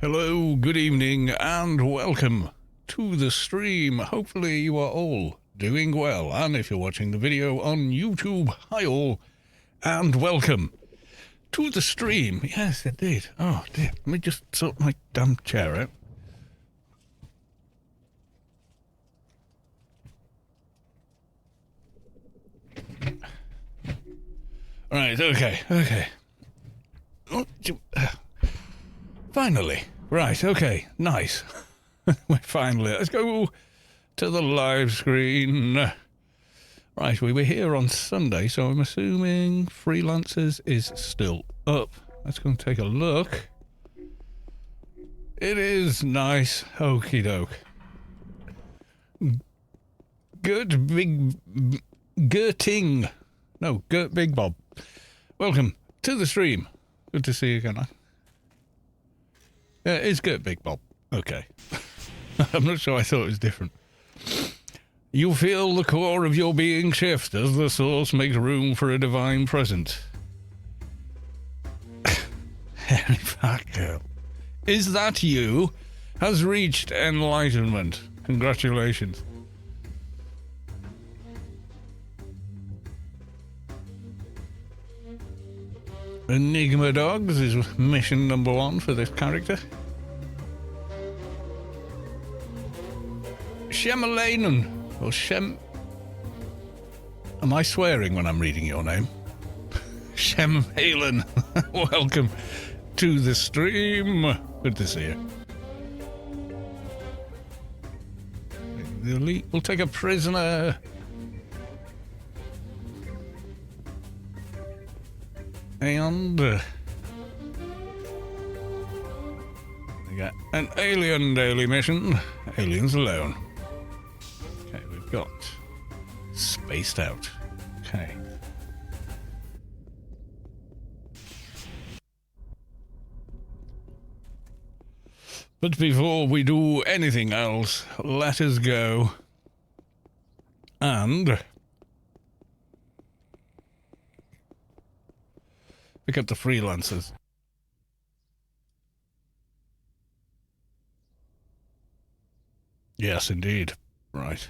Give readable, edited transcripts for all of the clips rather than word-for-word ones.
Hello, good evening, and welcome to the stream. Hopefully you are all doing well, and if you're watching the video on YouTube, hi all, and welcome to the stream. Yes, indeed. Oh dear, let me just sort my damn chair out. Right, okay. Finally. Right, okay, nice. We're finally, let's go to the live screen. Right, we were here on Sunday, so I'm assuming Freelancers is still up. Let's go and take a look. It is nice. Okie doke. Gert Big Bob. Welcome to the stream. Good to see you again. Yeah, it's Gert Big Bob. Okay. I'm not sure I thought it was different. You feel the core of your being shift as the source makes room for a divine presence. Henry Farkle. Is that you? Has reached enlightenment. Congratulations. Enigma Dogs is mission number 1 for this character. Shemalainen, or Shem... Am I swearing when I'm reading your name? Shemalen, welcome to the stream. Good to see you. The elite will take a prisoner. And we got an alien daily mission. Aliens alone. Okay, we've got spaced out. Okay. But before we do anything else, let us go and pick up the Freelancers. Yes, indeed. Right.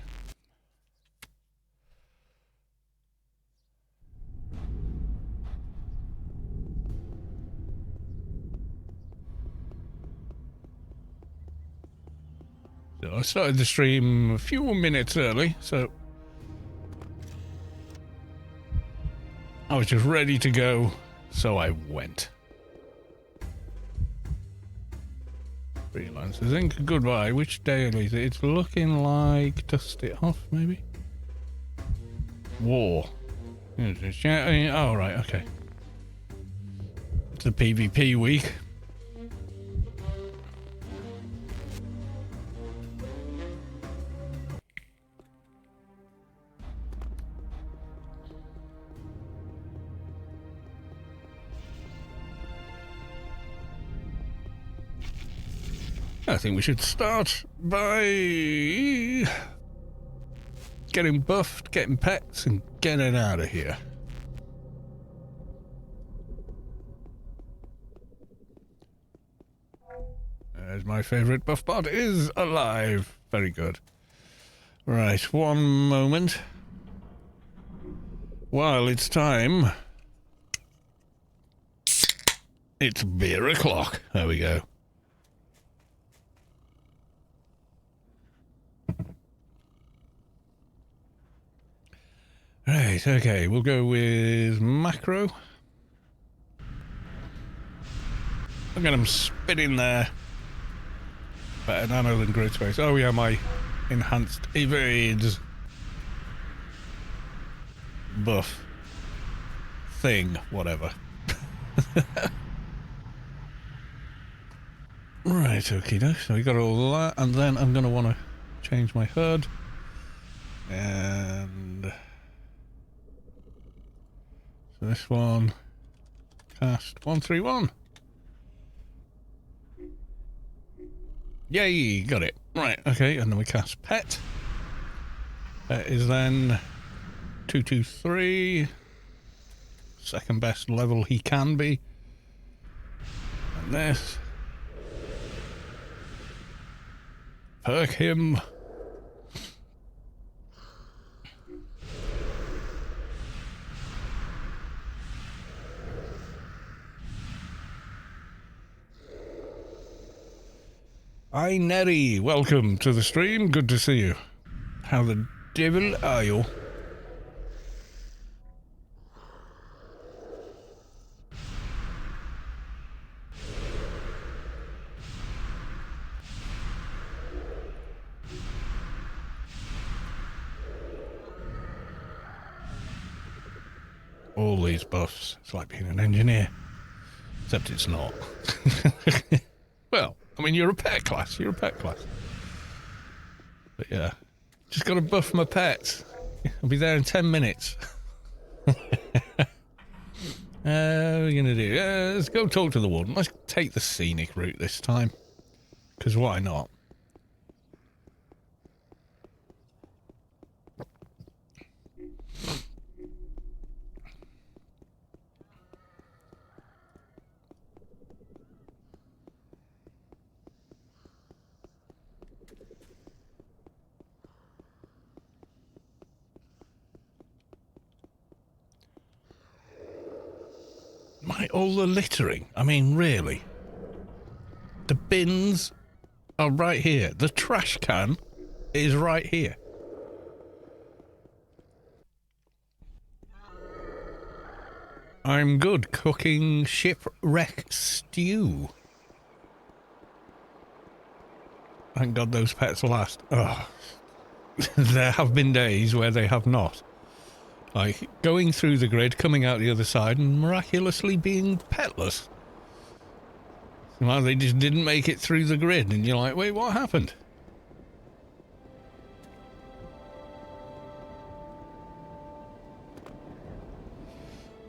So I started the stream a few minutes early, so I was just ready to go, so I went. Freelancers Inc. Goodbye. Which daily is it? It's looking like Dust It Off, maybe? War. Oh, right, okay. It's the PvP week. I think we should start by getting buffed, getting pets, and getting out of here. As my favourite buff bot is alive. Very good. Right, one moment. While it's time, it's beer o'clock. There we go. Right, okay, we'll go with macro. Look at him spinning there. Better nano than grid space. Oh yeah, my enhanced evades buff thing, whatever. Right, okay, so we got all that, and then I'm going to want to change my HUD. And so this one, cast 131. Yay, got it. Right, okay, and then we cast Pet. Pet is then 223. Second best level he can be. And this. Perk him. Hi, Neri. Welcome to the stream. Good to see you. How the devil are you? All these buffs. It's like being an engineer. Except it's not. Well, I mean, you're a pet class. You're a pet class. But yeah. Just got to buff my pets. I'll be there in 10 minutes. What are we going to do? Let's go talk to the warden. Let's take the scenic route this time. Because why not? All the littering. I mean, really. The bins are right here. The trash can is right here. I'm good cooking shipwreck stew. Thank God those pets last. Ugh. There have been days where they have not. Like, going through the grid, coming out the other side, and miraculously being petless. Well, they just didn't make it through the grid, and you're like, wait, what happened?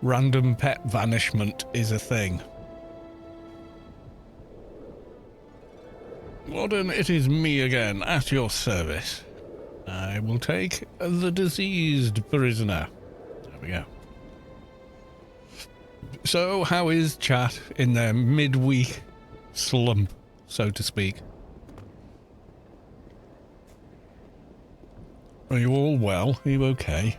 Random pet vanishment is a thing. Warden, it is me again, at your service. I will take the diseased prisoner. There we go. So, how is chat in their midweek slump, so to speak? Are you all well? Are you okay?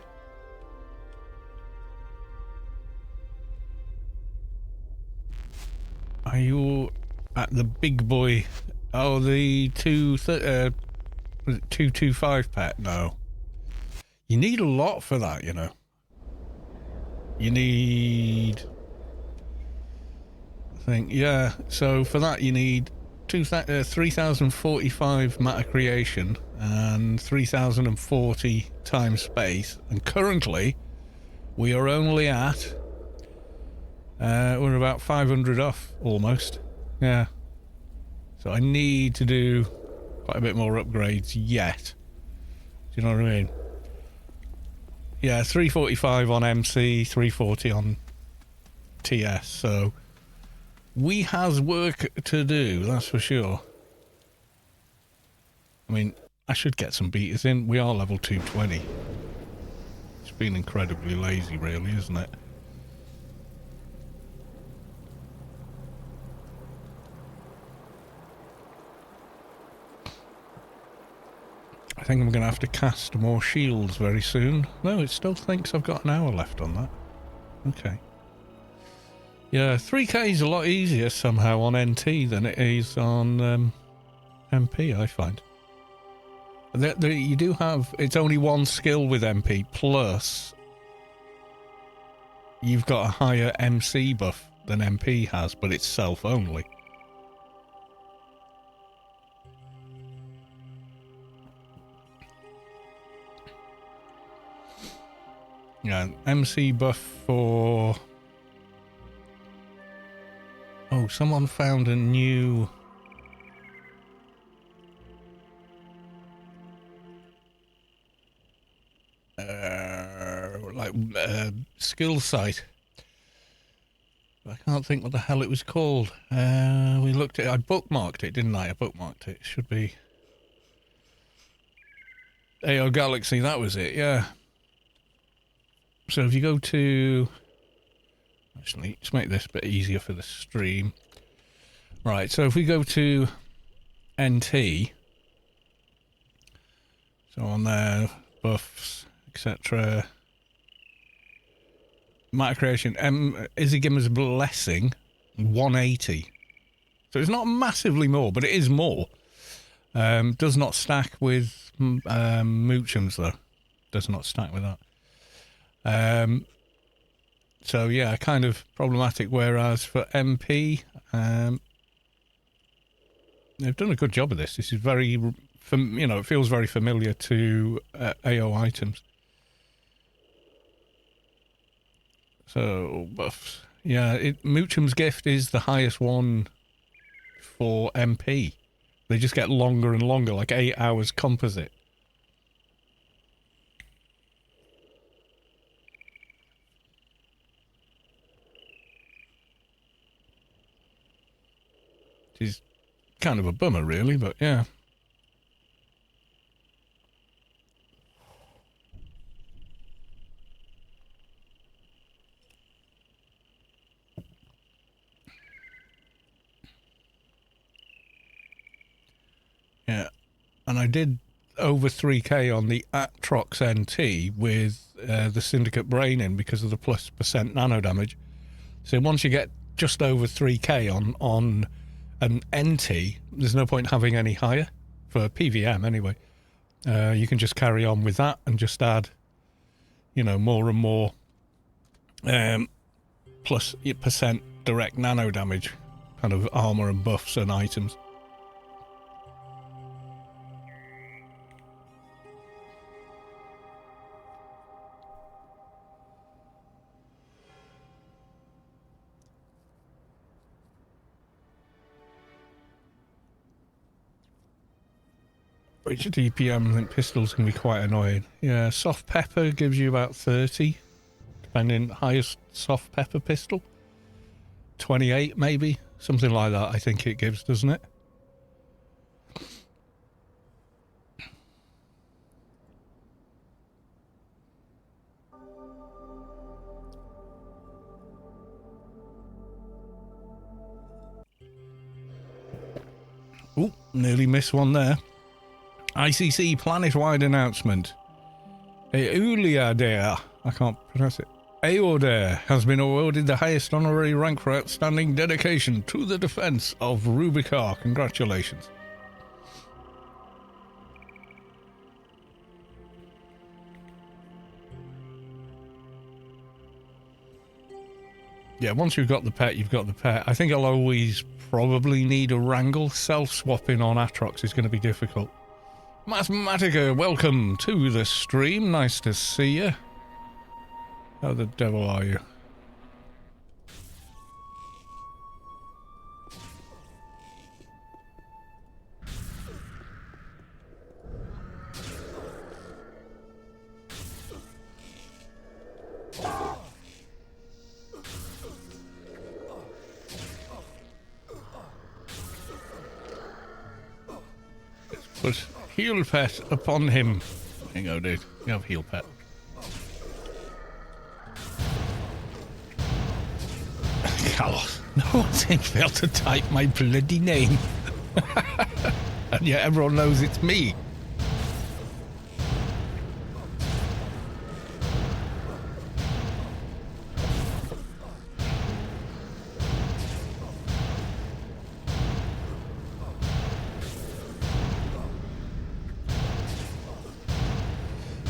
Are you at the big boy? Oh, the 225 pet? No. You need a lot for that, you know. You need... I think, yeah. So for that you need 3,045 matter creation and 3,040 time space. And currently, we are only at... we're about 500 off, almost. Yeah. So I need to do quite a bit more upgrades yet. Do you know what I mean? Yeah, 345 on MC, 340 on TS, so we has work to do, that's for sure. I mean, I should get some beaters in. We are level 220. It's been incredibly lazy, really, isn't it? I think I'm going to have to cast more shields very soon. No, it still thinks I've got an hour left on that. Okay. Yeah, 3K is a lot easier somehow on NT than it is on MP, I find. You do have... It's only one skill with MP, plus you've got a higher MC buff than MP has, but it's self-only. Yeah, MC buff for... Oh, someone found a new... skill site. I can't think what the hell it was called. We looked at it. I bookmarked it, didn't I? I bookmarked it. It should be... AO Galaxy, that was it, yeah. So if you go to... Actually, let's make this a bit easier for the stream. Right, so if we go to NT, So on there, buffs, etc. Might creation, Izigim's Blessing, 180. So it's not massively more, but it is more. Does not stack with Moochums though. Does not stack with that. So yeah, kind of problematic. Whereas for MP, they've done a good job of this. This is very, you know, it feels very familiar to AO items. So buffs, yeah. Moochum's Gift is the highest one for MP. They just get longer and longer, like 8 hours composite. Which is kind of a bummer, really, but yeah. Yeah, and I did over 3k on the Atrox NT with the Syndicate Brain in because of the +% nano damage. So once you get just over 3k on an NT, there's no point having any higher for PVM anyway. You can just carry on with that and just add, you know, more and more +% direct nano damage kind of armor and buffs and items. Which DPM and pistols can be quite annoying. Yeah, soft pepper gives you about 30, depending highest soft pepper pistol. 28 maybe, something like that I think it gives, doesn't it? Ooh, nearly missed one there. ICC planet-wide announcement. Eulia there, I can't pronounce it. Aodare has been awarded the highest honorary rank for outstanding dedication to the defense of Rubicar. Congratulations. Yeah, once you've got the pet, you've got the pet. I think I'll always probably need a wrangle. Self-swapping on Atrox is going to be difficult. Mathematica, welcome to the stream. Nice to see you. How the devil are you? Put heal pet upon him. There you go, dude. You have heal pet. Carlos, no one seems to be able to type my bloody name. And yet everyone knows it's me.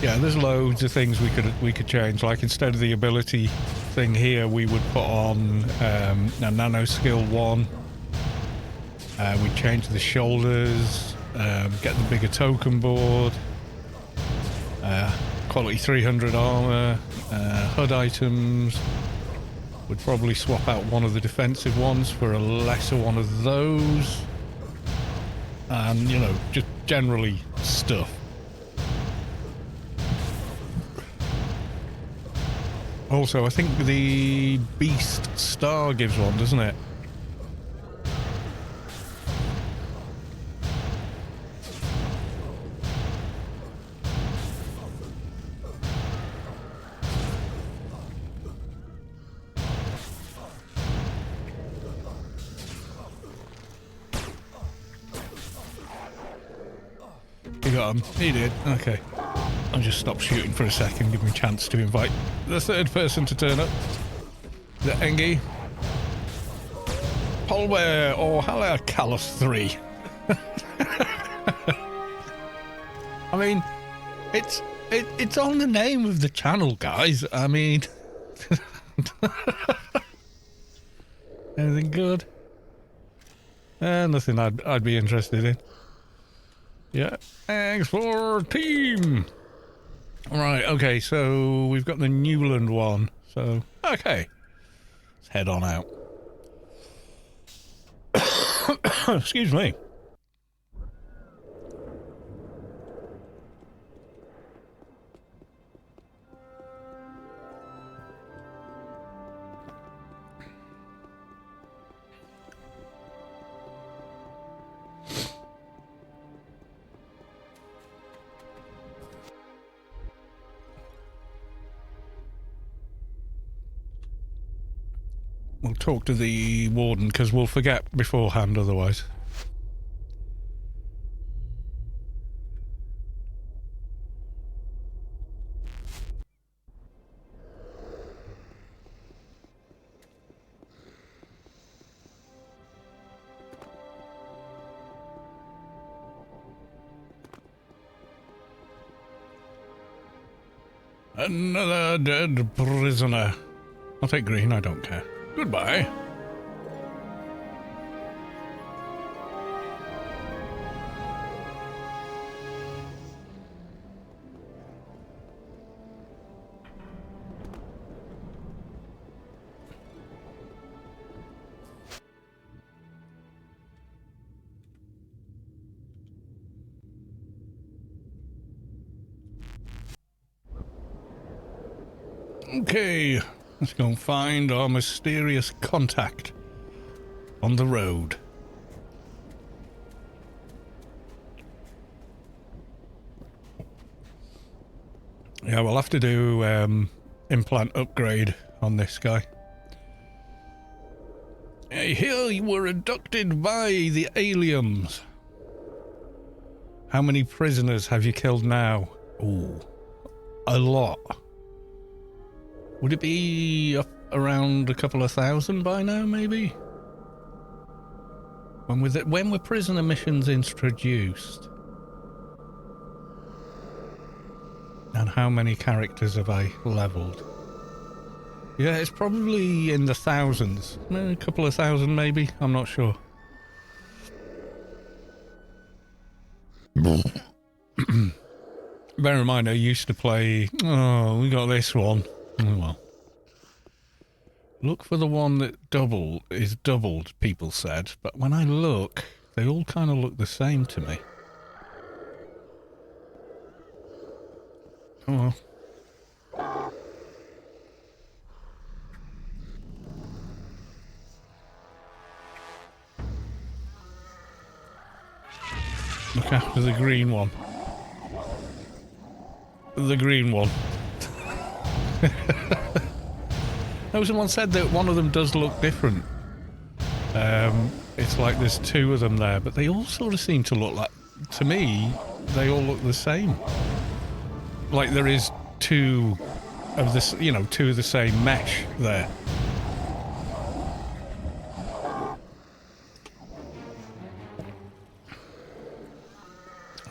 Yeah, there's loads of things we could change. Like instead of the ability thing here, we would put on a nano skill 1. We'd change the shoulders, get the bigger token board, quality 300 armor, HUD items. We'd probably swap out one of the defensive ones for a lesser one of those. And, you know, just generally stuff. Also, I think the Beast Star gives one, doesn't it? he got him? He did. Okay. I'll just stop shooting for a second, give me a chance to invite the third person to turn up. The Engie. Polware or Haller Callus 3. I mean, it's on the name of the channel, guys. I mean, anything good? Nothing I'd be interested in. Yeah, thanks for team. Right, okay, so we've got the Newland one. So, okay, let's head on out. Excuse me. We'll talk to the warden because we'll forget beforehand otherwise. Another dead prisoner. I'll take green, I don't care. Goodbye. Okay, let's go and find our mysterious contact on the road. Yeah, we'll have to do implant upgrade on this guy. I hear you were abducted by the aliens. How many prisoners have you killed now? Ooh, a lot. Would it be up around a couple of thousand by now, maybe? When were prisoner missions introduced? And how many characters have I leveled? Yeah, it's probably in the thousands. A couple of thousand, maybe? I'm not sure. Bear in mind, I used to play... Oh, we got this one. Oh, well. Look for the one that is doubled, people said. But when I look, they all kind of look the same to me. Oh well. Look after the green one. The green one. No, someone said that one of them does look different. It's like there's two of them there, but they all sort of seem to look like, to me, they all look the same. Like there is two of this, you know, two of the same mesh there.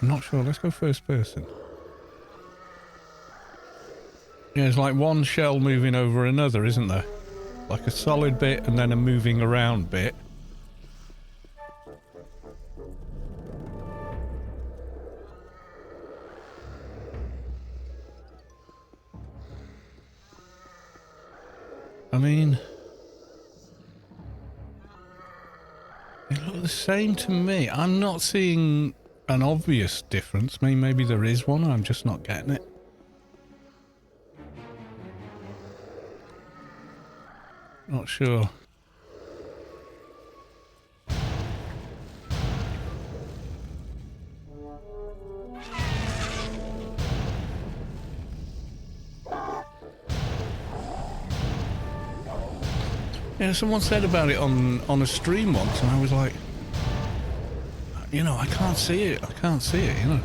I'm not sure. Let's go first person. Yeah, it's like one shell moving over another, isn't there? Like a solid bit and then a moving around bit. I mean, they look the same to me. I'm not seeing an obvious difference. Maybe there is one, I'm just not getting it. Not sure. Yeah, someone said about it on a stream once, and I was like, you know, I can't see it. I can't see it, you know.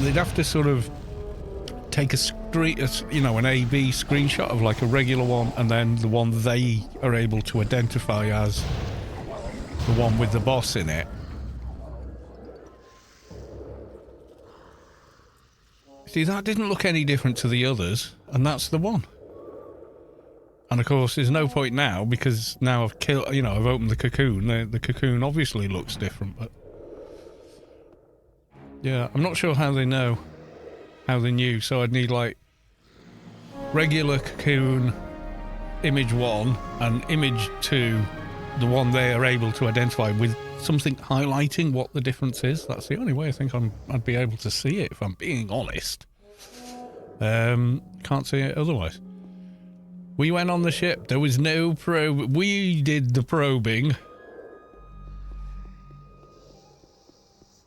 they'd have to sort of take a screen, you know, an A/B screenshot of like a regular one, and then the one they are able to identify as the one with the boss in it. See, that didn't look any different to the others, and that's the one. And of course, there's no point now, because now I've killed, you know, I've opened the cocoon. The cocoon obviously looks different, but yeah, I'm not sure how they know, how they knew. So I'd need like regular cocoon, image 1, and image 2, the one they are able to identify with something highlighting what the difference is. That's the only way I think I'd be able to see it, if I'm being honest. Can't see it otherwise. We went on the ship. There was no probe. We did the probing.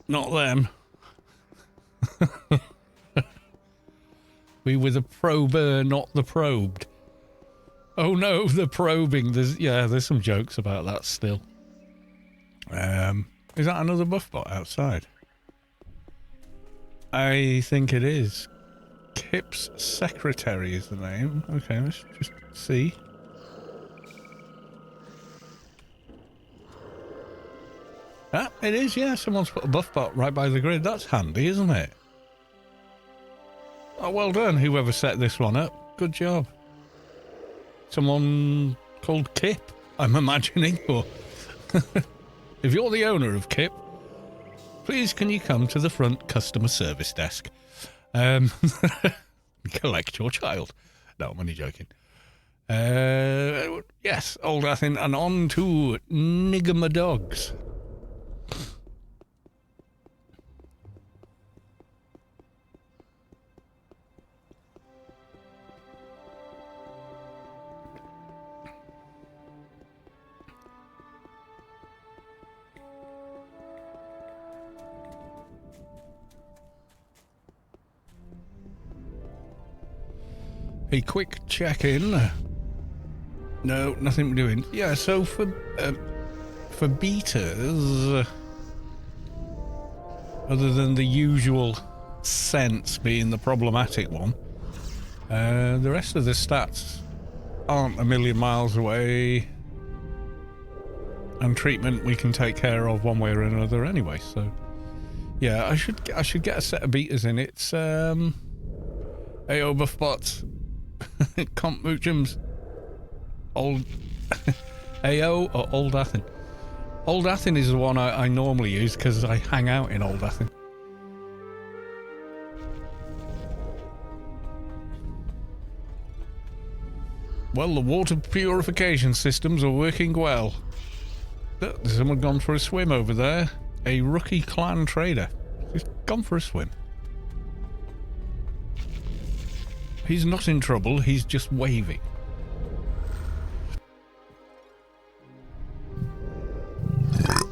Not them. We were the prober, not the probed. Oh no, the probing. There's some jokes about that still. Is that another buff bot outside? I think it is. Kip's secretary is the name. Okay, let's just see. Ah, it is, yeah. Someone's put a buff bot right by the grid. That's handy, isn't it? Oh, well done, whoever set this one up. Good job. Someone called Kip, I'm imagining. Or if you're the owner of Kip, please can you come to the front customer service desk? Collect your child. No, I'm only joking. Yes, old Athen, and on to Nigma Dogs. A quick check-in. No, nothing we're doing. Yeah, so for betas, other than the usual sense being the problematic one, the rest of the stats aren't a million miles away, and treatment we can take care of one way or another anyway. So yeah, I should get a set of betas in. It's AO buff bots. Comp Moochums, old AO or Old Athen. Old Athen is the one I normally use because I hang out in Old Athen. Well, the water purification systems are working well. Look, there's someone gone for a swim over there. A rookie clan trader. He's gone for a swim. He's not in trouble, he's just waving.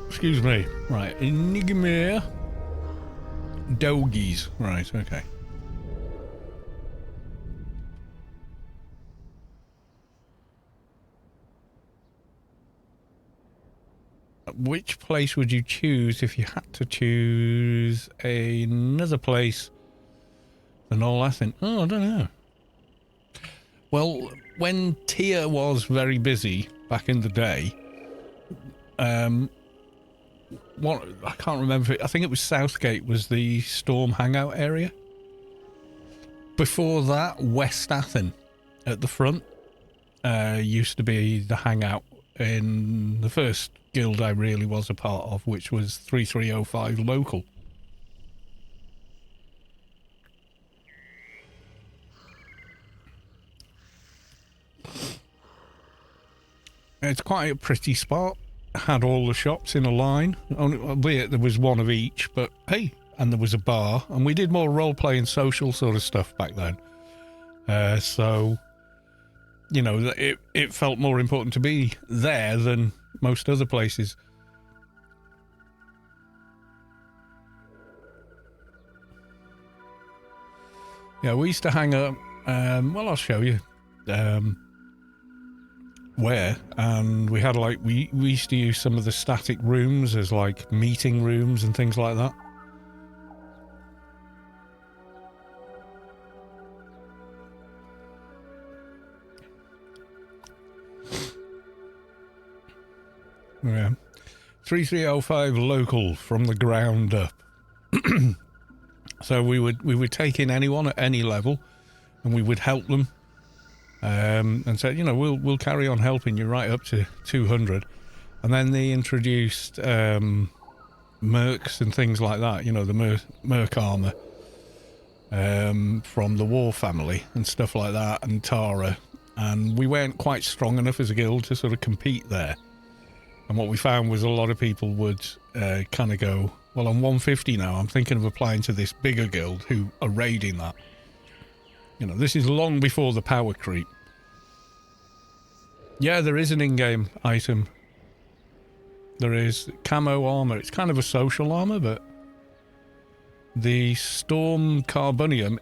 Excuse me. Right, Enigma Dogies. Right, okay. Which place would you choose if you had to choose another place than Old Athen? Oh, I don't know. Well, when Tia was very busy back in the day, what I can't remember. I think it was Southgate was the Storm hangout area. Before that, West Athen at the front used to be the hangout in the first guild I really was a part of, which was 3305 local. It's quite a pretty spot. Had all the shops in a line, albeit there was one of each, but hey, and there was a bar, and we did more role-play and social sort of stuff back then. So, you know, it felt more important to be there than most other places. Yeah, we used to hang up, well, I'll show you. Where, and we had like we used to use some of the static rooms as like meeting rooms and things like that. Yeah. 3305 local from the ground up. So we would take in anyone at any level, and we would help them, and say, we'll carry on helping you right up to 200. And then they introduced mercs and things like that, the merc armor from the War family and stuff like that, and Tara. And we weren't quite strong enough as a guild to sort of compete there. And what we found was a lot of people would kind of go, well, I'm 150 now. I'm thinking of applying to this bigger guild who are raiding that. This is long before the power creep. Yeah, there is an in-game item. There is camo armor. It's kind of a social armor, but the Storm Carbonium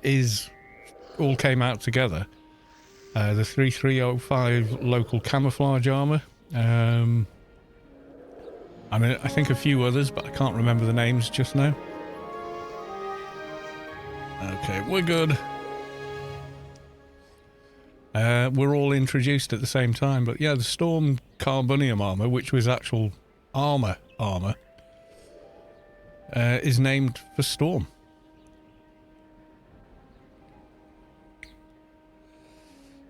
all came out together. The 3305 local camouflage armor. I think a few others, but I can't remember the names just now. Okay, we're good. We're all introduced at the same time, but yeah, the Storm Carbonium armor, which was actual armor, is named for Storm.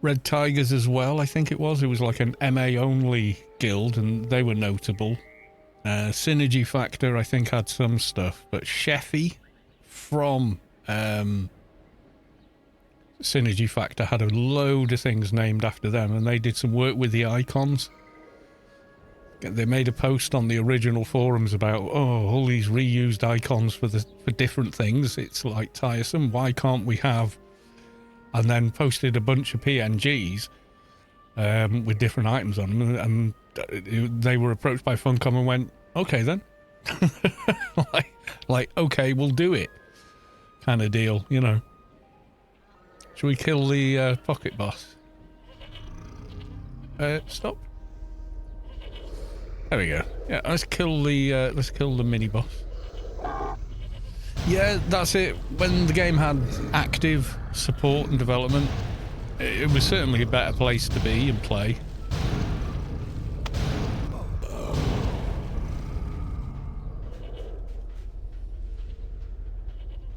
Red Tigers as well, I think it was. It was like an MA only guild, and they were notable. Synergy Factor, I think, had some stuff, but Sheffy from Synergy Factor had a load of things named after them, and they did some work with the icons. They made a post on the original forums about, all these reused icons for different things. It's like tiresome. Why can't we have? And then posted a bunch of PNGs with different items on them, and they were approached by Funcom and went, okay then. like okay, we'll do it, kind of deal. Should we kill the pocket boss? Stop. There we go. Yeah, let's kill the mini boss. Yeah, that's it. When the game had active support and development, it was certainly a better place to be and play.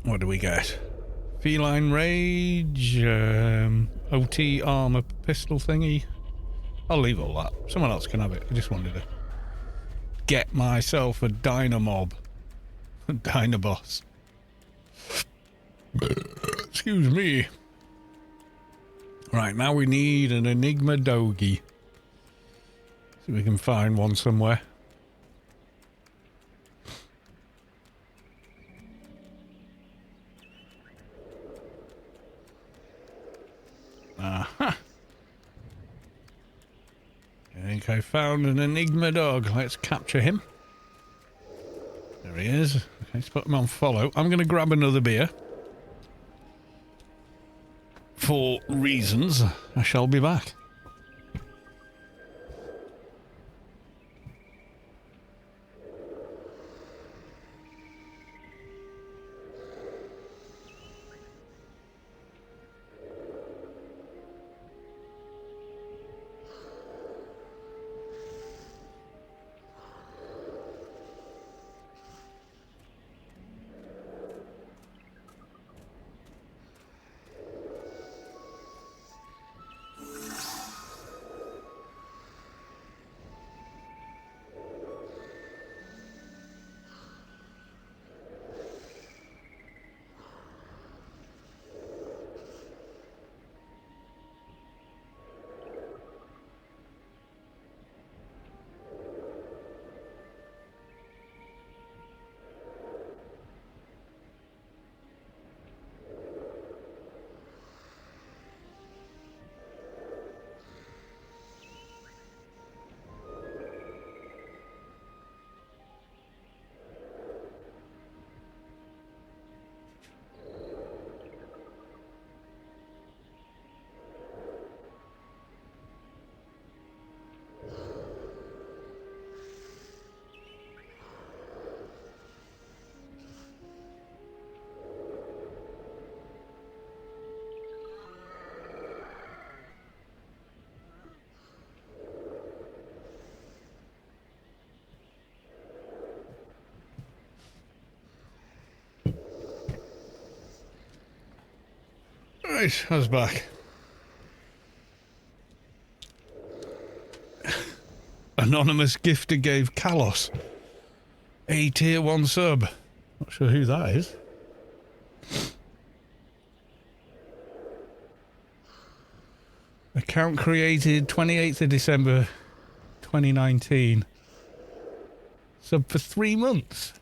What do we get? Feline Rage, OT armor pistol thingy. I'll leave all that. Someone else can have it. I just wanted to get myself a Dynamob. A Dynaboss. Excuse me. Right, now we need an Enigma Dogi. See if we can find one somewhere. Aha! I think I found an Enigma dog. Let's capture him. There he is. Okay, let's put him on follow. I'm going to grab another beer. For reasons, I shall be back. Right, I was back. Anonymous gifter gave Kalos a tier 1 sub. Not sure who that is. Account created 28th of December 2019. Sub for 3 months.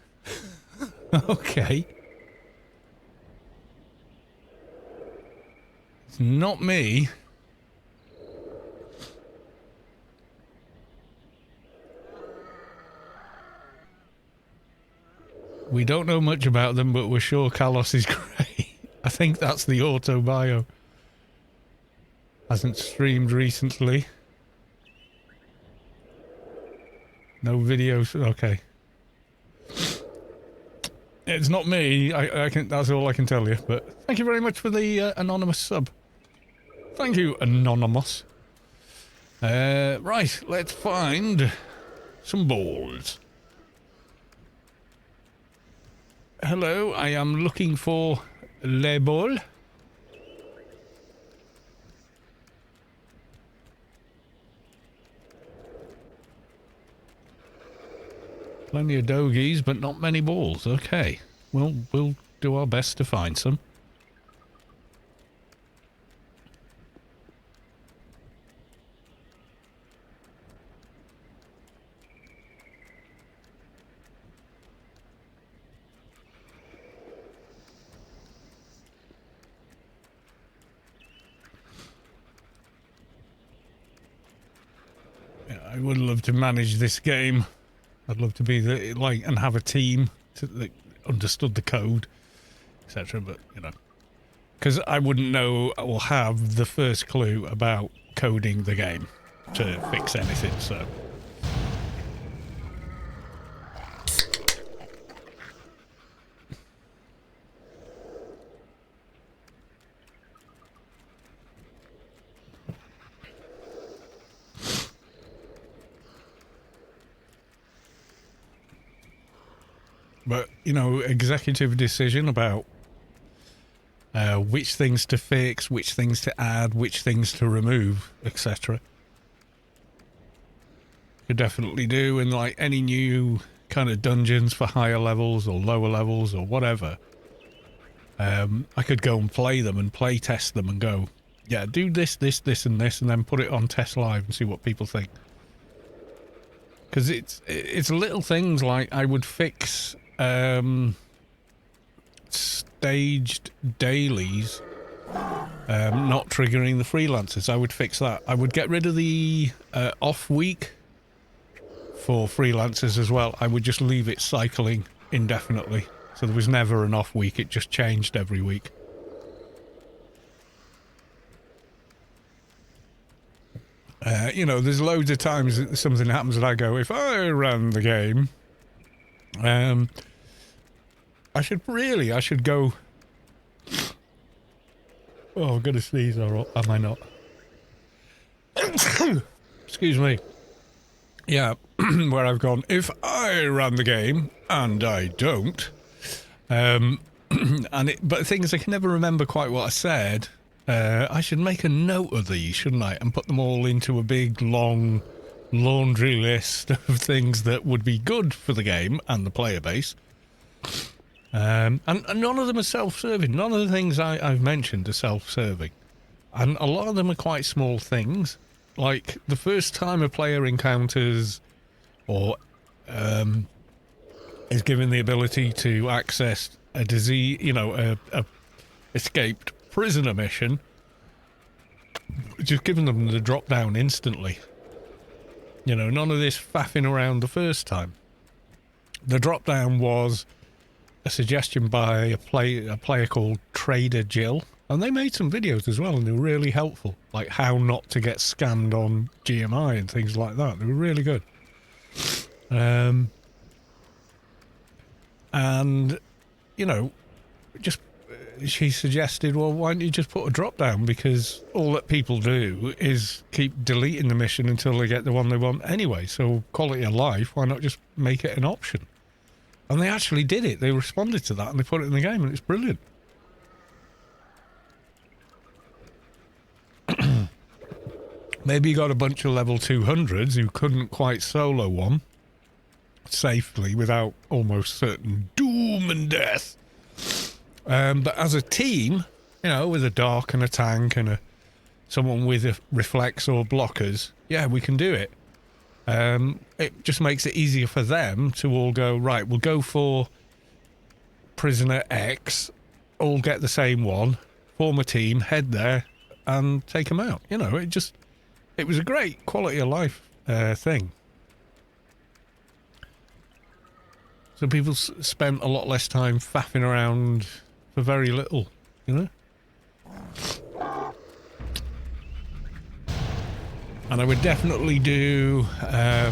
Okay. It's not me. We don't know much about them, but we're sure Kalos is great. I think that's the auto bio. Hasn't streamed recently. No videos. Okay. It's not me. I can. That's all I can tell you. But thank you very much for the anonymous sub. Thank you, anonymous. Right. Let's find some balls. Hello. I am looking for le ball. Plenty of dogies, but not many balls. Okay. Well, we'll do our best to find some. Yeah, I would love to manage this game. I'd love to be and have a team that understood the code, etc. But you know, because I wouldn't know or have the first clue about coding the game to fix anything. So, but you know, executive decision about which things to fix, which things to add, which things to remove, etc. Could definitely do in like any new kind of dungeons for higher levels or lower levels or whatever. I could go and play them and play test them and go, yeah, do this, this, this, and this, and then put it on test live and see what people think. Because it's little things like I would fix staged dailies not triggering the freelancers. I would fix that. I would get rid of the off week for freelancers as well. I would just leave it cycling indefinitely, so there was never an off week. It just changed every week. You know, there's loads of times that something happens and I go, if I ran the game, I should go. Oh, I'm gonna sneeze, or am I not? Excuse me. Yeah, where I've gone, if I ran the game, and I don't, but things I can never remember quite what I said, I should make a note of these, shouldn't I? And put them all into a big, long laundry list of things that would be good for the game and the player base. And none of them are self-serving. None of the things I've mentioned are self-serving. And a lot of them are quite small things. Like, the first time a player encounters or is given the ability to access a disease, you know, a escaped prisoner mission, just giving them the drop down instantly. You know, none of this faffing around the first time. The drop down was a suggestion by a player called Trader Jill, and they made some videos as well, and they were really helpful, like how not to get scammed on GMI and things like that. They were really good. And you know, just she suggested, well, why don't you just put a drop down, because all that people do is keep deleting the mission until they get the one they want anyway. So quality of life, why not just make it an option? And they actually did it. They responded to that and they put it in the game, and it's brilliant. Maybe you got a bunch of level 200s who couldn't quite solo one safely without almost certain doom and death. But as a team, you know, with a Dark and a tank and someone with a reflex or blockers, yeah, we can do it. It just makes it easier for them to all go, right, we'll go for Prisoner X, all get the same one, form a team, head there, and take them out. You know, it was a great quality of life thing. So people spent a lot less time faffing around for very little, you know? And I would definitely do a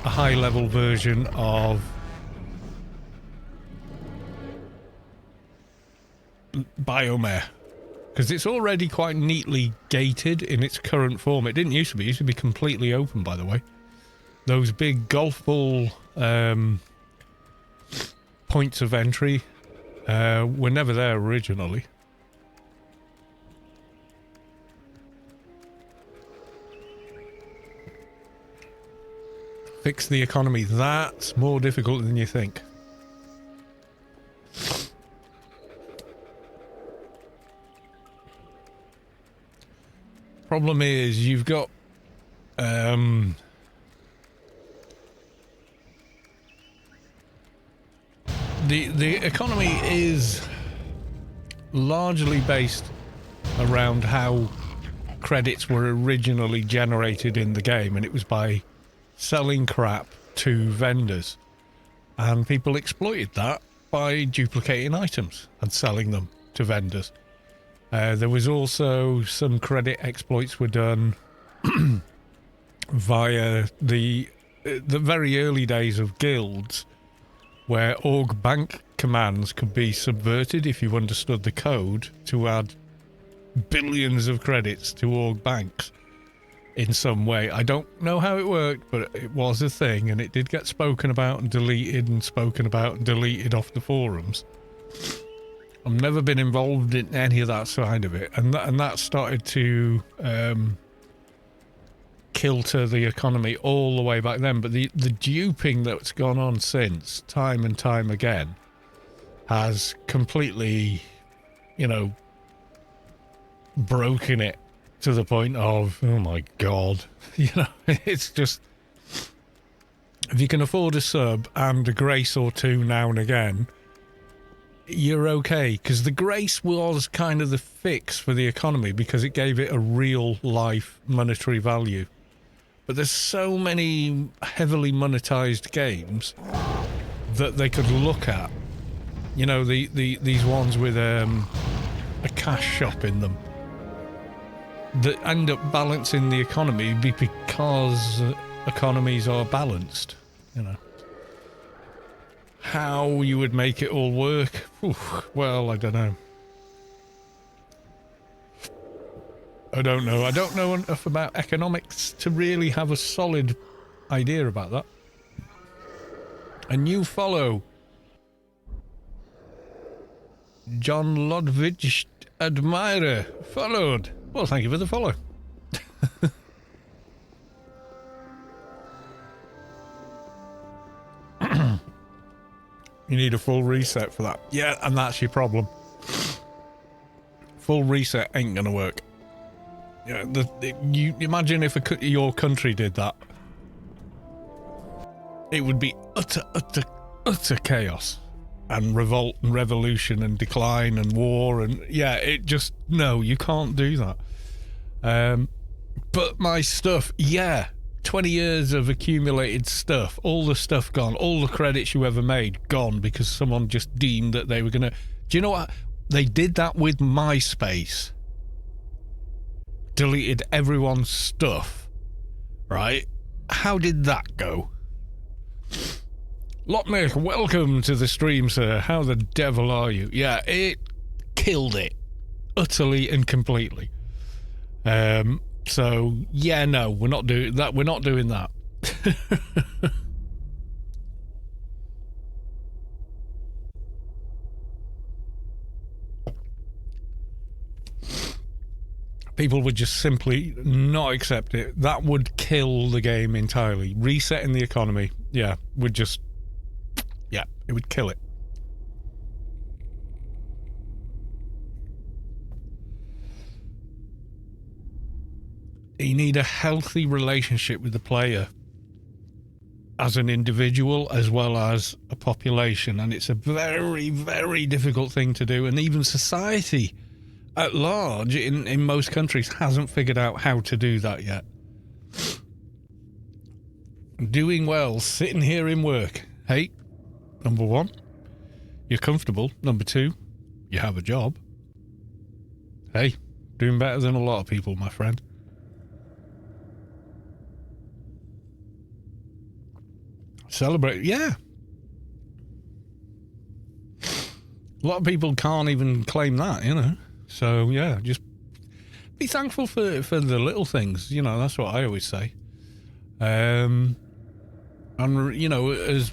high-level version of Biomare, because it's already quite neatly gated in its current form. It didn't used to be. It used to be completely open, by the way. Those big golf ball points of entry were never there originally. Fix the economy. That's more difficult than you think. Problem is, you've got the economy is largely based around how credits were originally generated in the game, and it was by selling crap to vendors, and people exploited that by duplicating items and selling them to vendors. There was also some credit exploits were done via the very early days of guilds, where org bank commands could be subverted if you understood the code to add billions of credits to org banks in some way. I don't know how it worked, but it was a thing, and it did get spoken about and deleted and spoken about and deleted off the forums. I've never been involved in any of that side of it, and that started to kilter the economy all the way back then. But the duping that's gone on since, time and time again, has completely, you know, broken it to the point of, oh my god, you know, it's just, if you can afford a sub and a grace or two now and again, you're okay, because the grace was kind of the fix for the economy because it gave it a real life monetary value. But there's so many heavily monetized games that they could look at, you know, these ones with a cash shop in them, that end up balancing the economy because economies are balanced, you know. How you would make it all work? Oof, well, I don't know. I don't know. I don't know enough about economics to really have a solid idea about that. A new follow. John Lodvich Admirer followed. Well, thank you for the follow. You need a full reset for that. Yeah, and that's your problem. Full reset ain't gonna work. Yeah, you imagine if your country did that. It would be utter chaos. And revolt and revolution and decline and war and... Yeah, it just... No, you can't do that. But my stuff, yeah. 20 years of accumulated stuff, all the stuff gone, all the credits you ever made gone because someone just deemed that they were gonna... Do you know what? They did that with MySpace. Deleted everyone's stuff, right? How did that go? Lotnick, welcome to the stream, sir. How the devil are you? Yeah, it killed it. Utterly and completely. So, yeah, no, we're not doing that. We're not doing that. people would just simply not accept it. That would kill the game entirely. Resetting the economy, it would kill it. You need a healthy relationship with the player as an individual as well as a population, and it's a very, very difficult thing to do, and even society at large in most countries hasn't figured out how to do that yet. Doing well, sitting here in work. Hey, number one, you're comfortable. Number two, you have a job. Hey, doing better than a lot of people, my friend. Celebrate, yeah. A lot of people can't even claim that, you know. So, yeah, just be thankful for the little things. You know, that's what I always say. And, you know, as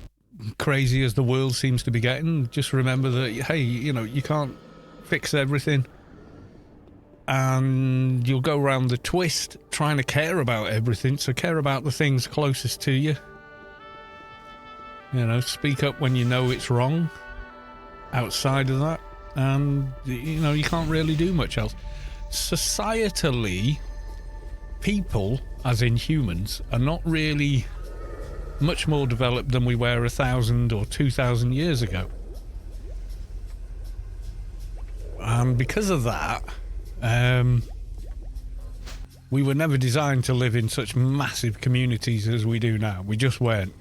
crazy as the world seems to be getting, just remember that, hey, you know, you can't fix everything. And you'll go around the twist trying to care about everything. So care about the things closest to you. You know, speak up when you know it's wrong. Outside of that, and you know, you can't really do much else. Societally, people, as in humans, are not really much more developed than we were 1,000 or 2,000 years ago. And because of that, we were never designed to live in such massive communities as we do now. We just weren't.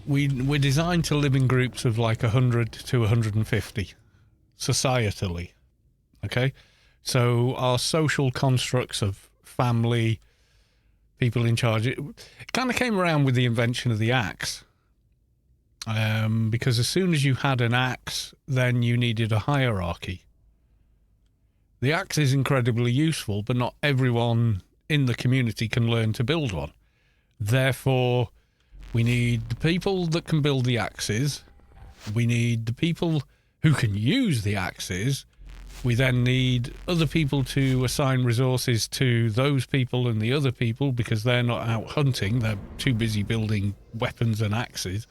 We're designed to live in groups of like 100 to 150, societally. Okay? So our social constructs of family, people in charge, it kind of came around with the invention of the axe. Because as soon as you had an axe, then you needed a hierarchy. The axe is incredibly useful, but not everyone in the community can learn to build one. Therefore, we need the people that can build the axes. We need the people who can use the axes. We then need other people to assign resources to those people and the other people because they're not out hunting. They're too busy building weapons and axes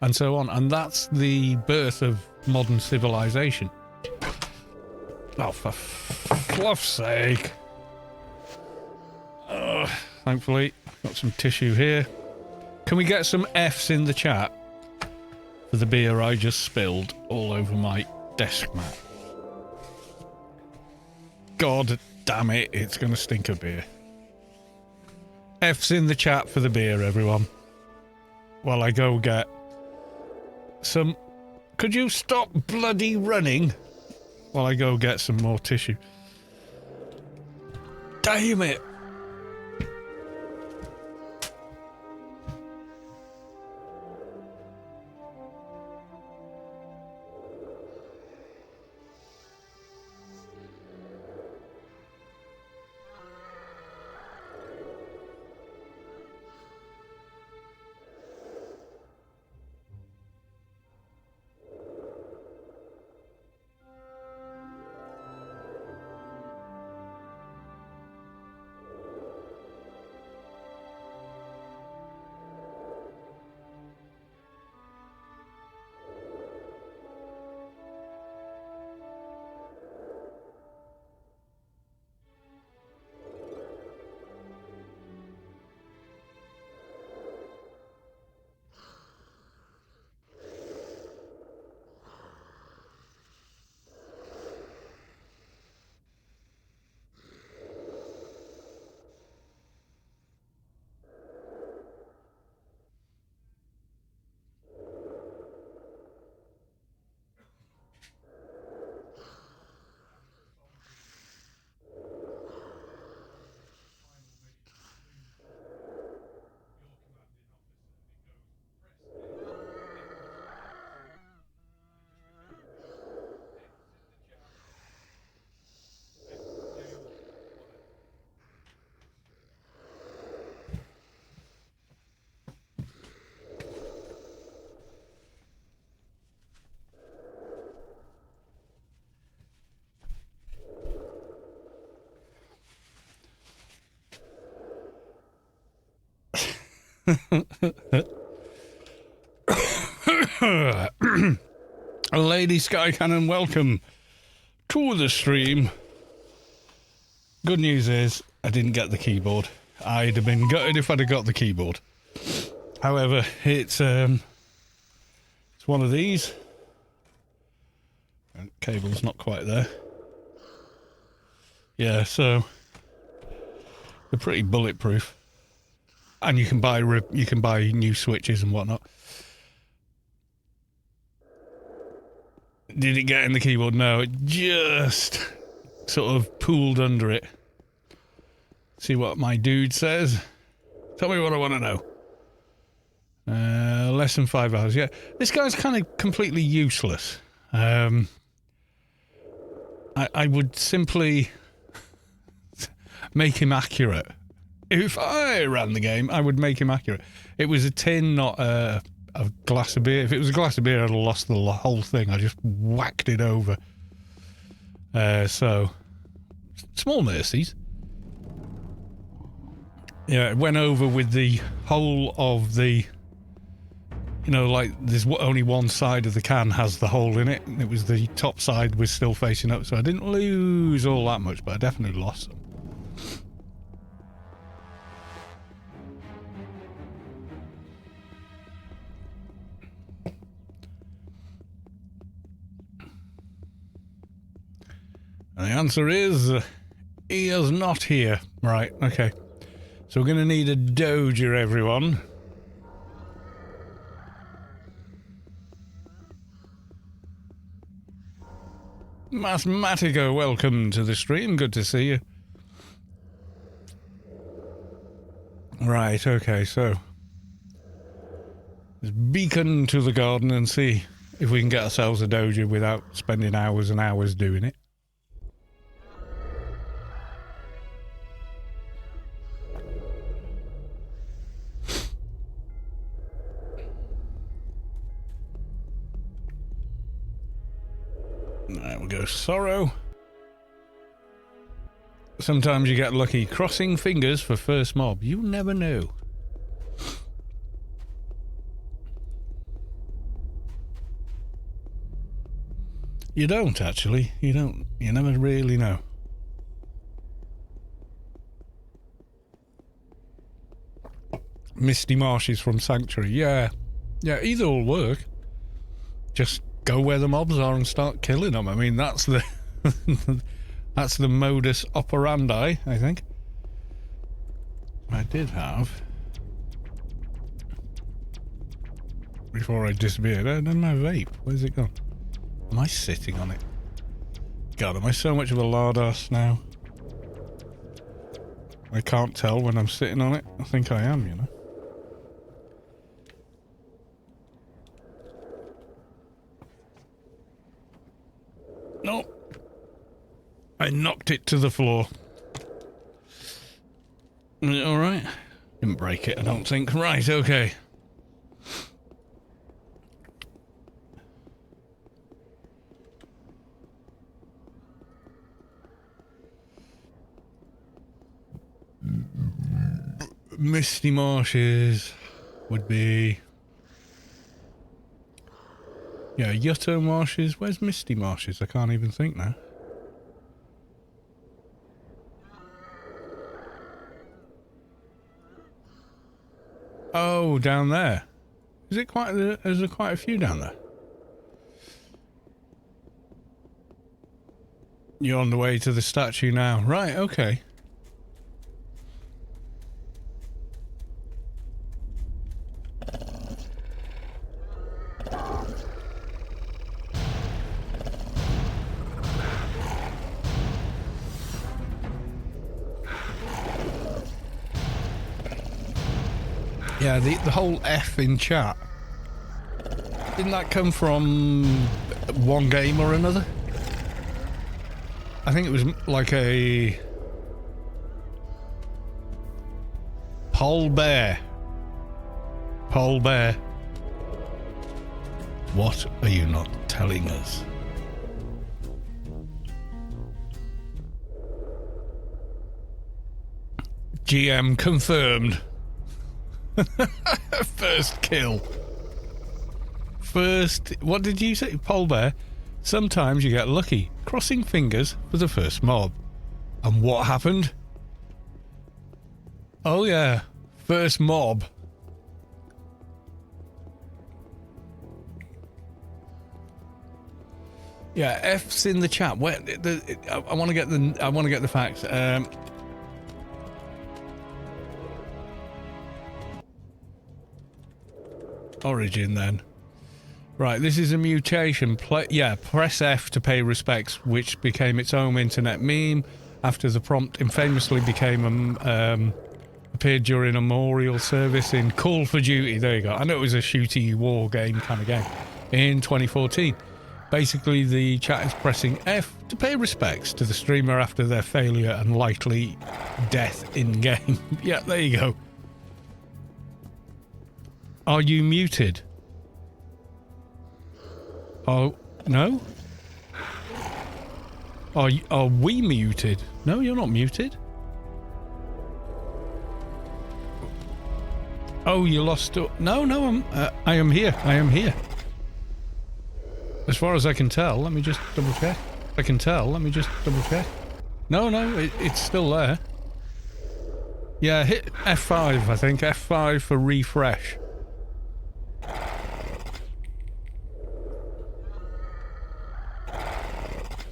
and so on. And that's the birth of modern civilization. Oh, for fluff's sake. Thankfully, got some tissue here. Can we get some F's in the chat for the beer I just spilled all over my desk mat? God damn it, it's going to stink of beer. F's in the chat for the beer, everyone. While I go get some... Could you stop bloody running? While I go get some more tissue. Damn it. Lady Sky Cannon, welcome to the stream. Good news is I didn't get the keyboard. I'd have been gutted if I'd have got the keyboard. However, it's one of these. Cable's not quite there. Yeah, so they're pretty bulletproof, and you can buy new switches and whatnot. Did it get in the keyboard? No, it just sort of pooled under it. See what my dude says. Tell me what I want to know. Less than 5 hours. Yeah, this guy's kind of completely useless. I would simply make him accurate. If I ran the game, I would make him accurate. It was a tin, not a glass of beer. If it was a glass of beer, I'd have lost the whole thing. I just whacked it over. So, small mercies. Yeah, it went over with the whole of the... You know, like, there's only one side of the can has the hole in it. And it was the top side was still facing up. So I didn't lose all that much, but I definitely lost some. And the answer is, he is not here. Right, okay. So we're going to need a doja, everyone. Mathematica, welcome to the stream. Good to see you. Right, okay, so let's beacon to the garden and see if we can get ourselves a doja without spending hours and hours doing it. There we go, sorrow. Sometimes you get lucky. Crossing fingers for first mob. You never know. You don't, actually. You don't. You never really know. Misty Marshes from Sanctuary. Yeah. Yeah, either will work. Just go where the mobs are and start killing them. I mean, that's the that's the modus operandi, I think. I did have, before I disappeared, I don't know, vape. Where's it gone? Am I sitting on it? God, am I so much of a lard ass now? I can't tell when I'm sitting on it. I think I am, you know. No. I knocked it to the floor. Is it alright? Didn't break it, I don't think. Right, okay. Misty Marshes would be... Yeah, Yutto Marshes. Where's Misty Marshes? I can't even think now. Oh, down there. Is it quite... Is there quite a few down there? You're on the way to the statue now. Right, okay. Yeah, the whole F in chat. Didn't that come from one game or another? I think it was like a... Pole Bear. Pole Bear. What are you not telling us? GM confirmed. First kill. First... What did you say, Pole Bear? Sometimes you get lucky. Crossing fingers for the first mob. And what happened? Oh yeah. First mob. Yeah, F's in the chat. Where I want to get the facts. Origin then. Right, this is a mutation. Press F to pay respects, which became its own internet meme after the prompt infamously became appeared during a memorial service in Call for Duty. There you go. I know it was a shooty war game kind of game in 2014. Basically, the chat is pressing F to pay respects to the streamer after their failure and likely death in-game. Yeah, there you go. Are you muted? Oh, no? Are we muted? No, you're not muted. Oh, you lost... No, I am here. I am here. As far as I can tell, let me just double check. No, it's still there. Yeah, hit F5, I think. F5 for refresh.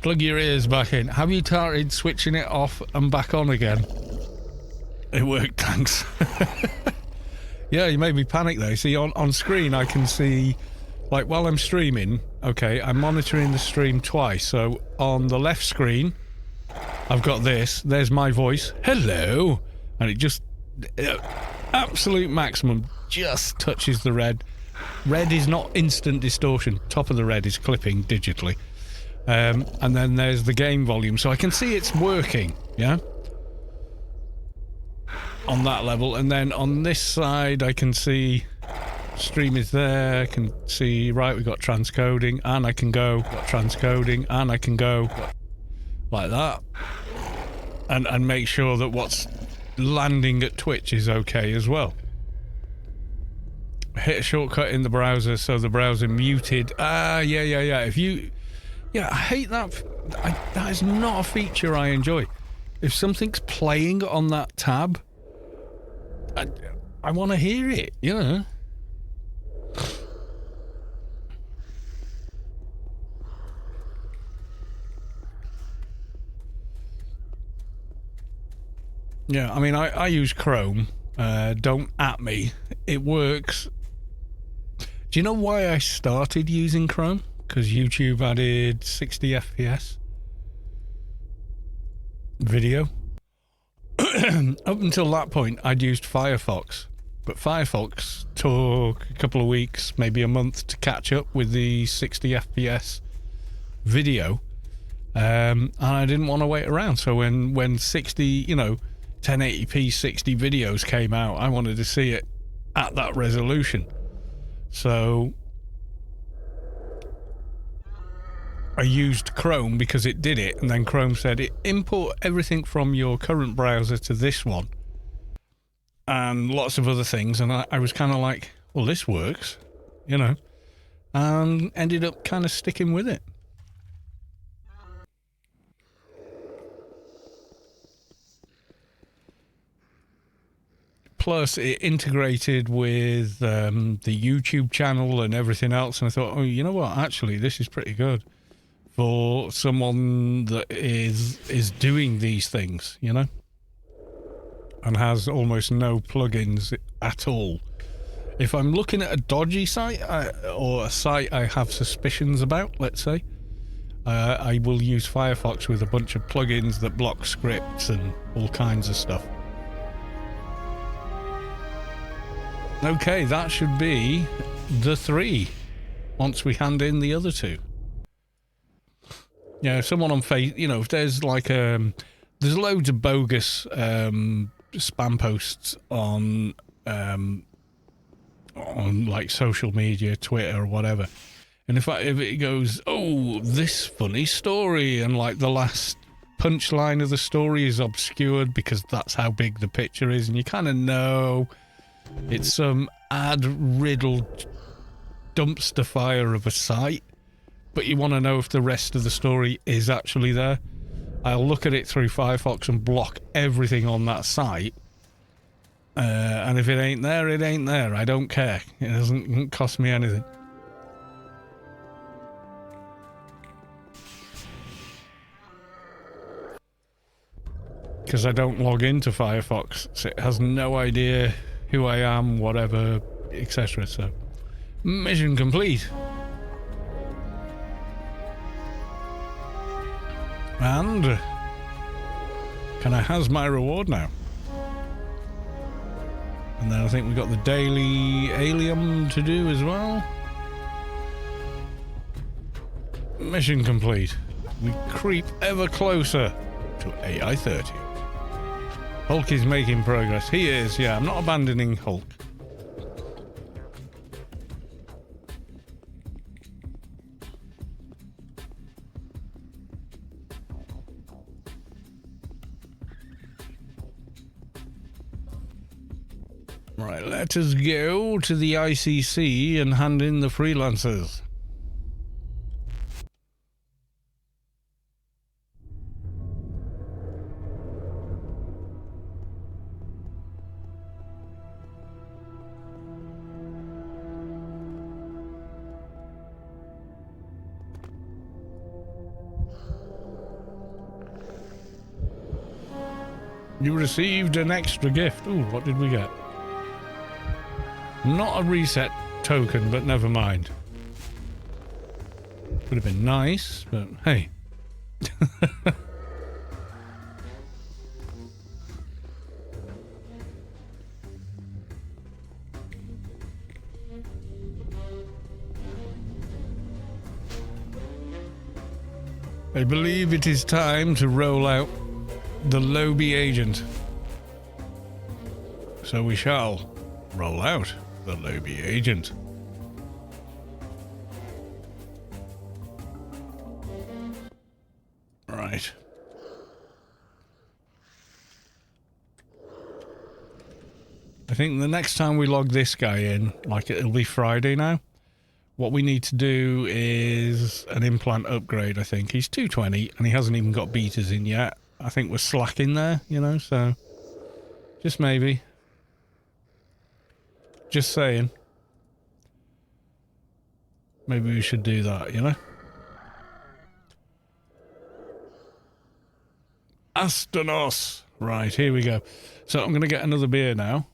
Plug your ears back in. Have you started switching it off and back on again? It worked, thanks. Yeah, you made me panic though. See, on screen I can see... Like, while I'm streaming, okay, I'm monitoring the stream twice. So, on the left screen, I've got this. There's my voice. Hello! And it just... absolute maximum. Just touches the red. Red is not instant distortion. Top of the red is clipping digitally. And then there's the game volume. So I can see it's working, yeah? On that level. And then on this side, I can see... Stream is there. I can see, right, we've got transcoding, and I can go, got transcoding, and I can go like that. And make sure that what's landing at Twitch is okay as well. Hit a shortcut in the browser so the browser muted. Yeah. If you... Yeah, I hate that. That is not a feature I enjoy. If something's playing on that tab, I want to hear it, you know? Yeah, I mean, I use Chrome. Don't at me. It works. Do you know why I started using Chrome? Because YouTube added 60 FPS video. Up until that point, I'd used Firefox. But Firefox took a couple of weeks, maybe a month to catch up with the 60 FPS video. And I didn't want to wait around. So when 60, you know, 1080p 60 videos came out, I wanted to see it at that resolution. So I used Chrome because it did it, and then Chrome said import everything from your current browser to this one and lots of other things, and I was kind of like, well, this works, you know, and ended up kind of sticking with it. Plus, it integrated with the YouTube channel and everything else. And I thought, oh, you know what? Actually, this is pretty good for someone that is doing these things, you know, and has almost no plugins at all. If I'm looking at a dodgy site or a site I have suspicions about, let's say, I will use Firefox with a bunch of plugins that block scripts and all kinds of stuff. Okay, that should be the 3 once we hand in the other 2. Yeah, someone on Facebook, you know, if there's like there's loads of bogus spam posts on like social media, Twitter or whatever. And if it goes, oh, this funny story, and like the last punchline of the story is obscured because that's how big the picture is, and you kind of know It's some ad-riddled dumpster fire of a site, but you want to know if the rest of the story is actually there. I'll look at it through Firefox and block everything on that site. And if it ain't there, it ain't there. I don't care. It doesn't cost me anything. Because I don't log into Firefox, so it has no idea who I am, whatever, etc. So, mission complete. And can I has my reward now? And then I think we've got the daily alien to do as well. Mission complete. We creep ever closer to AI 30. Hulk is making progress. He is, yeah. I'm not abandoning Hulk. Right, let us go to the ICC and hand in the freelancers. You received an extra gift. Ooh, what did we get? Not a reset token, but never mind. Would have been nice, but hey. I believe it is time to roll out the Lobby agent. So we shall roll out the Lobby agent. Right. I think the next time we log this guy in, like it'll be Friday now, what we need to do is an implant upgrade, I think. He's 220 and he hasn't even got beaters in yet. I think we're slacking there, you know, so just maybe. Just saying. Maybe we should do that, you know? Astanos. Right, here we go. So I'm going to get another beer now.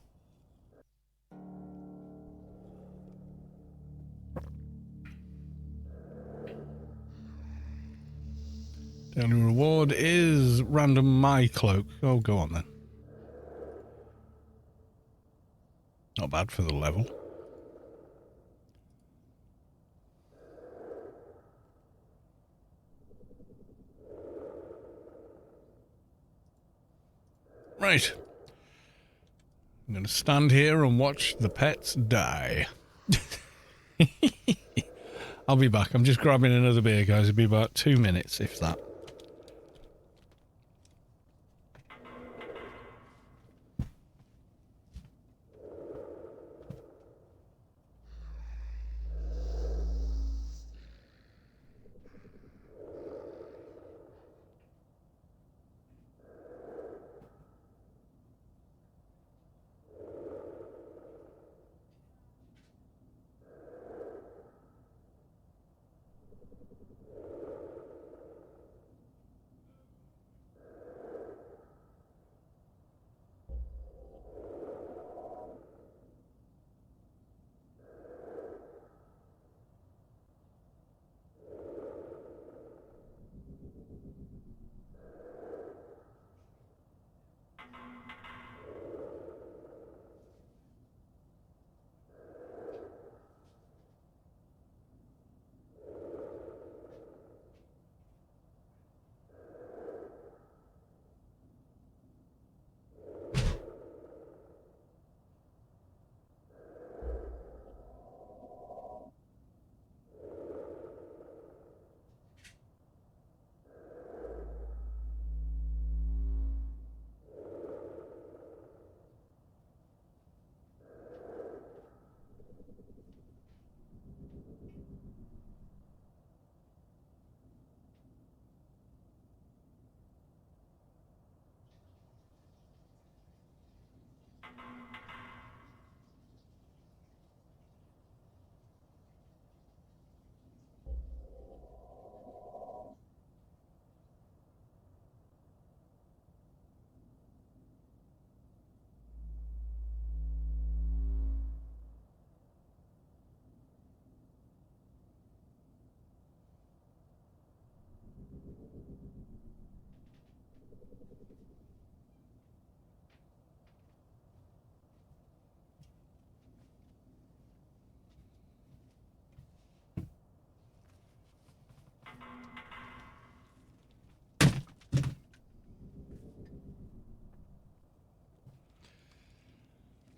The only reward is random my cloak. Oh, go on then. Not bad for the level. Right. I'm going to stand here and watch the pets die. I'll be back. I'm just grabbing another beer, guys. It'll be about 2 minutes, if that.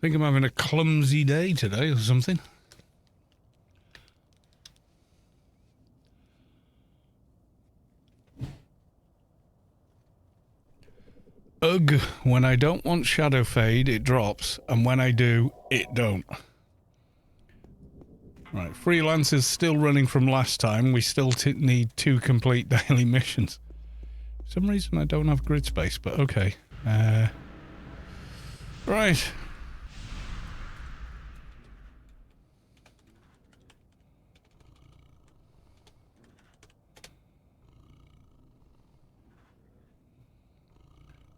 think I'm having a clumsy day today or something. Ugh, when I don't want shadow fade, it drops, and when I do, it don't. Right, freelancers still running from last time. We still need 2 complete daily missions. For some reason I don't have grid space, but okay. Right.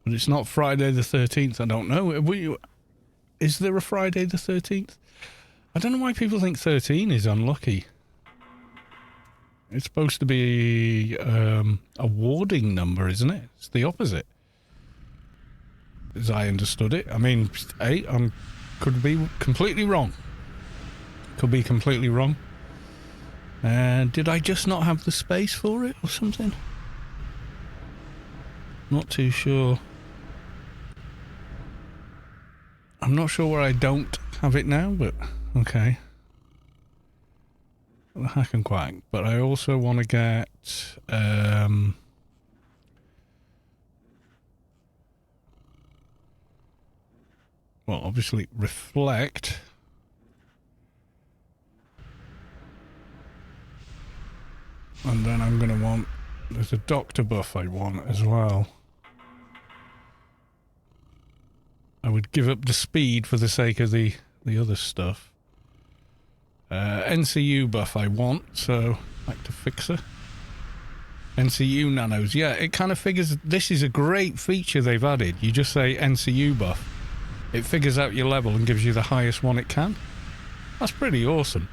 But it's not Friday the 13th, I don't know. Is there a Friday the 13th? I don't know why people think 13 is unlucky. It's supposed to be a warding number, isn't it? It's the opposite, as I understood it. I mean, hey, could be completely wrong. Could be completely wrong. Did I just not have the space for it or something? Not too sure. I'm not sure where I don't have it now, but okay. The hack and quack. But I also want to get well, obviously reflect. And then I'm going to want, there's a doctor buff I want as well. I would give up the speed for the sake of the other stuff. NCU buff I want, so back to fixer. NCU nanos, yeah, it kind of figures, this is a great feature they've added. You just say NCU buff. It figures out your level and gives you the highest one it can. That's pretty awesome.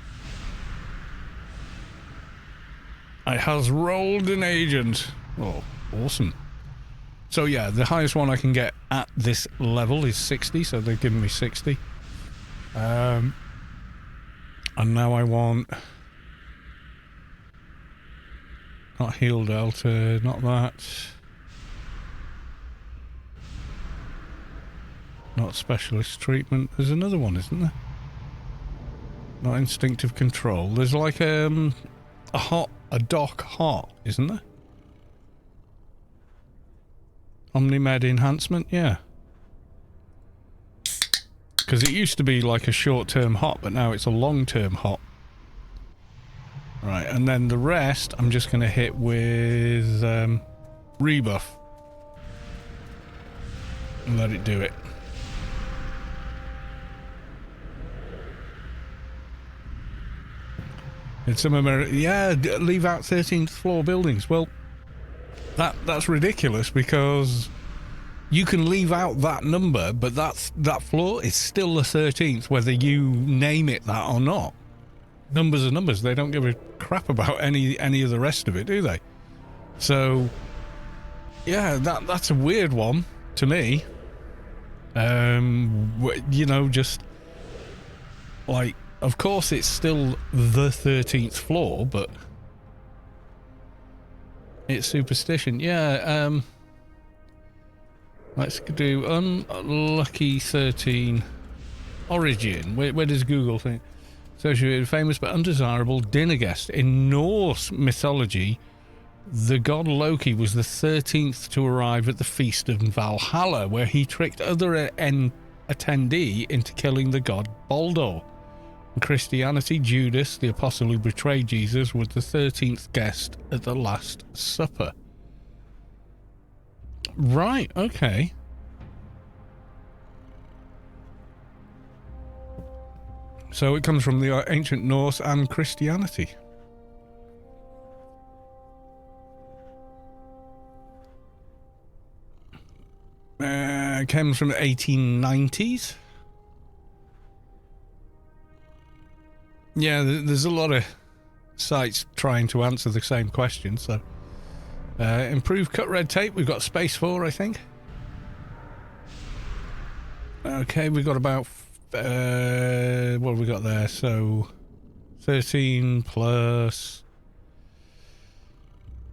It has rolled an agent. Oh, awesome. So yeah, the highest one I can get at this level is 60, so they've given me 60. And now I want... not heal delta, not that. Not specialist treatment. There's another one, isn't there? Not instinctive control. There's like a dock heart, isn't there? Omnimed enhancement, yeah. Because it used to be like a short-term hot, but now it's a long-term hot. Right, and then the rest I'm just going to hit with rebuff. And let it do it. In some yeah, leave out 13th floor buildings. Well, that's ridiculous because you can leave out that number, but that floor is still the 13th, whether you name it that or not. Numbers are numbers. They don't give a crap about any of the rest of it, do they? So, yeah, that's a weird one to me. You know, just like, of course it's still the 13th floor, but it's superstition. Yeah, let's do unlucky 13 origin. Where does Google think? Associated famous but undesirable dinner guest. In Norse mythology, the god Loki was the 13th to arrive at the feast of Valhalla, where he tricked other attendee into killing the god Baldur. In Christianity, Judas, the apostle who betrayed Jesus, was the 13th guest at the Last Supper. Right, okay. So it comes from the ancient Norse and Christianity. It comes from the 1890s. Yeah, there's a lot of sites trying to answer the same question, so... improve cut red tape, we've got space for, I think. Okay, we've got about... what have we got there? So 13 plus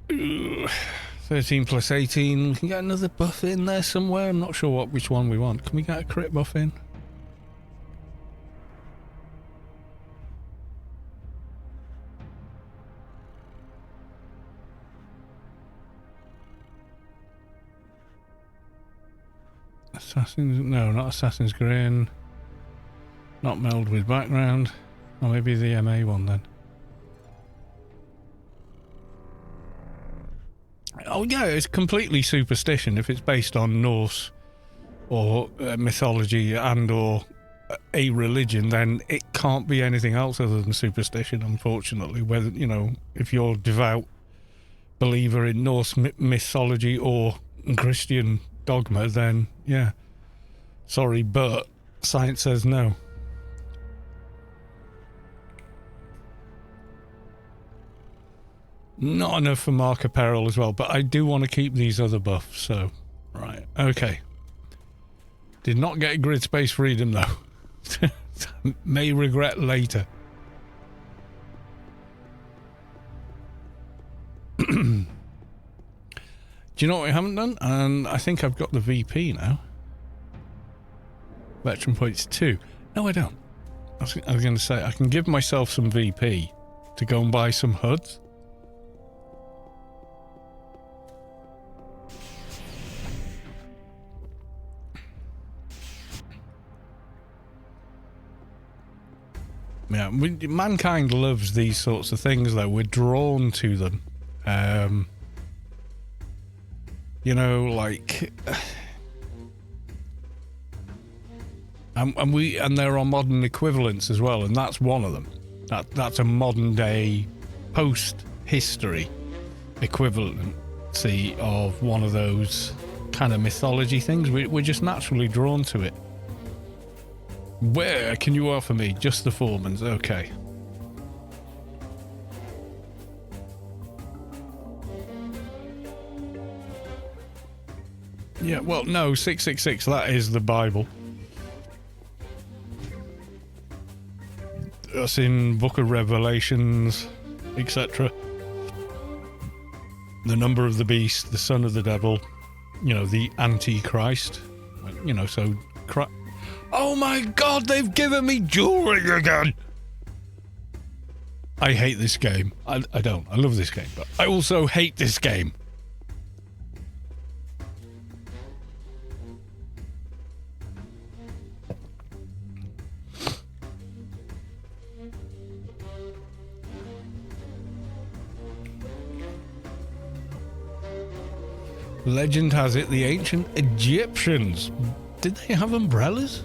13 plus 18. We can get another buff in there somewhere. I'm not sure which one we want. Can we get a crit buff in? Assassin's... No, not Assassin's Grin. Not meld with background. Or maybe the MA one then. Oh yeah, it's completely superstition if it's based on Norse or mythology and or a religion, then it can't be anything else other than superstition, unfortunately. Whether, you know, if you're a devout believer in Norse mythology or Christian dogma, then yeah, sorry, but science says no. Not enough for Mark Apparel as well, but I do want to keep these other buffs, so... Right, okay. Did not get grid space freedom, though. May regret later. Do you know what we haven't done? And I think I've got the VP now. Veteran points 2. No, I don't. I was going to say, I can give myself some VP to go and buy some HUDs. Yeah, mankind loves these sorts of things, though. We're drawn to them. You know, like... and there are modern equivalents as well, and that's one of them. That's a modern day post-history equivalency of one of those kind of mythology things. We're just naturally drawn to it. Where can you offer me? Just the Foreman's, okay. Yeah, well, no, 666, that is the Bible. That's in Book of Revelations, etc. The number of the beast, the son of the devil, you know, the Antichrist. You know, so... Oh my god, they've given me jewelry again! I hate this game. I don't. I love this game, but I also hate this game. Legend has it the ancient Egyptians. Did they have umbrellas?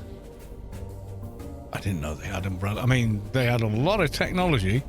I didn't know they had umbrellas. I mean, they had a lot of technology.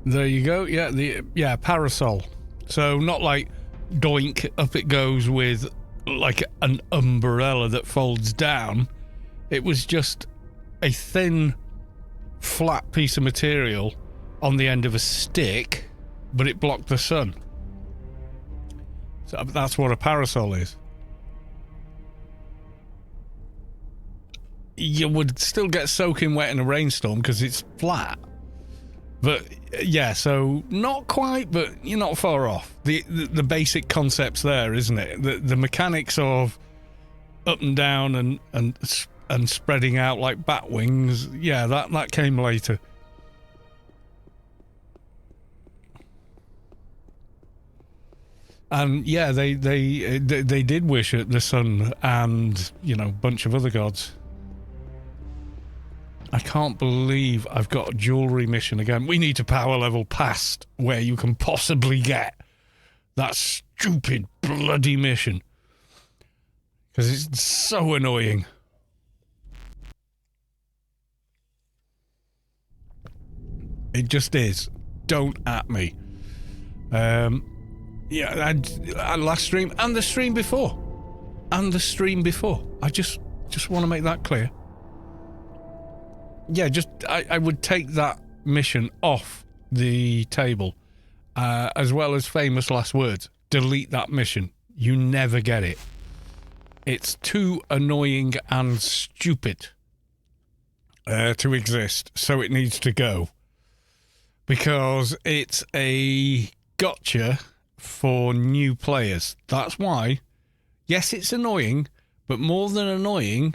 There you go. Yeah, parasol. So not like doink, up it goes with like an umbrella that folds down. It was just a thin, flat piece of material on the end of a stick, but it blocked the sun. So that's what a parasol is. You would still get soaking wet in a rainstorm because it's flat. But yeah, so not quite, but you're not far off. The basic concept's there, isn't it? The mechanics of up and down and spreading out like bat wings. Yeah, that came later. And yeah, they did wish at the sun and, you know, a bunch of other gods. I can't believe I've got a jewelry mission again. We need to power level past where you can possibly get that stupid bloody mission. Because it's so annoying. It just is. Don't at me. Yeah, and last stream and the stream before. And the stream before. I just want to make that clear. Yeah, I would take that mission off the table, as well as famous last words. Delete that mission. You never get it. It's too annoying and stupid to exist, so it needs to go. because it's a gotcha for new players. That's why. Yes, it's annoying, but more than annoying,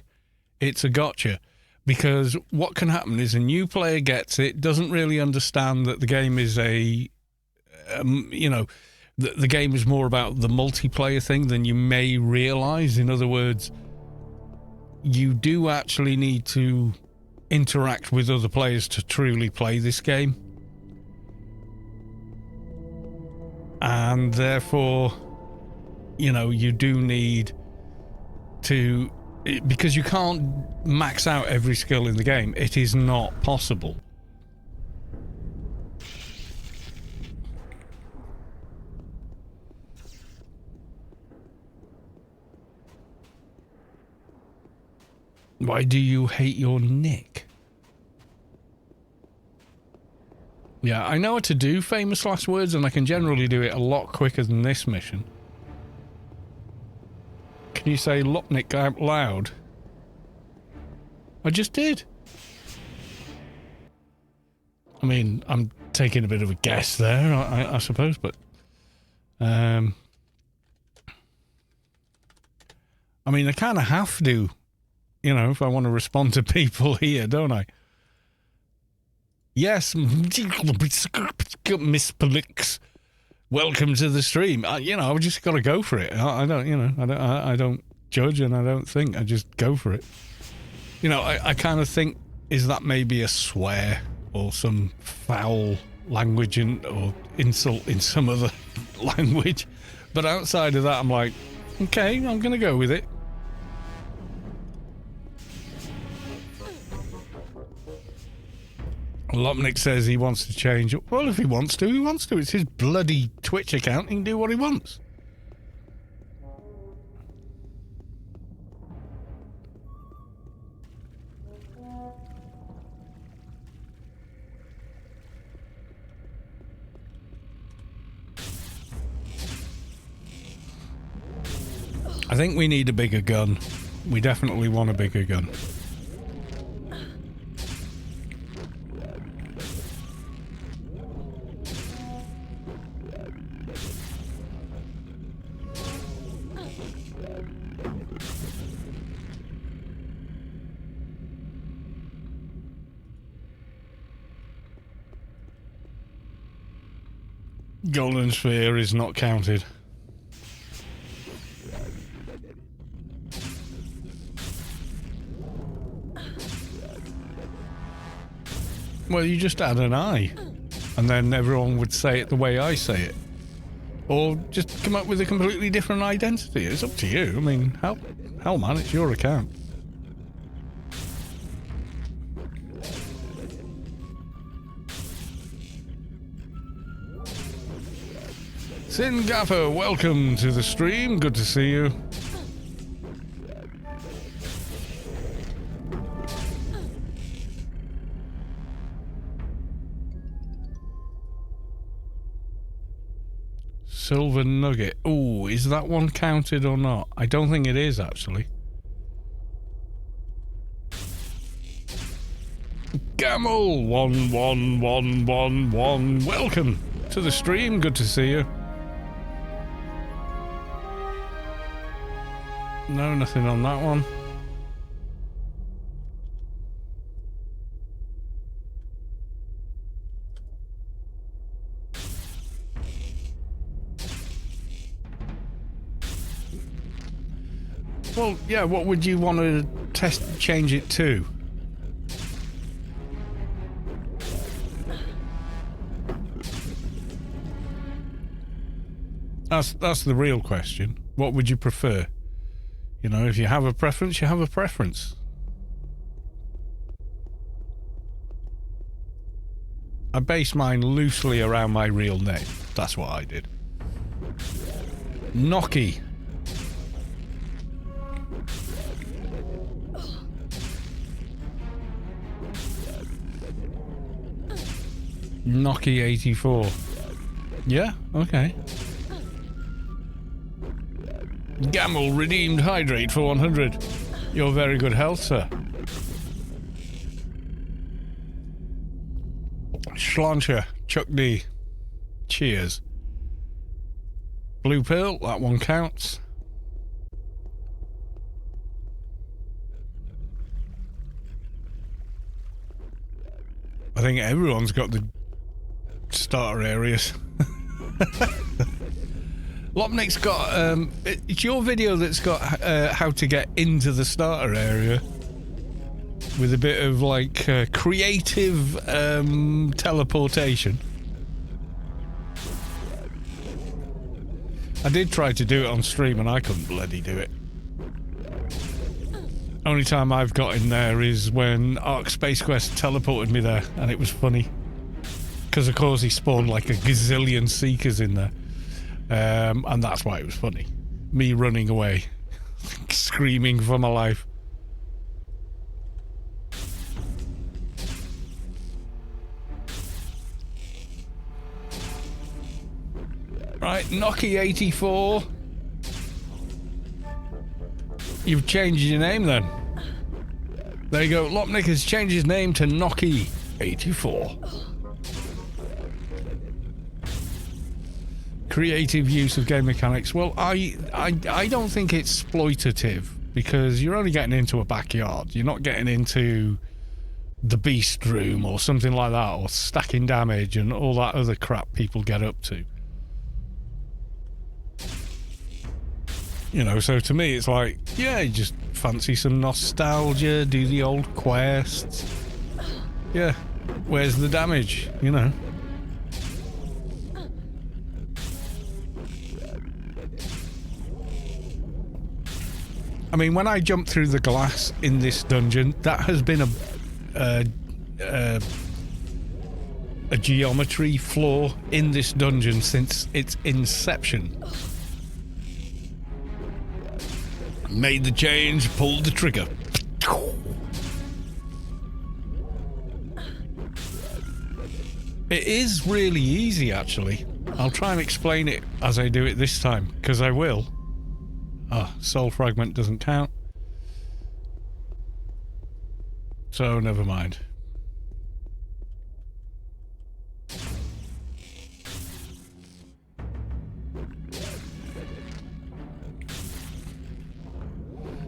it's a gotcha. Because what can happen is a new player gets it, doesn't really understand that the game is the game is more about the multiplayer thing than you may realise. In other words, you do actually need to interact with other players to truly play this game. And therefore, you do need to, because you can't max out every skill in the game. It is not possible. Why do you hate your nick? Yeah, I know how to do famous last words, and I can generally do it a lot quicker than this mission. Can you say Lopnik out loud? I just did. I mean, I'm taking a bit of a guess there, I suppose, but... I mean, I kind of have to, if I want to respond to people here, don't I? Yes, Miss Pelix, welcome to the stream. I've just got to go for it. I don't judge, and I don't think. I just go for it. I kind of think, is that maybe a swear or some foul language or insult in some other language? But outside of that, I'm like, okay, I'm going to go with it. Lopnik says he wants to change. Well, if he wants to, he wants to. It's his bloody Twitch account. He can do what he wants. I think we need a bigger gun. We definitely want a bigger gun. Golden Sphere is not counted. Well, you just add an I, and then everyone would say it the way I say it. Or just come up with a completely different identity. It's up to you. I mean, hell man, it's your account. Sin Gaffer, welcome to the stream. Good to see you. Silver Nugget. Oh, is that one counted or not? I don't think it is, actually. Gamel 11111. Welcome to the stream. Good to see you. No, nothing on that one. Well, yeah, what would you want to change it to? That's the real question. What would you prefer? If you have a preference, you have a preference. I base mine loosely around my real name. That's what I did. Noki. Noki 84. Yeah, okay. Gamel redeemed hydrate for 100. You're very good health, sir. Schlancher, Chuck D. Cheers. Blue Pearl, that one counts. I think everyone's got the starter areas. Lopnik's got, it's your video that's got how to get into the starter area with a bit of like creative teleportation. I did try to do it on stream and I couldn't bloody do it. Only time I've got in there is when Ark Space Quest teleported me there, and it was funny. Because of course he spawned like a gazillion Seekers in there. And that's why it was funny. Me running away, screaming for my life. Right, Noki84. You've changed your name then. There you go. Lopnik has changed his name to Noki84. Creative use of game mechanics. Well, I don't think it's exploitative because you're only getting into a backyard. You're not getting into the beast room or something like that, or stacking damage and all that other crap people get up to. You know, so to me it's like, yeah, you just fancy some nostalgia, do the old quests. Yeah, where's the damage, you know? I mean, when I jumped through the glass in this dungeon, that has been a geometry flaw in this dungeon since its inception. Made the change, pulled the trigger. It is really easy, actually. I'll try and explain it as I do it this time, because I will. Ah, soul fragment doesn't count. So, never mind.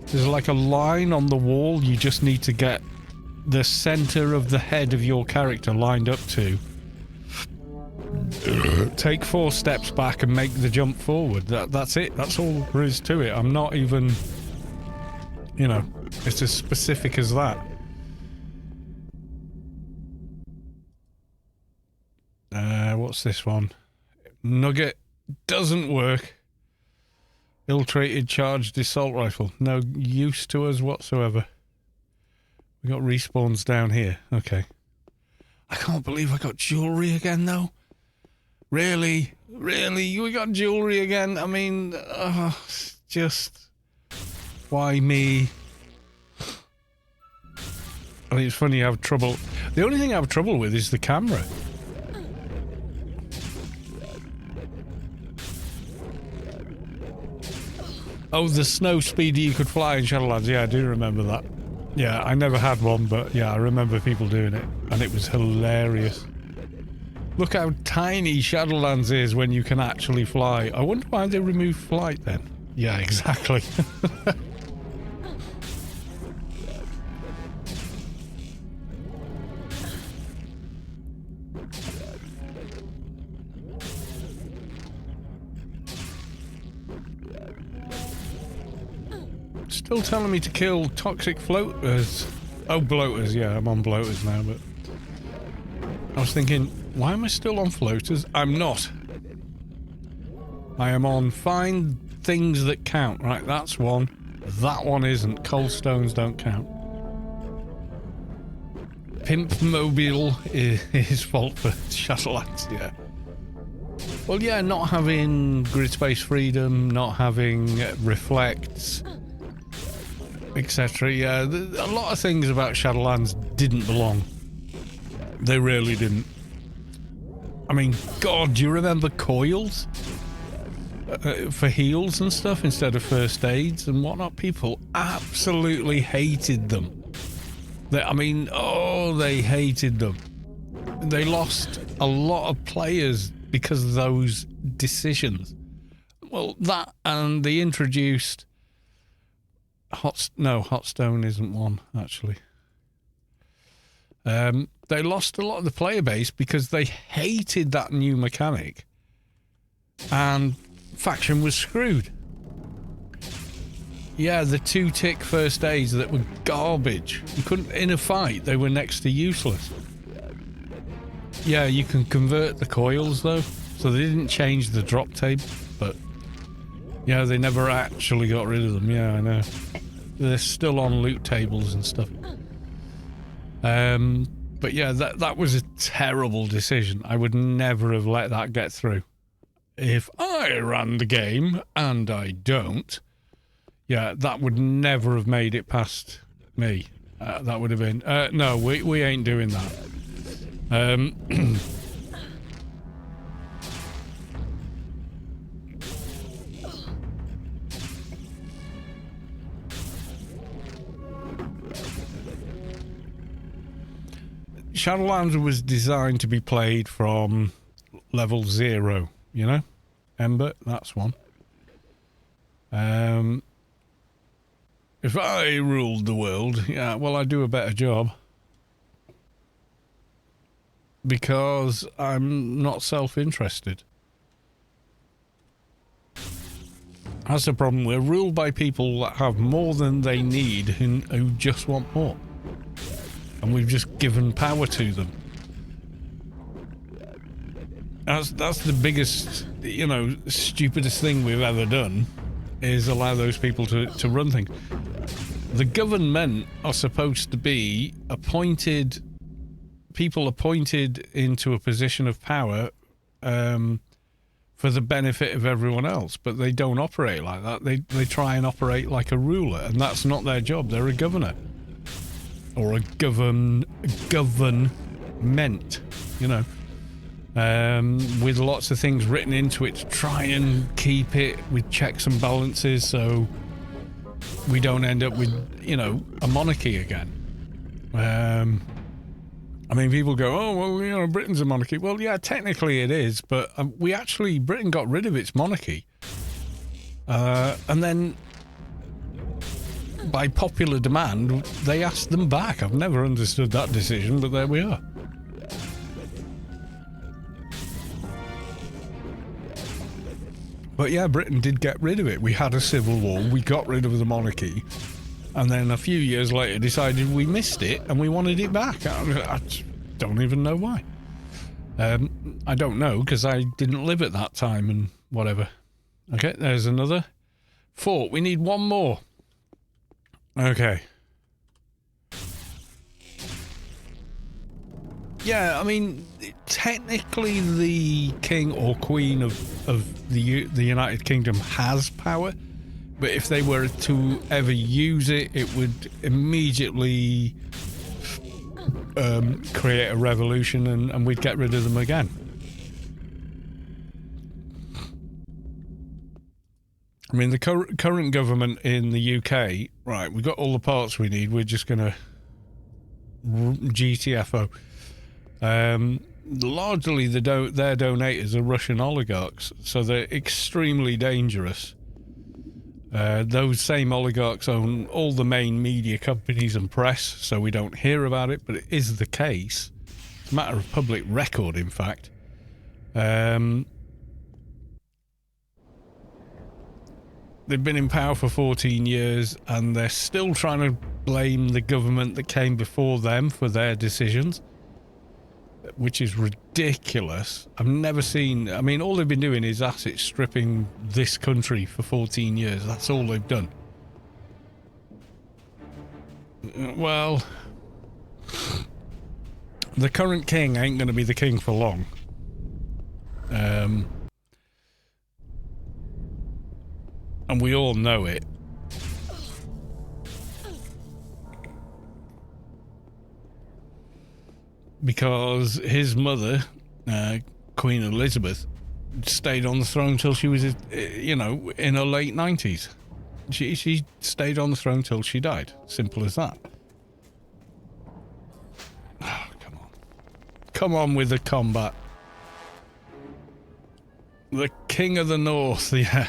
There's like a line on the wall you just need to get the center of the head of your character lined up to. Take 4 steps back and make the jump forward. That's it. That's all there is to it. I'm not even... You know, it's as specific as that. What's this one? Nugget doesn't work. Ill-treated charged assault rifle. No use to us whatsoever. We got respawns down here. Okay. I can't believe I got jewelry again, though. Really? Really? We got jewelry again? I mean, just... Why me? I mean, it's funny you have trouble... The only thing I have trouble with is the camera. Oh, the snow speeder you could fly in Shadowlands. Yeah, I do remember that. Yeah, I never had one, but yeah, I remember people doing it. And it was hilarious. Look how tiny Shadowlands is when you can actually fly. I wonder why they removed flight then. Yeah, exactly. Still telling me to kill toxic floaters. Oh, bloaters, yeah, I'm on bloaters now, but... I was thinking, why am I still on floaters? I'm not. I am on find things that count. Right, that's one. That one isn't. Cold stones don't count. Pimp Mobile is his fault for Shadowlands, yeah. Well, yeah, not having grid space freedom, not having reflects... etc. Yeah, a lot of things about Shadowlands didn't belong. They really didn't. I mean, God, do you remember coils? For heals and stuff instead of first aids and whatnot? People absolutely hated them. I mean, oh, they hated them. they lost a lot of players because of those decisions. Well, that, and they introduced Hotstone isn't one, actually. They lost a lot of the player base because they hated that new mechanic, and faction was screwed. Yeah, the 2-tick first aids that were garbage. You couldn't, in a fight, they were next to useless. Yeah, you can convert the coils though, so they didn't change the drop table, but yeah, they never actually got rid of them. Yeah, I know. They're still on loot tables and stuff. But yeah, that was a terrible decision. I would never have let that get through. If I ran the game, and I don't, yeah, that would never have made it past me. That would have been... no, we ain't doing that. Shadowlands was designed to be played from level 0, you know? Ember, that's one. If I ruled the world, yeah, well, I'd do a better job. Because I'm not self-interested. That's the problem. We're ruled by people that have more than they need and who just want more. And we've just given power to them. That's the biggest, you know, stupidest thing we've ever done, is allow those people to run things. The government are supposed to be appointed... people appointed into a position of power for the benefit of everyone else, but they don't operate like that. They try and operate like a ruler, and that's not their job. They're a governor. Or a government, you know, with lots of things written into it to try and keep it with checks and balances so we don't end up with, you know, a monarchy again. I mean, people go, oh, well, you know, Britain's a monarchy. Well, yeah, technically it is, but Britain got rid of its monarchy. And then, by popular demand, they asked them back. I've never understood that decision, but there we are. But yeah, Britain did get rid of it. We had a civil war, we got rid of the monarchy, and then a few years later decided we missed it and we wanted it back. I don't even know why. I don't know, because I didn't live at that time and whatever. Okay, there's another fort. We need one more. Okay. Yeah, I mean, technically the king or queen of the United Kingdom has power, but if they were to ever use it, it would immediately create a revolution and we'd get rid of them again. I mean, the current government in the UK, right, we've got all the parts we need, we're just going to GTFO. Largely their donators are Russian oligarchs, so they're extremely dangerous. Those same oligarchs own all the main media companies and press, so we don't hear about it, but it is the case. It's a matter of public record, in fact. They've been in power for 14 years, and they're still trying to blame the government that came before them for their decisions, which is ridiculous. I've never seen... I mean, all they've been doing is asset stripping this country for 14 years. That's all they've done. Well, the current king ain't going to be the king for long. And we all know it. Because his mother, Queen Elizabeth, stayed on the throne till she was, you know, in her late 90s. She stayed on the throne till she died. Simple as that. Oh, come on. Come on with the combat. The King of the North, yeah.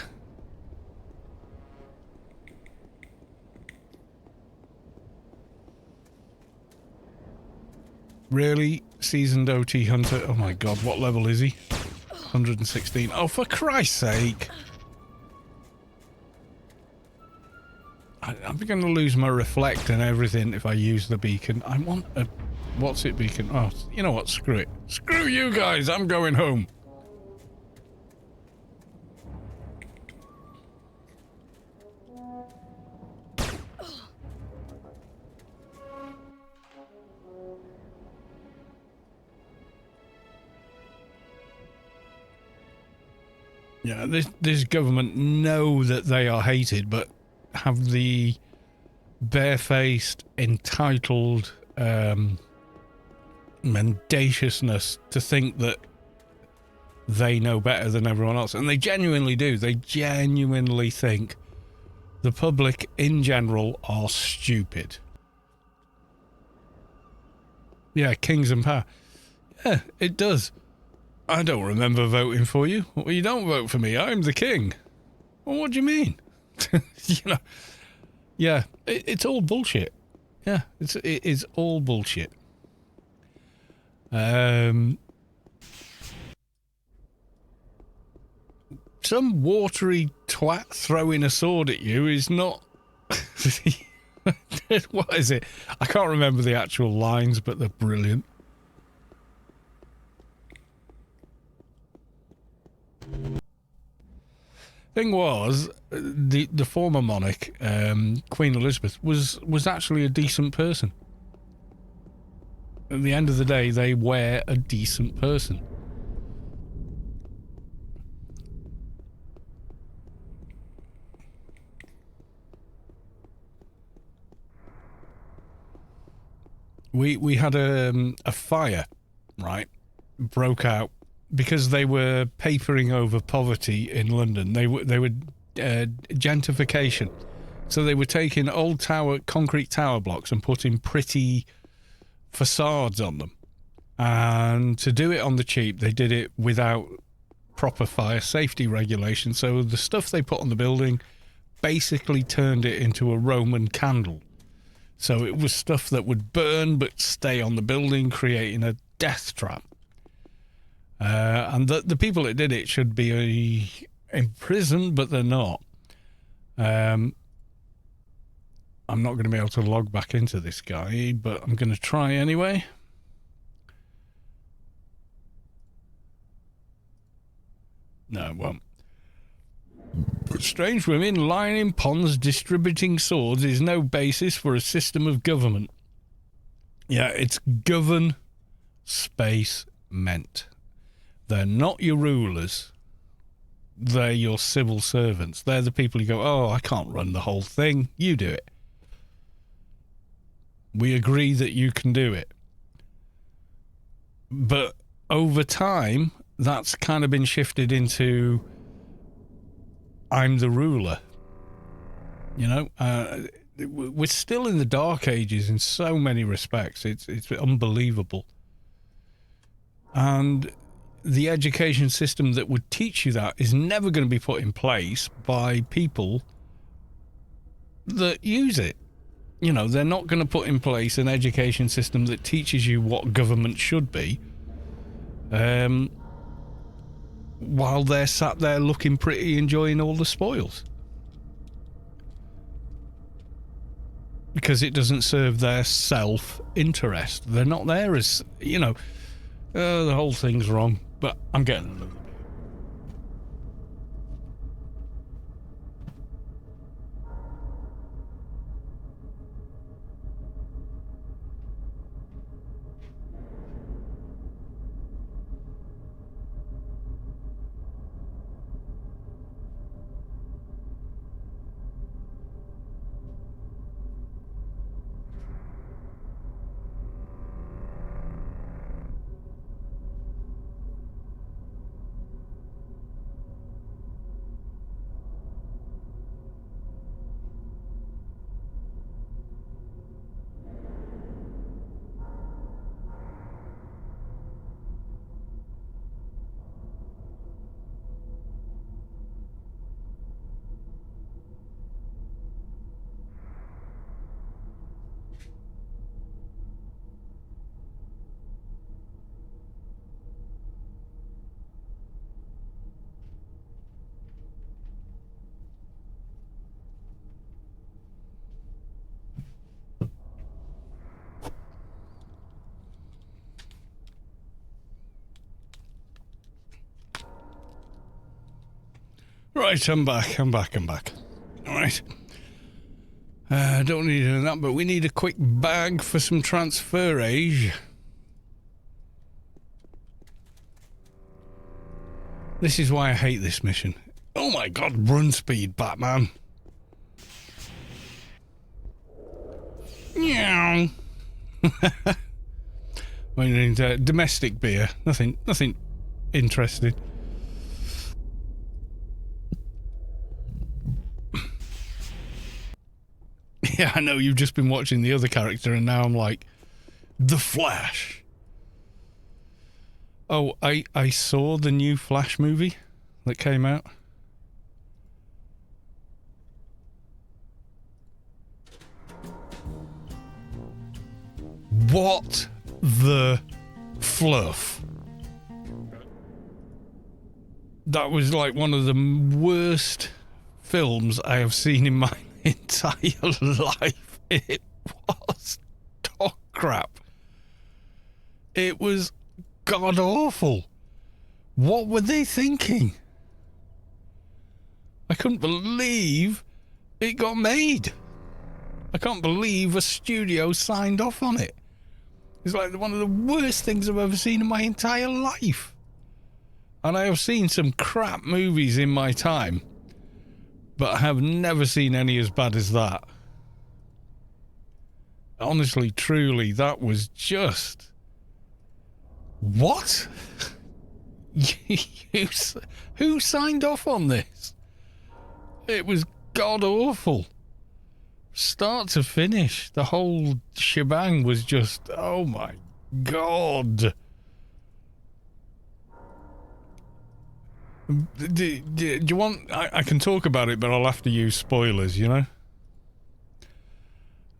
Really? Seasoned OT Hunter? Oh my god, what level is he? 116. Oh, for Christ's sake! I'm going to lose my reflect and everything if I use the beacon. I want a... What's it beacon? Oh, you know what? Screw it. Screw you guys! I'm going home! Yeah, this government know that they are hated, but have the barefaced, entitled mendaciousness to think that they know better than everyone else. And they genuinely do. They genuinely think the public in general are stupid. Yeah, kings and power. Yeah, it does. I don't remember voting for you. Well, you don't vote for me. I'm the king. Well, what do you mean? You know, yeah, it's all bullshit. Yeah, it is all bullshit. Some watery twat throwing a sword at you is not... What is it? I can't remember the actual lines, but they're brilliant. Thing was, the former monarch, Queen Elizabeth, was actually a decent person. At the end of the day, they were a decent person. We had a fire, right? Broke out because they were papering over poverty in London. They were gentrification, so they were taking old concrete tower blocks and putting pretty facades on them. And to do it on the cheap, they did it without proper fire safety regulations. So the stuff they put on the building basically turned it into a Roman candle. So it was stuff that would burn but stay on the building, creating a death trap. And the people that did it should be imprisoned, but they're not. I'm not going to be able to log back into this guy, but I'm going to try anyway. No, it won't. Strange women lying in ponds distributing swords is no basis for a system of government. Yeah, it's govern space meant. They're not your rulers. They're your civil servants. They're the people who go, oh, I can't run the whole thing. You do it. We agree that you can do it. But over time, that's kind of been shifted into I'm the ruler. You know, we're still in the dark ages in so many respects. It's unbelievable. And the education system that would teach you that is never going to be put in place by people that use it. You know, they're not going to put in place an education system that teaches you what government should be, while they're sat there looking pretty, enjoying all the spoils. Because it doesn't serve their self-interest. They're not there as, you know, the whole thing's wrong. But I'm getting a little bit. Right, I'm back. Alright. Don't need any of that, but we need a quick bag for some transferage. This is why I hate this mission. Oh my god, run speed, Batman. Meow. We need domestic beer. Nothing interesting. Yeah, I know, you've just been watching the other character and now I'm like, The Flash. Oh, I saw the new Flash movie that came out. What the fluff? That was like one of the worst films I have seen in my entire life. It was dog crap. It was god awful. What were they thinking? I couldn't believe it got made. I can't believe a studio signed off on it. It's like one of the worst things I've ever seen in my entire life. And I have seen some crap movies in my time, but I have never seen any as bad as that. Honestly, truly, that was just... What? Who signed off on this? It was god-awful. Start to finish, the whole shebang was just... Oh my god. Do you want... I can talk about it, but I'll have to use spoilers, you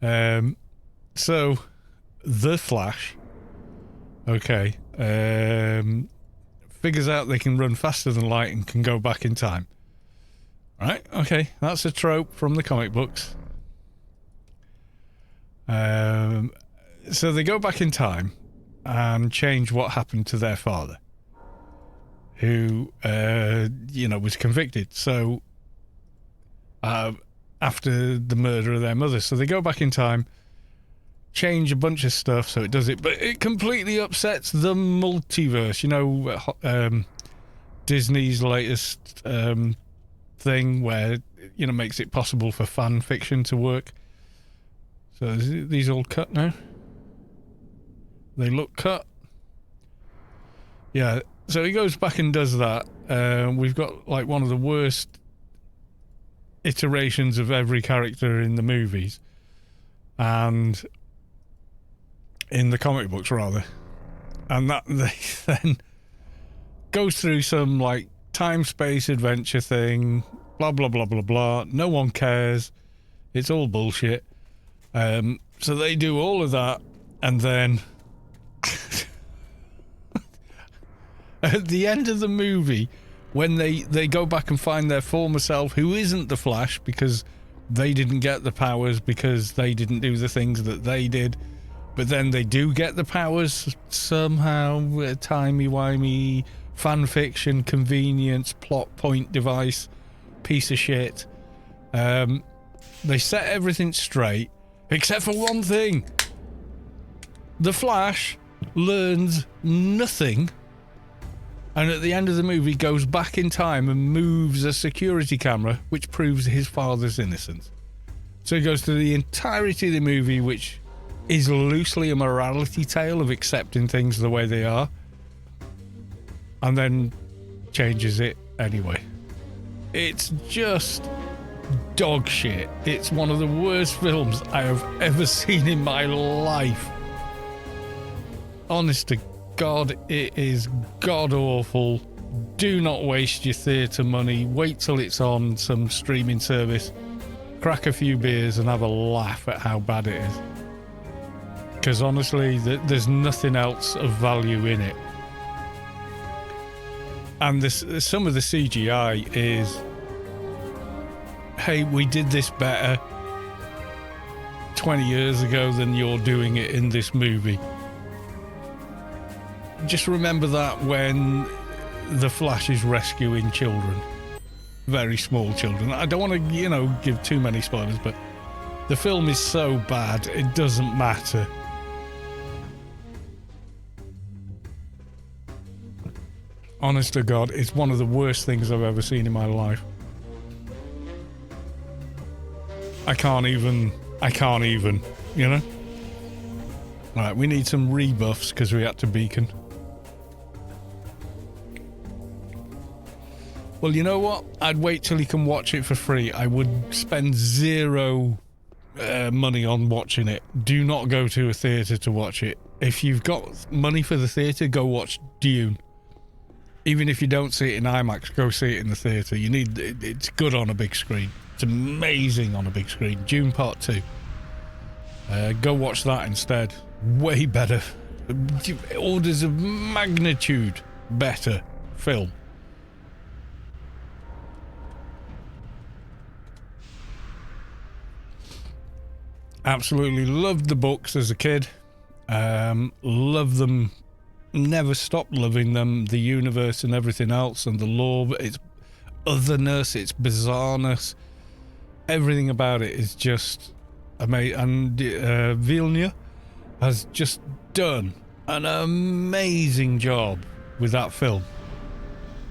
know? So, The Flash, okay, figures out they can run faster than light and can go back in time. Right, okay, that's a trope from the comic books. So they go back in time and change what happened to their father, who, was convicted. So, after the murder of their mother. So they go back in time, change a bunch of stuff so it does it, but it completely upsets the multiverse. You know, Disney's latest thing where, makes it possible for fan fiction to work. So is these all cut now? They look cut. Yeah, so he goes back and does that. We've got like one of the worst iterations of every character in the movies. And in the comic books, rather. And that they then goes through some like time-space adventure thing, blah, blah, blah, blah, blah. No one cares. It's all bullshit. So they do all of that, and then at the end of the movie, when they go back and find their former self, who isn't the Flash, because they didn't get the powers, because they didn't do the things that they did, but then they do get the powers somehow, timey-wimey, fan fiction, convenience, plot point device, piece of shit. They set everything straight, except for one thing. The Flash learns nothing, and at the end of the movie goes back in time and moves a security camera, which proves his father's innocence. So he goes through the entirety of the movie, which is loosely a morality tale of accepting things the way they are, and then changes it anyway. It's just dog shit. It's one of the worst films I have ever seen in my life. Honest to God, it is god awful. Do not waste your theatre money. Wait till it's on some streaming service. Crack a few beers and have a laugh at how bad it is. Because honestly, there's nothing else of value in it. And some of the CGI is... Hey, we did this better 20 years ago than you're doing it in this movie. Just remember that when the Flash is rescuing children. very small children. I don't want to, you know, give too many spoilers, but the film is so bad, it doesn't matter. Honest to God, it's one of the worst things I've ever seen in my life. I can't even, you know? Right, we need some rebuffs because we had to beacon. Well, you know what? I'd wait till you can watch it for free. I would spend zero money on watching it. Do not go to a theatre to watch it. If you've got money for the theatre, go watch Dune. Even if you don't see it in IMAX, go see it in the theatre. You need it's good on a big screen. It's amazing on a big screen. Dune Part 2. Go watch that instead. Way better. Orders of magnitude better film. Absolutely loved the books as a kid. Loved them. Never stopped loving them. The universe and everything else, and the lore, its otherness, its bizarreness. Everything about it is just amazing. And Villeneuve has just done an amazing job with that film.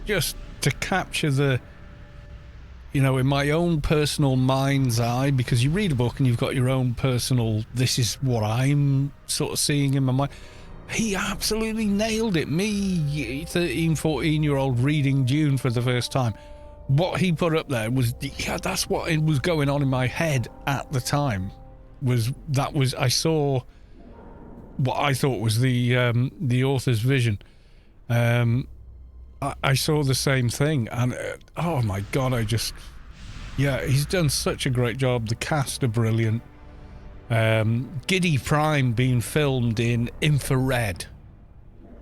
Just to capture the, you know, in my own personal mind's eye, because you read a book and you've got your own personal, this is what I'm sort of seeing in my mind. He absolutely nailed it. Me, 13, 14-year-old reading Dune for the first time. What he put up there was, yeah, that's what it was going on in my head at the time. I saw what I thought was the author's vision. I saw the same thing, and oh my God, he's done such a great job. The cast are brilliant. Giddy Prime being filmed in infrared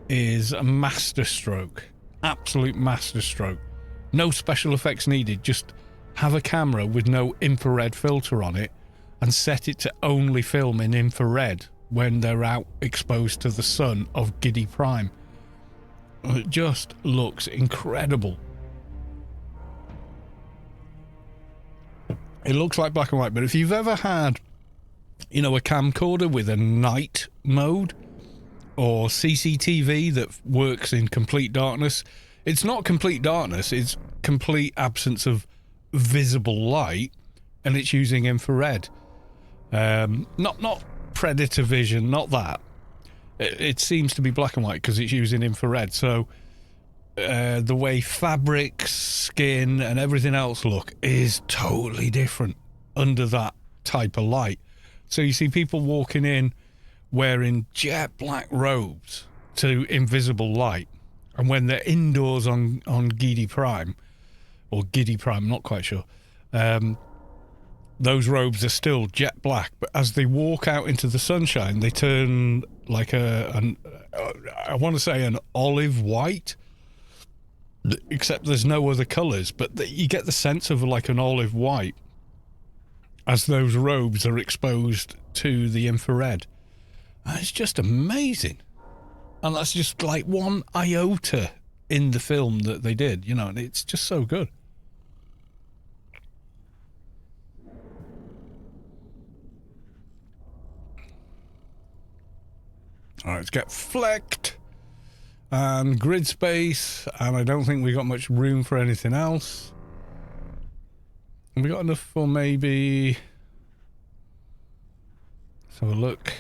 is a masterstroke. Absolute masterstroke. No special effects needed. Just have a camera with no infrared filter on it and set it to only film in infrared when they're out exposed to the sun of Giddy Prime. It just looks incredible. It looks like black and white, but if you've ever had, you know, a camcorder with a night mode or CCTV that works in complete darkness, it's not complete darkness, it's complete absence of visible light, and it's using infrared. Not predator vision, not that. It seems to be black and white because it's using infrared. So the way fabrics, skin, and everything else look is totally different under that type of light. So you see people walking in wearing jet black robes to invisible light, and when they're indoors on Giddy Prime, or Giddy Prime, I'm not quite sure, those robes are still jet black, but as they walk out into the sunshine, they turn like I want to say an olive white, except there's no other colours, but you get the sense of like an olive white as those robes are exposed to the infrared. And it's just amazing. And that's just like one iota in the film that they did, you know, and it's just so good. All right, let's get Flecked and Grid Space, and I don't think we got much room for anything else. We got enough for maybe... Let's have a look.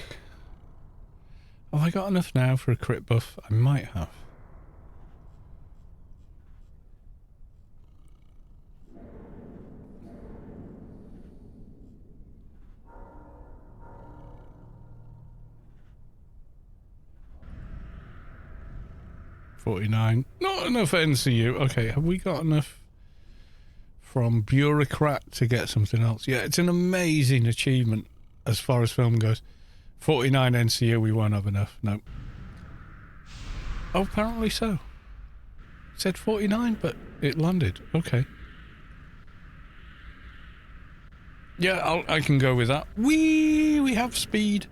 Have I got enough now for a crit buff? I might have. $49. Not enough NCU. Okay, have we got enough from Bureaucrat to get something else? Yeah, it's an amazing achievement as far as film goes. 49 NCU, we won't have enough. No. Oh, apparently so. It said 49, but it landed. Okay. Yeah, I can go with that. We have speed.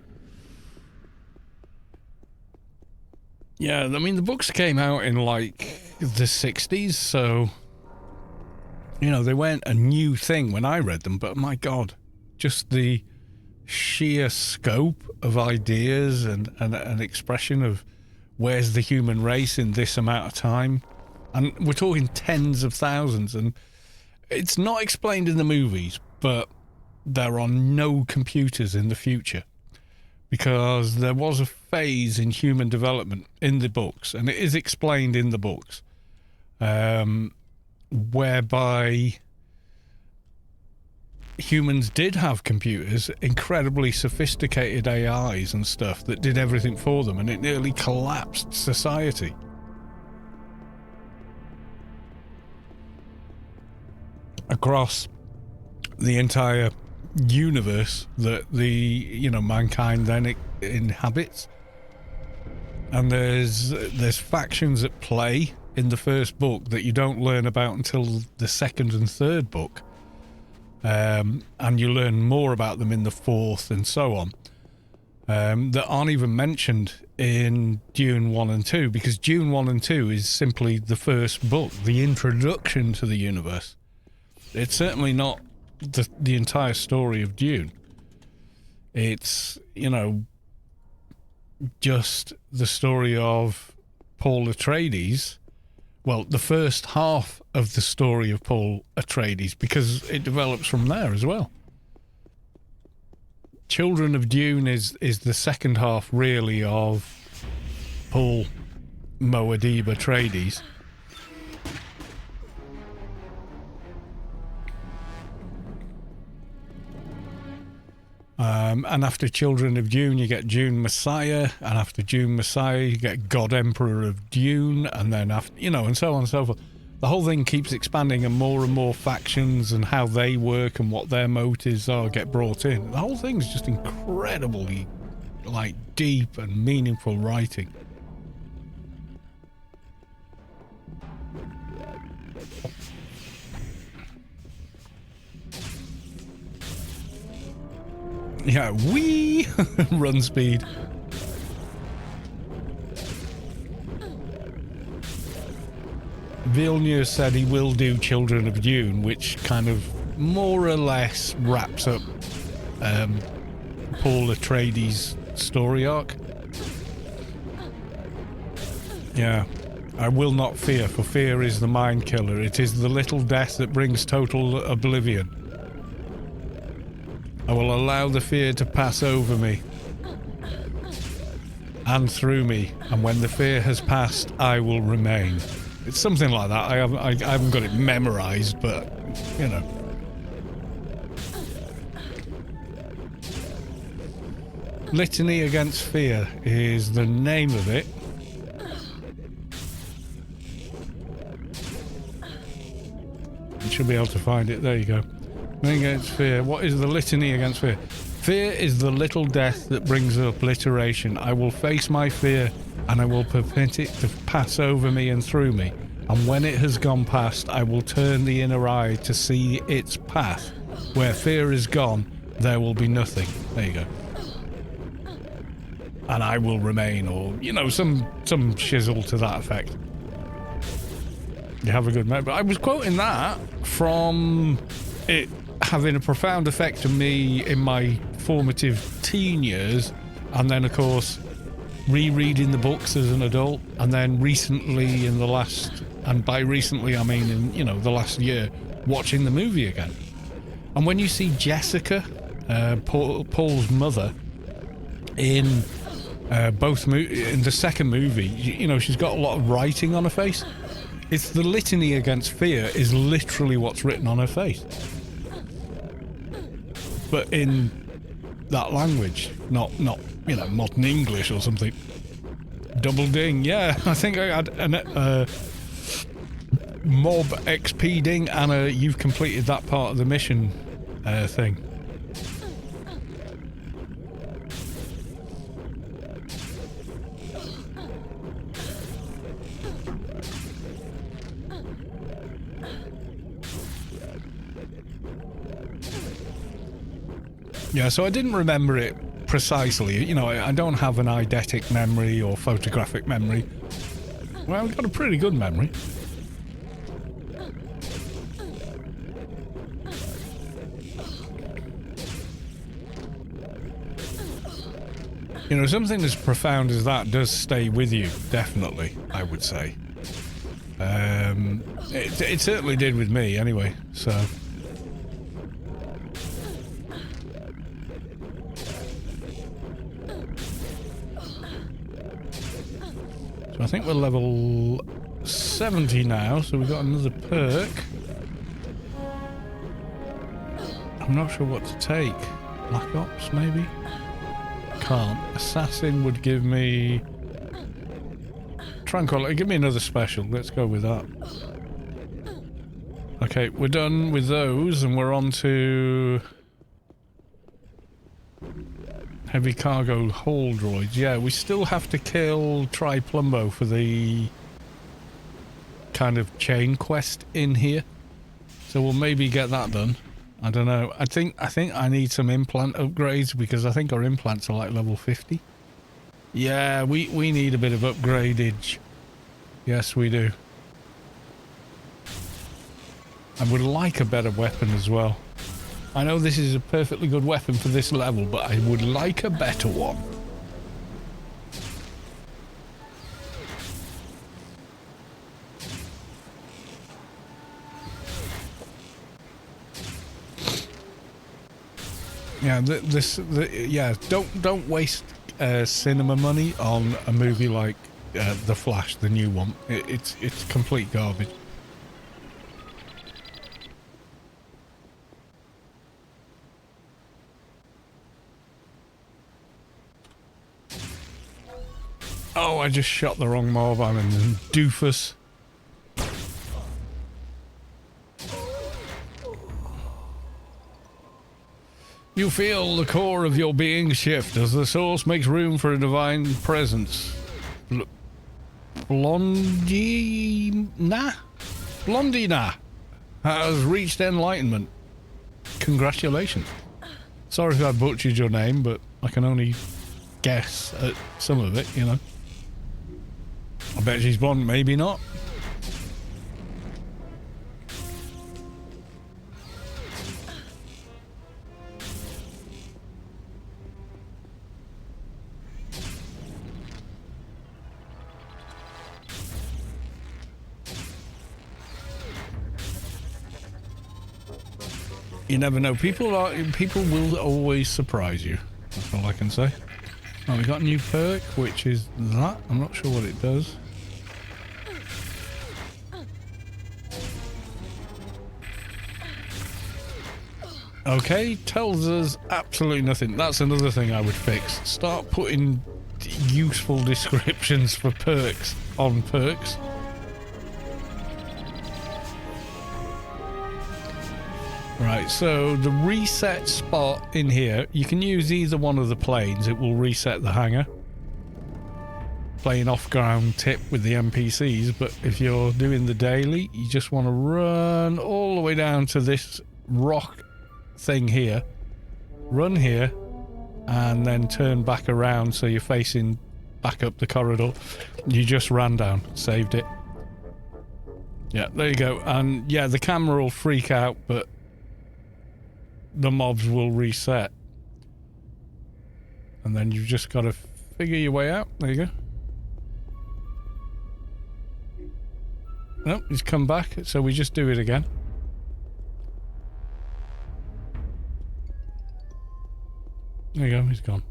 Yeah, I mean, the books came out in like the 60s, so You know, they weren't a new thing when I read them, but my God, just the sheer scope of ideas and an expression of where's the human race in this amount of time. And we're talking tens of thousands, and it's not explained in the movies, but there are no computers in the future, because there was a phase in human development in the books, and it is explained in the books, whereby humans did have computers, incredibly sophisticated AIs and stuff that did everything for them, and it nearly collapsed society. Across the entire universe that mankind then inhabits. And there's factions at play in the first book that you don't learn about until the second and third book. And you learn more about them in the fourth and so on, that aren't even mentioned in Dune 1 and 2, because Dune 1 and 2 is simply the first book, the introduction to the universe. It's certainly not the entire story of Dune. It's, just the story of Paul Atreides. Well, the first half of the story of Paul Atreides, because it develops from there as well. Children of Dune is the second half, really, of Paul Muad'Dib Atreides. And after Children of Dune, you get Dune Messiah, and after Dune Messiah, you get God Emperor of Dune, and then after, and so on and so forth. The whole thing keeps expanding, and more factions and how they work and what their motives are get brought in. The whole thing's just incredibly, deep and meaningful writing. Yeah, wee! Run speed. Villeneuve said he will do Children of Dune, which kind of more or less wraps up Paul Atreides' story arc. Yeah. I will not fear, for fear is the mind killer. It is the little death that brings total oblivion. I will allow the fear to pass over me and through me, and when the fear has passed, I will remain. It's something like that. I haven't got it memorized, but, Litany Against Fear is the name of it. You should be able to find it. There you go. Against fear. What is the litany against fear? Fear is the little death that brings obliteration. I will face my fear, and I will permit it to pass over me and through me. And when it has gone past, I will turn the inner eye to see its path. Where fear is gone, there will be nothing. There you go. And I will remain, or, some shizzle to that effect. You have a good memory. But I was quoting that from it having a profound effect on me in my formative teen years, and then of course rereading the books as an adult, and then recently and by recently I mean in the last year, watching the movie again. And when you see Jessica, Paul's mother, in in the second movie, she's got a lot of writing on her face. It's the litany against fear is literally what's written on her face. But in that language, not modern English or something. Double ding, yeah. I think I had a mob XP ding and you've completed that part of the mission thing. Yeah, so I didn't remember it precisely. I don't have an eidetic memory or photographic memory. Well, I've got a pretty good memory. You know, something as profound as that does stay with you, definitely, I would say. It certainly did with me, anyway, so... So I think we're level 70 now, so we've got another perk. I'm not sure what to take. Black Ops, maybe? Can't. Assassin would give me... Tranquility. Give me another special. Let's go with that. Okay, we're done with those, and we're on to... Heavy cargo hull droids. Yeah, we still have to kill Tri-Plumbo for the kind of chain quest in here. So we'll maybe get that done. I don't know. I think I need some implant upgrades because I think our implants are like level 50. Yeah, we need a bit of upgradage. Yes, we do. I would like a better weapon as well. I know this is a perfectly good weapon for this level, but I would like a better one. Yeah, don't waste cinema money on a movie like The Flash, the new one. It's complete garbage. Oh, I just shot the wrong mob. I'm a doofus. You feel the core of your being shift as the source makes room for a divine presence. Blondina has reached enlightenment. Congratulations. Sorry if I butchered your name, but I can only guess at some of it, you know. I bet she's blonde, maybe not. You never know. People will always surprise you. That's all I can say. Oh, we got a new perk, which is that. I'm not sure what it does. Okay, tells us absolutely nothing. That's another thing I would fix. Start putting useful descriptions for perks on perks. Right, so the reset spot in here, you can use either one of the planes. It will reset the hangar. Playing off-ground tip with the NPCs, but if you're doing the daily, you just want to run all the way down to this rock thing here. Run here, and then turn back around so you're facing back up the corridor. You just ran down, saved it. Yeah, there you go. And yeah, the camera will freak out, but the mobs will reset. And then you've just got to figure your way out. There you go. Nope, he's come back, so we just do it again. There you go, he's gone.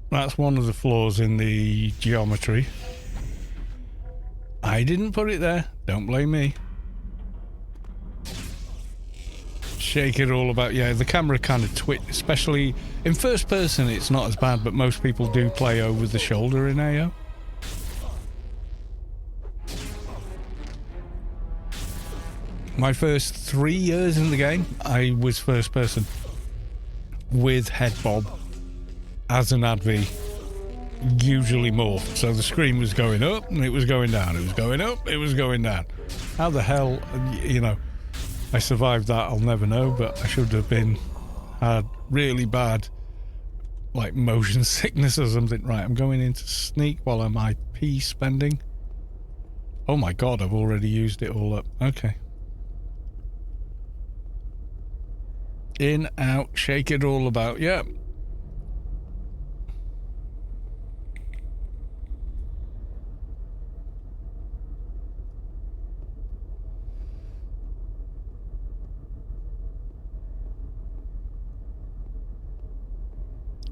That's one of the flaws in the geometry. I didn't put it there. Don't blame me. Shake it all about. Yeah, the camera kind of twitch, especially in first person. It's not as bad, but most people do play over the shoulder in AO. My first 3 years in the game, I was first person with head bob as an ADV. Usually morphed, so the screen was going up and it was going down, it was going up, it was going down. How the hell, you know, I survived that, I'll never know, but I should have had really bad like motion sickness or something. Right, I'm going into sneak while I'm IP spending. Oh my god, I've already used it all up. Okay. In, out, shake it all about. Yeah.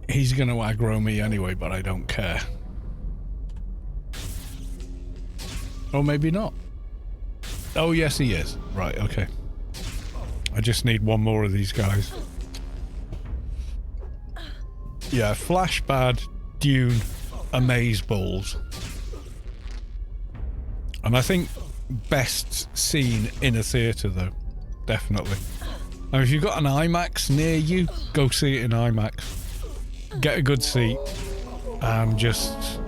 He's going to aggro me anyway, but I don't care. Or maybe not. Oh, yes, he is. Right, okay. I just need one more of these guys. Yeah, Flash bad, Dune, amaze balls. And I think best seen in a theatre, though. Definitely. And if you've got an IMAX near you, go see it in IMAX. Get a good seat and just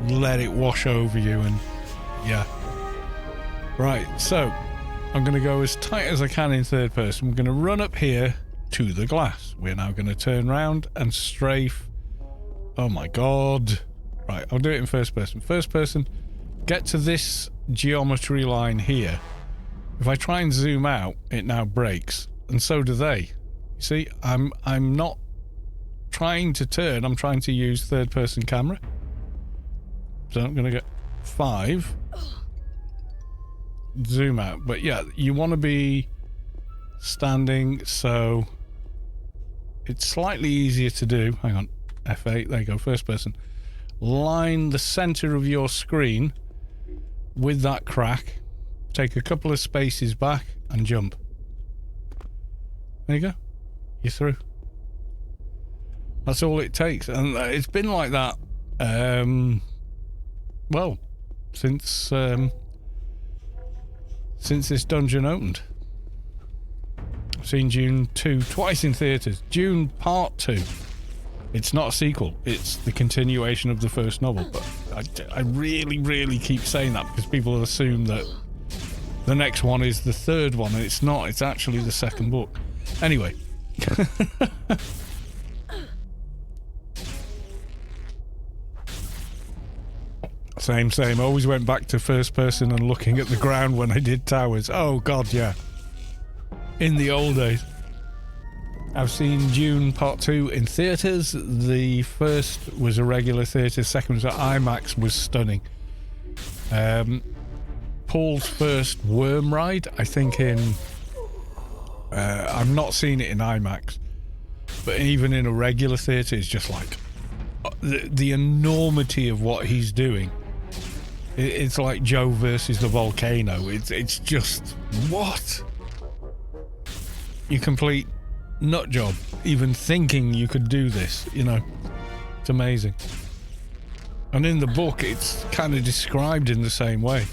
let it wash over you, and yeah. Right, so I'm going to go as tight as I can in third person. We're going to run up here to the glass. We're now going to turn around and strafe. Oh my god. Right, I'll do it in first person. First person, get to this geometry line here. If I try and zoom out, it now breaks, and so do they. You see, I'm not trying to turn, I'm trying to use third person camera. So I'm going to get 5. Zoom out. But yeah, you want to be standing so it's slightly easier to do. Hang on. F8. There you go. First person. Line the center of your screen with that crack. Take a couple of spaces back and jump. There you go. You're through. That's all it takes. And it's been like that well, since this dungeon opened. I've seen Dune 2 twice in theatres. Dune Part 2. It's not a sequel. It's the continuation of the first novel. But I really, really keep saying that because people assume that the next one is the third one, and it's not. It's actually the second book. Anyway. Same. Always went back to first person and looking at the ground when I did towers. Oh god, yeah. In the old days. I've seen Dune Part 2 in theatres. The first was a regular theatre, second was at IMAX, was stunning. Paul's first Worm Ride, I think in... I've not seen it in IMAX, but even in a regular theatre, it's just like... The enormity of what he's doing. It's like Joe versus the volcano. It's just... What? You complete nut job even thinking you could do this, you know. It's amazing. And in the book it's kind of described in the same way.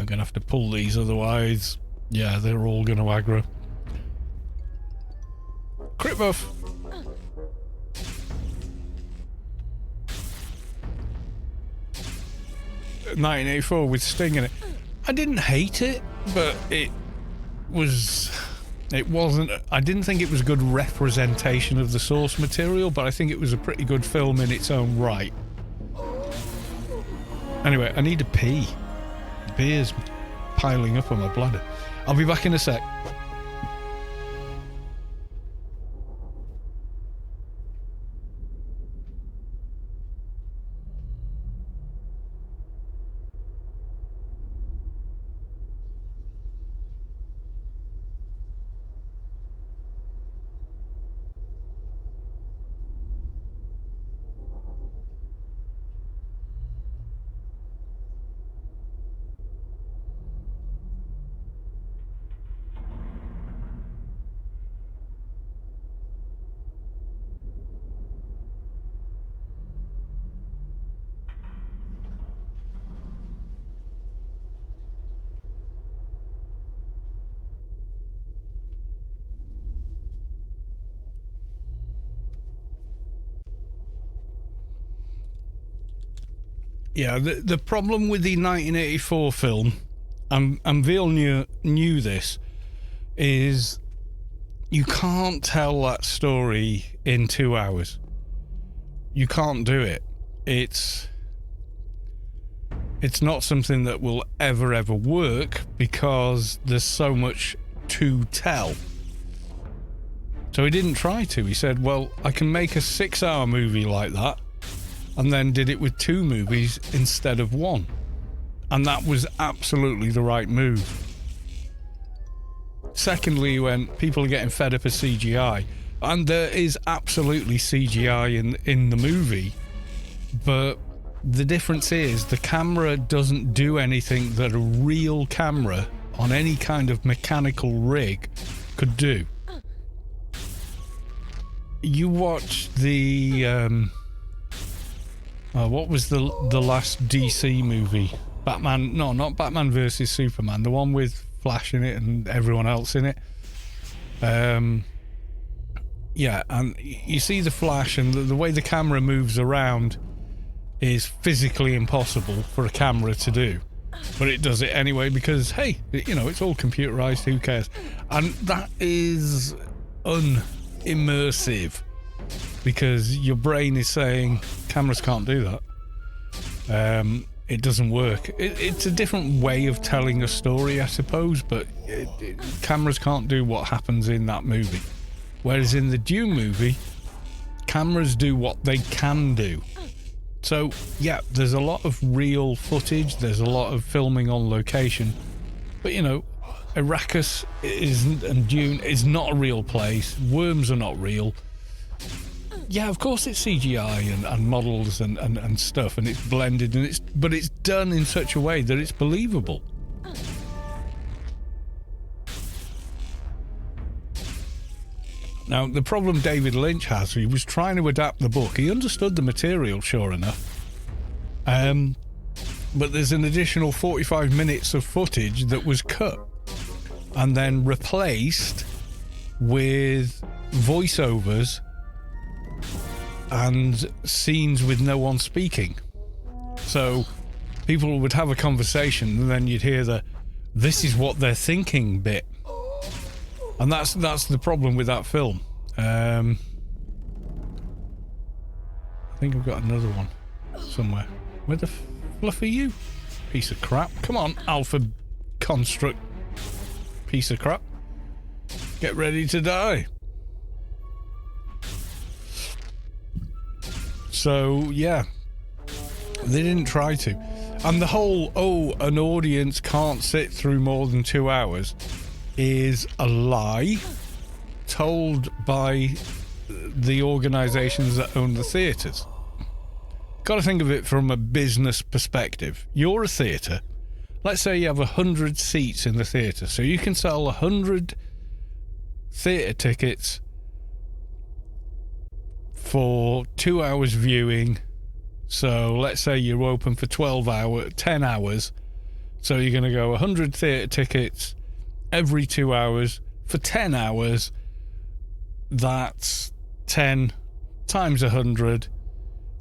I'm gonna have to pull these, otherwise, yeah, they're all gonna aggro. Crit buff! 1984 with Sting in it. I didn't hate it, but it wasn't, I didn't think it was a good representation of the source material, but I think it was a pretty good film in its own right. Anyway, I need to pee. Beer's piling up on my bladder. I'll be back in a sec. Yeah, the problem with the 1984 film, and Villeneuve knew this, is you can't tell that story in 2 hours. You can't do it. It's not something that will ever work because there's so much to tell. So he didn't try to. He said, well, I can make a 6-hour movie like that, and then did it with 2 movies instead of 1. And that was absolutely the right move. Secondly, when people are getting fed up of CGI, and there is absolutely CGI in the movie, but the difference is the camera doesn't do anything that a real camera on any kind of mechanical rig could do. You watch the what was the last DC movie? Batman? No, not Batman versus Superman. The one with Flash in it and everyone else in it. Yeah, and you see the Flash, and the way the camera moves around is physically impossible for a camera to do, but it does it anyway because, hey, you know, it's all computerized. Who cares? And that is unimmersive because your brain is saying cameras can't do that. It doesn't work. It's a different way of telling a story, I suppose, but cameras can't do what happens in that movie. Whereas in the Dune movie, cameras do what they can do. So, yeah, there's a lot of real footage, there's a lot of filming on location, but, you know, Arrakis and Dune is not a real place, worms are not real. Yeah, of course it's CGI and models and stuff, and it's blended, but it's done in such a way that it's believable. Now, the problem David Lynch has, he was trying to adapt the book. He understood the material, sure enough. But there's an additional 45 minutes of footage that was cut and then replaced with voiceovers and scenes with no one speaking. So people would have a conversation and then you'd hear the "this is what they're thinking" bit. And that's the problem with that film. I think I've got another one somewhere. Where the fluff are you? Piece of crap. Come on, Alpha Construct. Piece of crap. Get ready to die. So, yeah. They didn't try to. And the whole, an audience can't sit through more than 2 hours is a lie told by the organisations that own the theatres. Got to think of it from a business perspective. You're a theatre. Let's say you have 100 seats in the theatre, so you can sell 100 theatre tickets for 2 hours viewing. So let's say you're open for 10 hours. So you're going to go 100 theatre tickets every 2 hours for 10 hours. That's 10 times 100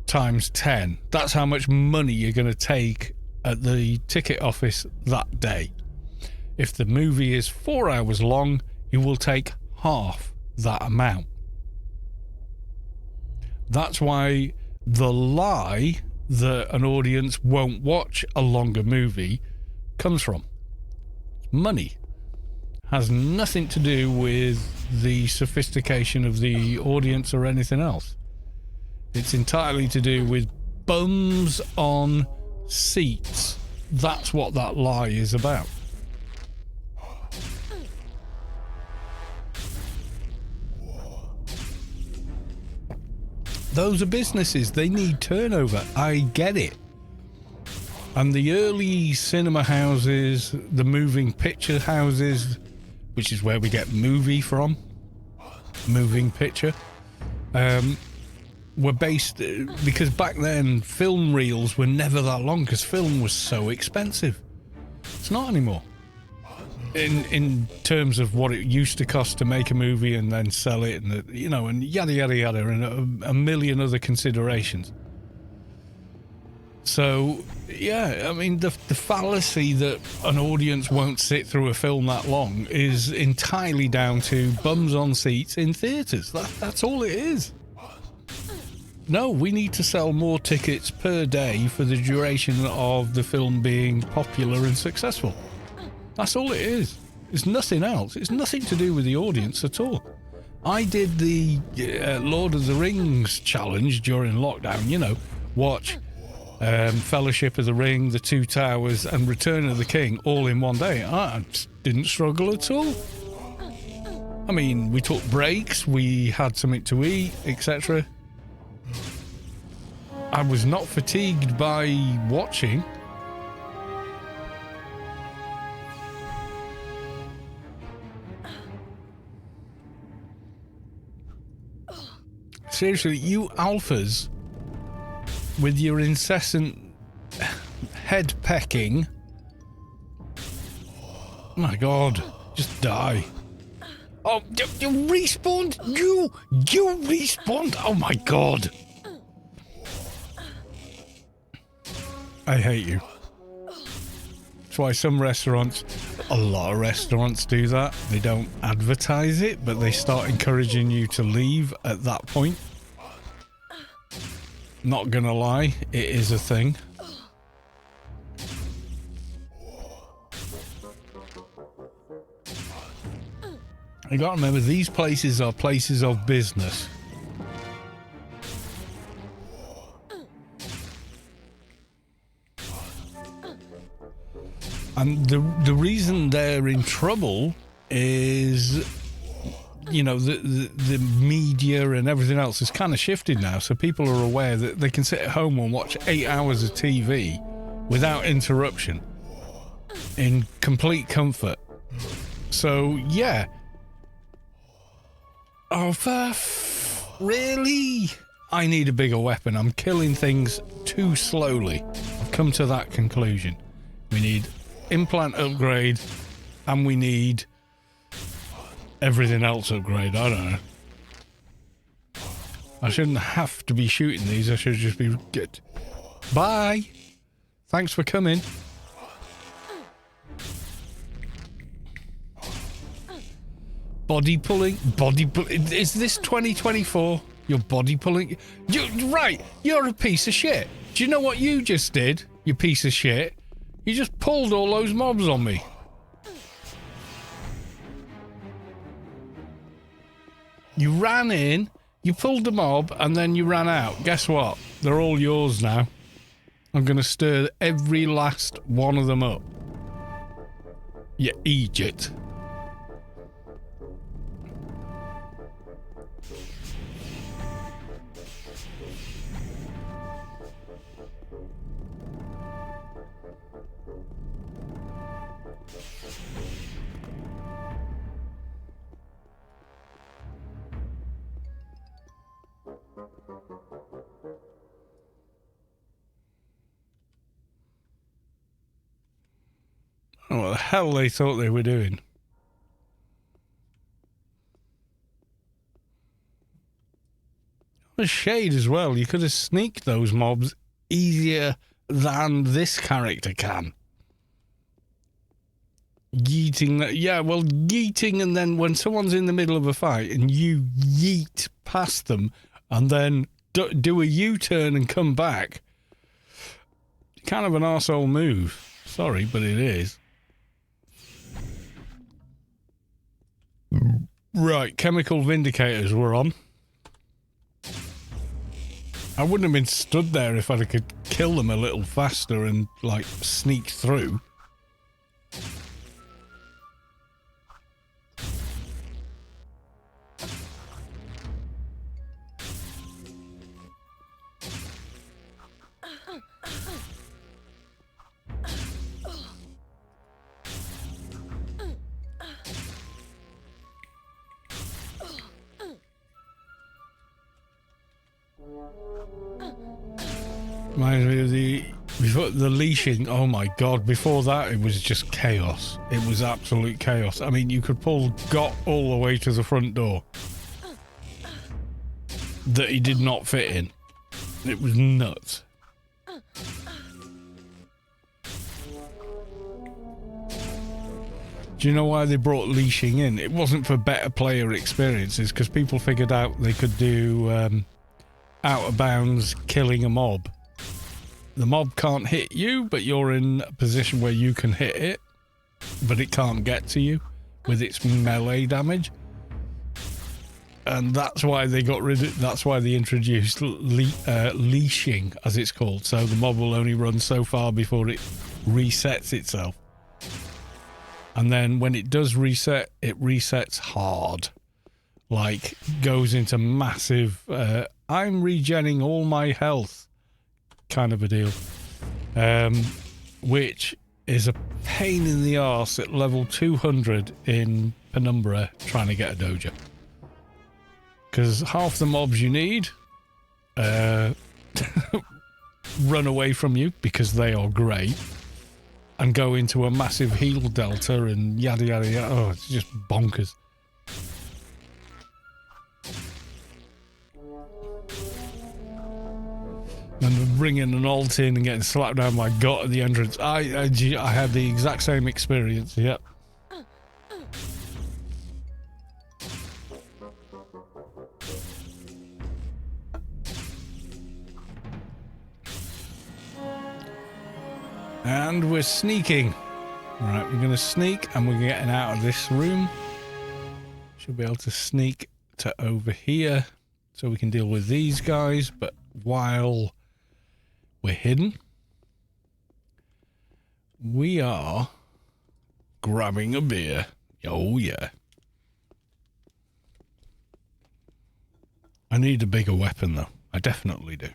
times 10. That's how much money you're going to take at the ticket office that day. If the movie is 4 hours long, you will take half that amount. That's why the lie that an audience won't watch a longer movie comes from. Money. Has nothing to do with the sophistication of the audience or anything else. It's entirely to do with bums on seats. That's what that lie is about. Those are businesses. They need turnover. I get it. And the early cinema houses, the moving picture houses, which is where we get movie from, moving picture, were based because back then film reels were never that long because film was so expensive. It's not anymore. In terms of what it used to cost to make a movie and then sell it, and and yada yada yada, and a million other considerations. So, yeah, I mean, the fallacy that an audience won't sit through a film that long is entirely down to bums on seats in theatres. That's all it is. No, we need to sell more tickets per day for the duration of the film being popular and successful. That's all it is. It's nothing else. It's nothing to do with the audience at all. I did the Lord of the Rings challenge during lockdown, you know, watch Fellowship of the Ring, The Two Towers and Return of the King all in one day. I didn't struggle at all. I mean, we took breaks, we had something to eat, etc. I was not fatigued by watching. Seriously, you alphas with your incessant head pecking. My God, just die. Oh, you respawned? You respawned? Oh my God. I hate you. That's why some restaurants, a lot of restaurants do that. They don't advertise it, but they start encouraging you to leave at that point. Not gonna lie, it is a thing. You gotta remember, these places are places of business. And the reason they're in trouble is, you know, the media and everything else has kind of shifted now. So people are aware that they can sit at home and watch 8 hours of TV without interruption in complete comfort. So, yeah. Oh, really? I need a bigger weapon. I'm killing things too slowly. I've come to that conclusion. We need implant upgrade and we need everything else upgrade. I don't know. I shouldn't have to be shooting these. I should just be good. Bye. Thanks for coming. Body pulling. Is this 2024? You're body pulling. Right. You're a piece of shit. Do you know what you just did? You piece of shit. You just pulled all those mobs on me. You ran in, you pulled the mob, and then you ran out. Guess what? They're all yours now. I'm going to stir every last one of them up. You idiot. What the hell they thought they were doing? The shade as well. You could have sneaked those mobs easier than this character can. Yeeting that, yeah, well, yeeting, and then when someone's in the middle of a fight and you yeet past them and then do a U-turn and come back, kind of an arsehole move. Sorry, but it is. Right, chemical vindicators were on. I wouldn't have been stood there if I could kill them a little faster and, like, sneak through. Reminds me of the leashing. Oh my God, before that it was just chaos. It was absolute chaos. I mean, you could pull Got all the way to the front door that he did not fit in. It was nuts. Do you know why they brought leashing in? It wasn't for better player experiences, because people figured out they could do out of bounds killing a mob. The mob can't hit you, but you're in a position where you can hit it, but it can't get to you with its melee damage. And that's why they got rid of, that's why they introduced leashing, as it's called. So the mob will only run so far before it resets itself. And then when it does reset, it resets hard. Like, goes into massive, I'm regenning all my health kind of a deal. Which is a pain in the arse at level 200 in Penumbra trying to get a dojo. Because half the mobs you need run away from you because they are great. And go into a massive heal delta and yada yada yada. Oh, it's just bonkers. And bringing an ult in and getting slapped down by God at the entrance. I had the exact same experience, yep. And we're sneaking. Right, we're going to sneak and we're getting out of this room. Should be able to sneak to over here so we can deal with these guys. But while we're hidden, we are grabbing a beer. Oh, yeah. I need a bigger weapon, though. I definitely do.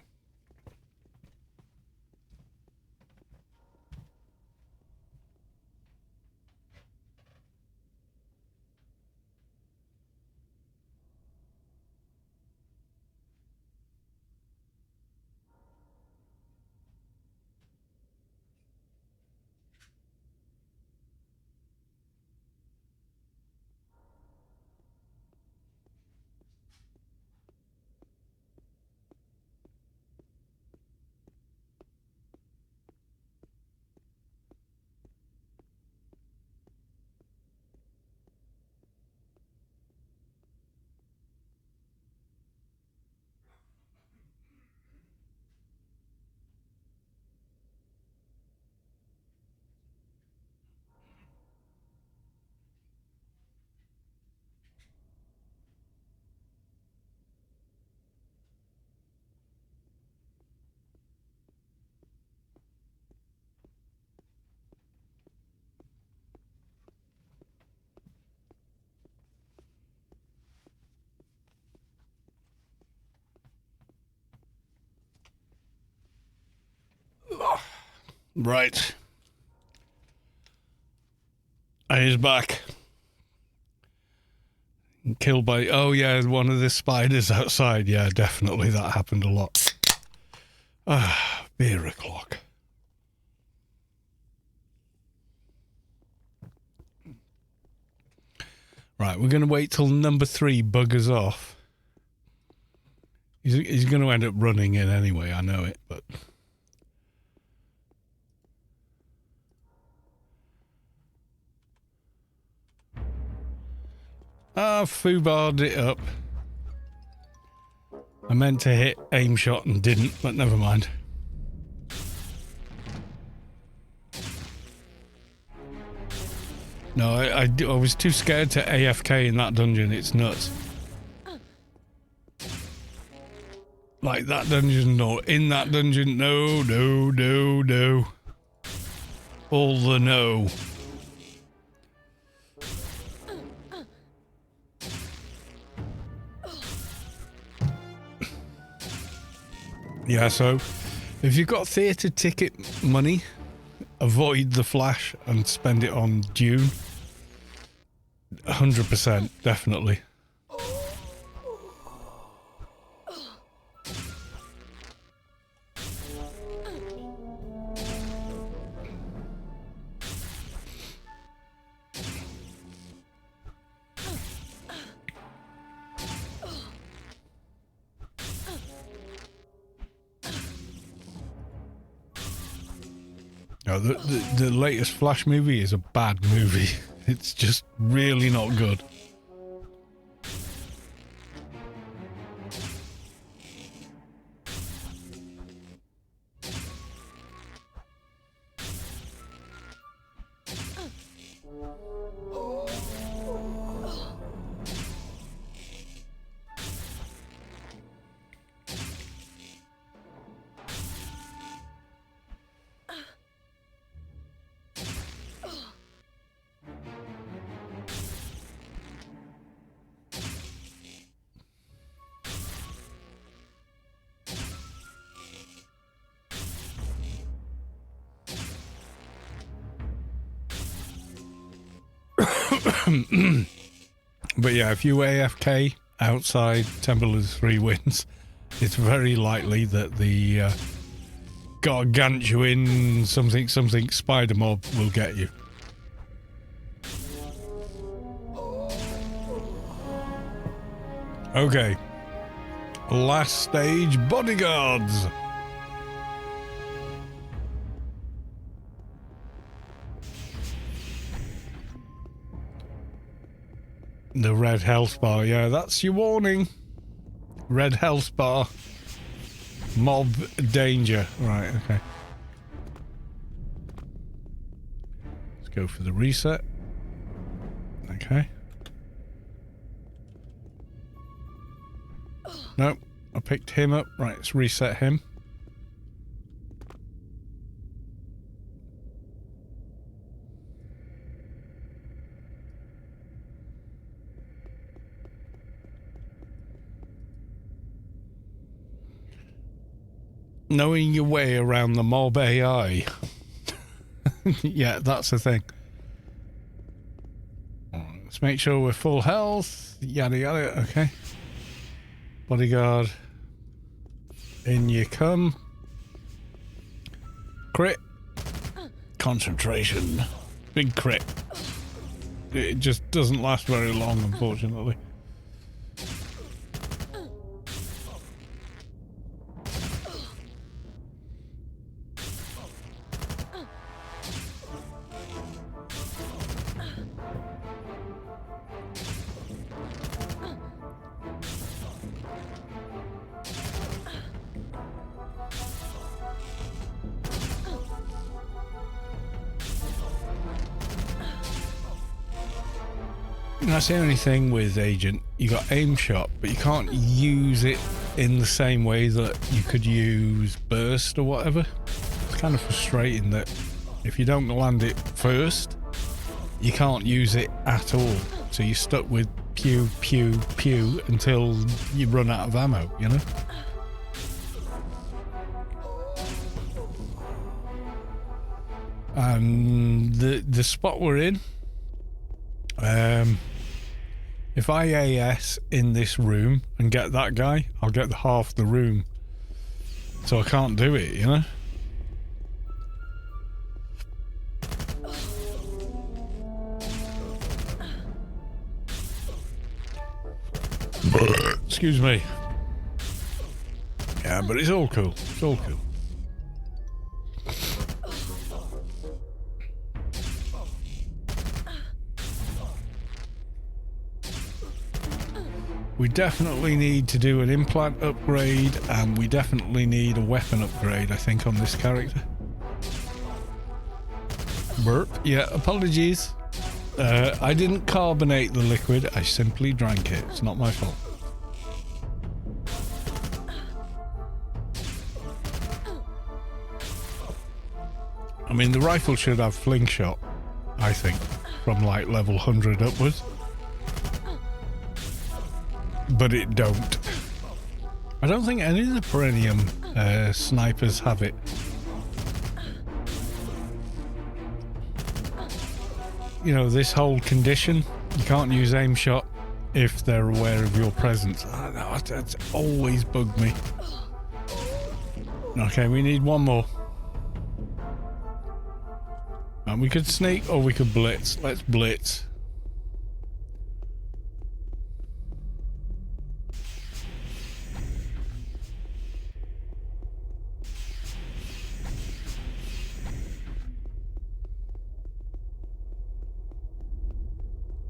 Right. And he's back. Killed by... Oh, yeah, one of the spiders outside. Yeah, definitely. That happened a lot. Ah, beer o'clock. Right, we're going to wait till number 3 buggers off. He's going to end up running in anyway, I know it, but... Ah, foobarred it up. I meant to hit aim shot and didn't, but never mind. No, I was too scared to AFK in that dungeon. It's nuts. Like that dungeon, no. In that dungeon, no, no, no, no. All the no. Yeah, so if you've got theatre ticket money, avoid the Flash and spend it on Dune. 100%, definitely. No, the latest Flash movie is a bad movie. It's just really not good. But yeah, if you AFK outside Temple of the Three Winds, it's very likely that the gargantuan something spider mob will get you. Okay. Last stage, bodyguards. The red health bar, yeah, that's your warning. Red health bar. Mob danger. Right, okay. Let's go for the reset. Okay. Nope, I picked him up. Right, let's reset him. Knowing your way around the mob AI. Yeah, that's the thing. Let's make sure we're full health. Yada yada. Okay. Bodyguard. In you come. Crit. Concentration. Big crit. It just doesn't last very long, unfortunately. That's the only thing with Agent. You got aim shot, but you can't use it in the same way that you could use burst or whatever. It's kind of frustrating that if you don't land it first, you can't use it at all. So you're stuck with pew, pew, pew until you run out of ammo, you know? And the spot we're in, if I AS in this room and get that guy, I'll get the half the room. So I can't do it, you know? Excuse me. Yeah, but it's all cool. It's all cool. We definitely need to do an implant upgrade, and we definitely need a weapon upgrade, I think, on this character. Burp. Yeah, apologies. I didn't carbonate the liquid, I simply drank it. It's not my fault. I mean, the rifle should have fling shot, I think, from like level 100 upwards. But it don't. I don't think any of the Perennium snipers have it. You know, this whole condition, you can't use aim shot if they're aware of your presence. I don't know, that's always bugged me. Okay, we need one more. And we could sneak or we could blitz. Let's blitz.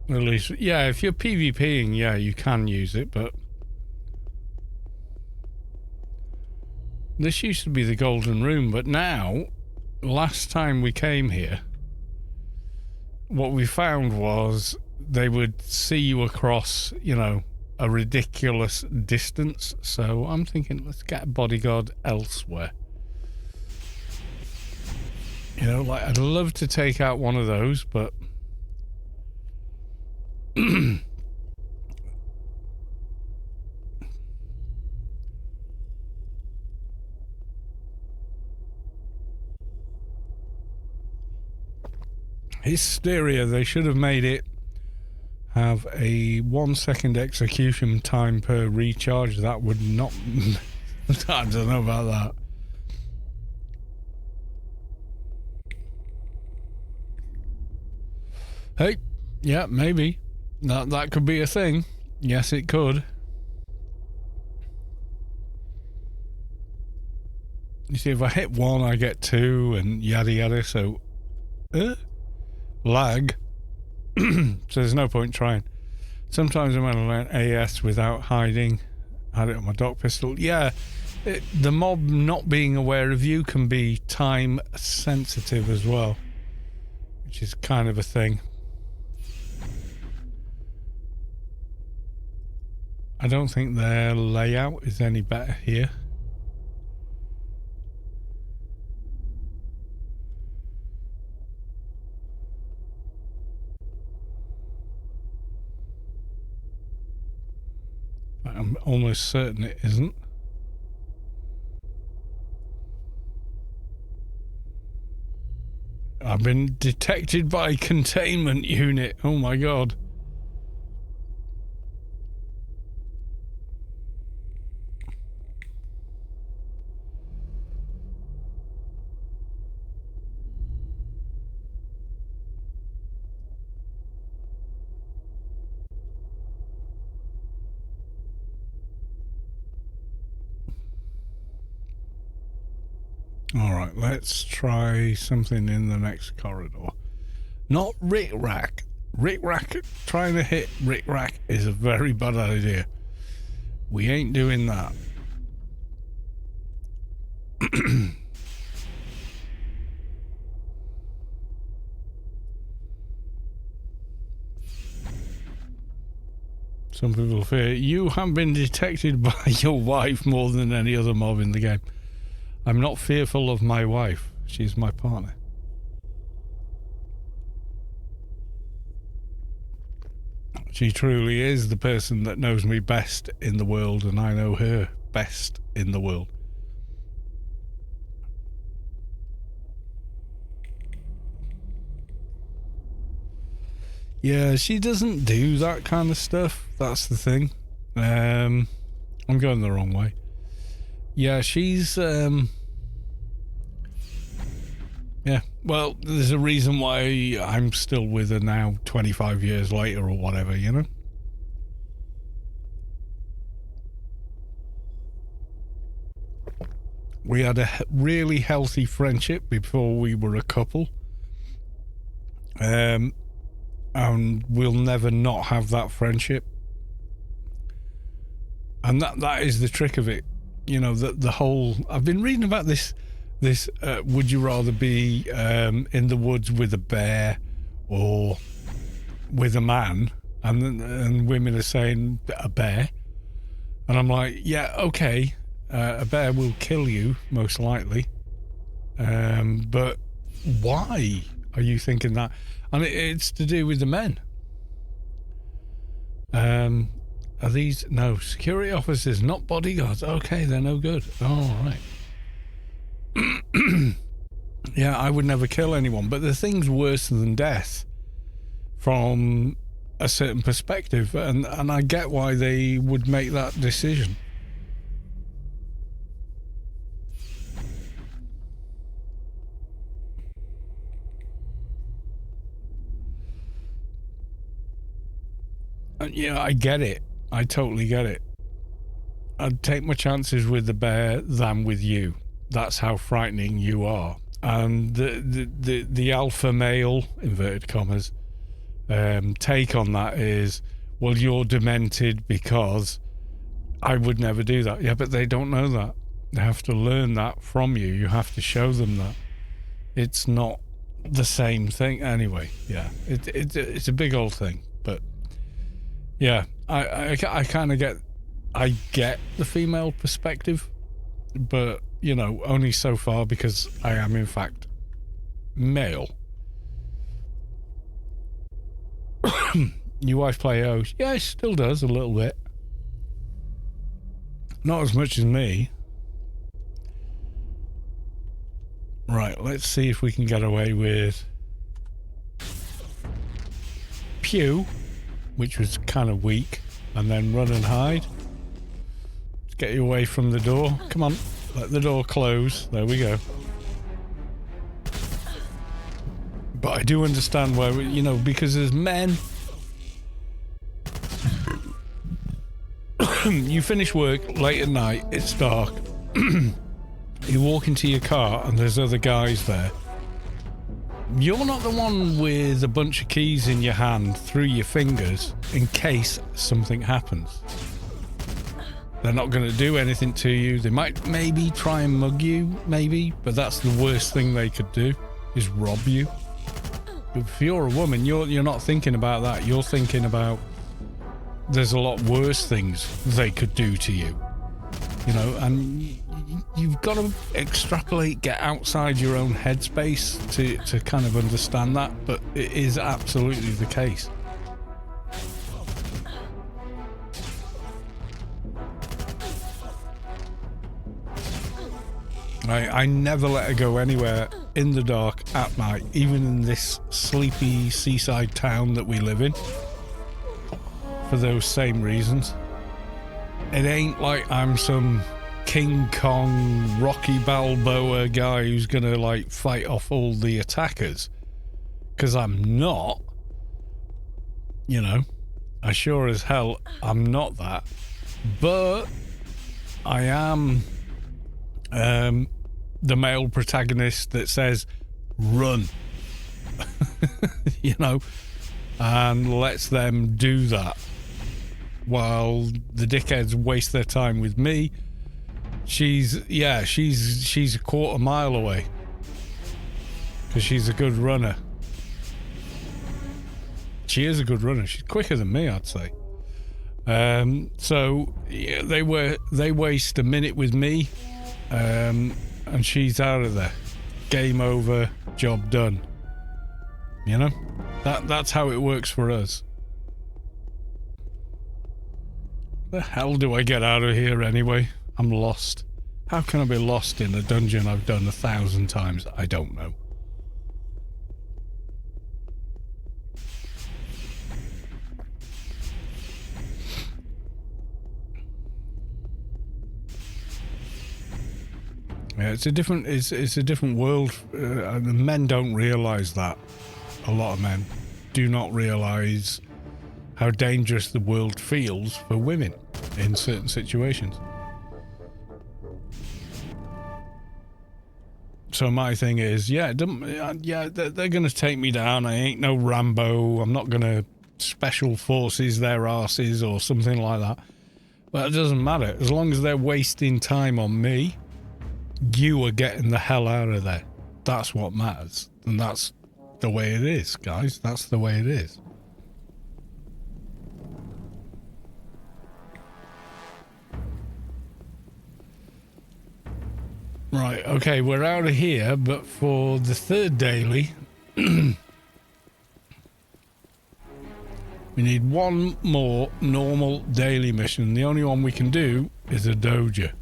At least, yeah, if you're PvPing, yeah, you can use it, but this used to be the golden room, but now, last time we came here, what we found was they would see you across, you know, a ridiculous distance. So I'm thinking, let's get a bodyguard elsewhere. You know, like, I'd love to take out one of those, but hysteria, they should have made it have a 1 second execution time per recharge. That would not I don't know about that. Hey, yeah, maybe that could be a thing. Yes, it could. You see, if I hit one, I get two, and yada yada. So lag. So there's no point trying. Sometimes I'm going to learn AS without hiding. Had it on my dock pistol. Yeah, the mob not being aware of you can be time sensitive as well, which is kind of a thing. I don't think their layout is any better here. I'm almost certain it isn't. I've been detected by containment unit. Oh my god. Alright, let's try something in the next corridor. Not Rick Rack. Rick Rack, trying to hit Rick Rack is a very bad idea. We ain't doing that. Some people fear you have been detected by your wife more than any other mob in the game. I'm not fearful of my wife. She's my partner. She truly is the person that knows me best in the world, and I know her best in the world. Yeah, she doesn't do that kind of stuff. That's the thing. I'm going the wrong way. Yeah, she's yeah, well, there's a reason why I'm still with her now 25 years later or whatever, you know? We had a really healthy friendship before we were a couple. And we'll never not have that friendship. And that is the trick of it. You know, the whole... I've been reading about this would you rather be in the woods with a bear or with a man? And women are saying a bear. And I'm like, yeah, okay, a bear will kill you, most likely. But why are you thinking that? And it's to do with the men. Are these... No, security officers, not bodyguards. Okay, they're no good. All right. Yeah, I would never kill anyone, but the thing's worse than death from a certain perspective, and I get why they would make that decision. And yeah, I get it. I totally get it. I'd take my chances with the bear than with you. That's how frightening you are. And the alpha male, inverted commas, take on that is, well, you're demented because I would never do that. Yeah, but they don't know that. They have to learn that from you. You have to show them that. It's not the same thing. Anyway, yeah, it's a big old thing. But yeah, I kind of get the female perspective, but you know, only so far, because I am in fact male. Your wife play host? Yeah, she still does a little bit. Not as much as me. Right, let's see if we can get away with Pew, which was kind of weak, and then run and hide. Let's get you away from the door. Come on, let the door close. There we go. But I do understand why, you know, because as men, you finish work late at night, it's dark, you walk into your car and there's other guys there. You're not the one with a bunch of keys in your hand through your fingers in case something happens. They're not going to do anything to you. They might maybe try and mug you, maybe, but that's the worst thing they could do, is rob you. But if you're a woman, you're not thinking about that. You're thinking about there's a lot worse things they could do to you. You know, and you've got to extrapolate, get outside your own headspace to kind of understand that, but it is absolutely the case. I never let her go anywhere in the dark at night, even in this sleepy seaside town that we live in, for those same reasons. It ain't like I'm some King Kong, Rocky Balboa guy who's gonna like fight off all the attackers, because I'm not. You know, I sure as hell I'm not that, but I am the male protagonist that says run. You know, and lets them do that while the dickheads waste their time with me. She's a quarter mile away because she's a good runner. She is a good runner. She's quicker than me, I'd say. So yeah, they waste a minute with me, and she's out of there. Game over, job done. You know, that's how it works for us. The hell do I get out of here anyway? I'm lost. How can I be lost in a dungeon I've done 1,000 times? I don't know. Yeah, it's a different world. Men don't realise that. A lot of men do not realise how dangerous the world feels for women in certain situations. So my thing is, they're going to take me down. I ain't no Rambo. I'm not going to special forces their asses or something like that. But it doesn't matter. As long as they're wasting time on me, you are getting the hell out of there. That's what matters. And that's the way it is, guys. That's the way it is. Right, okay, we're out of here, but for the third daily, we need one more normal daily mission. The only one we can do is a doja.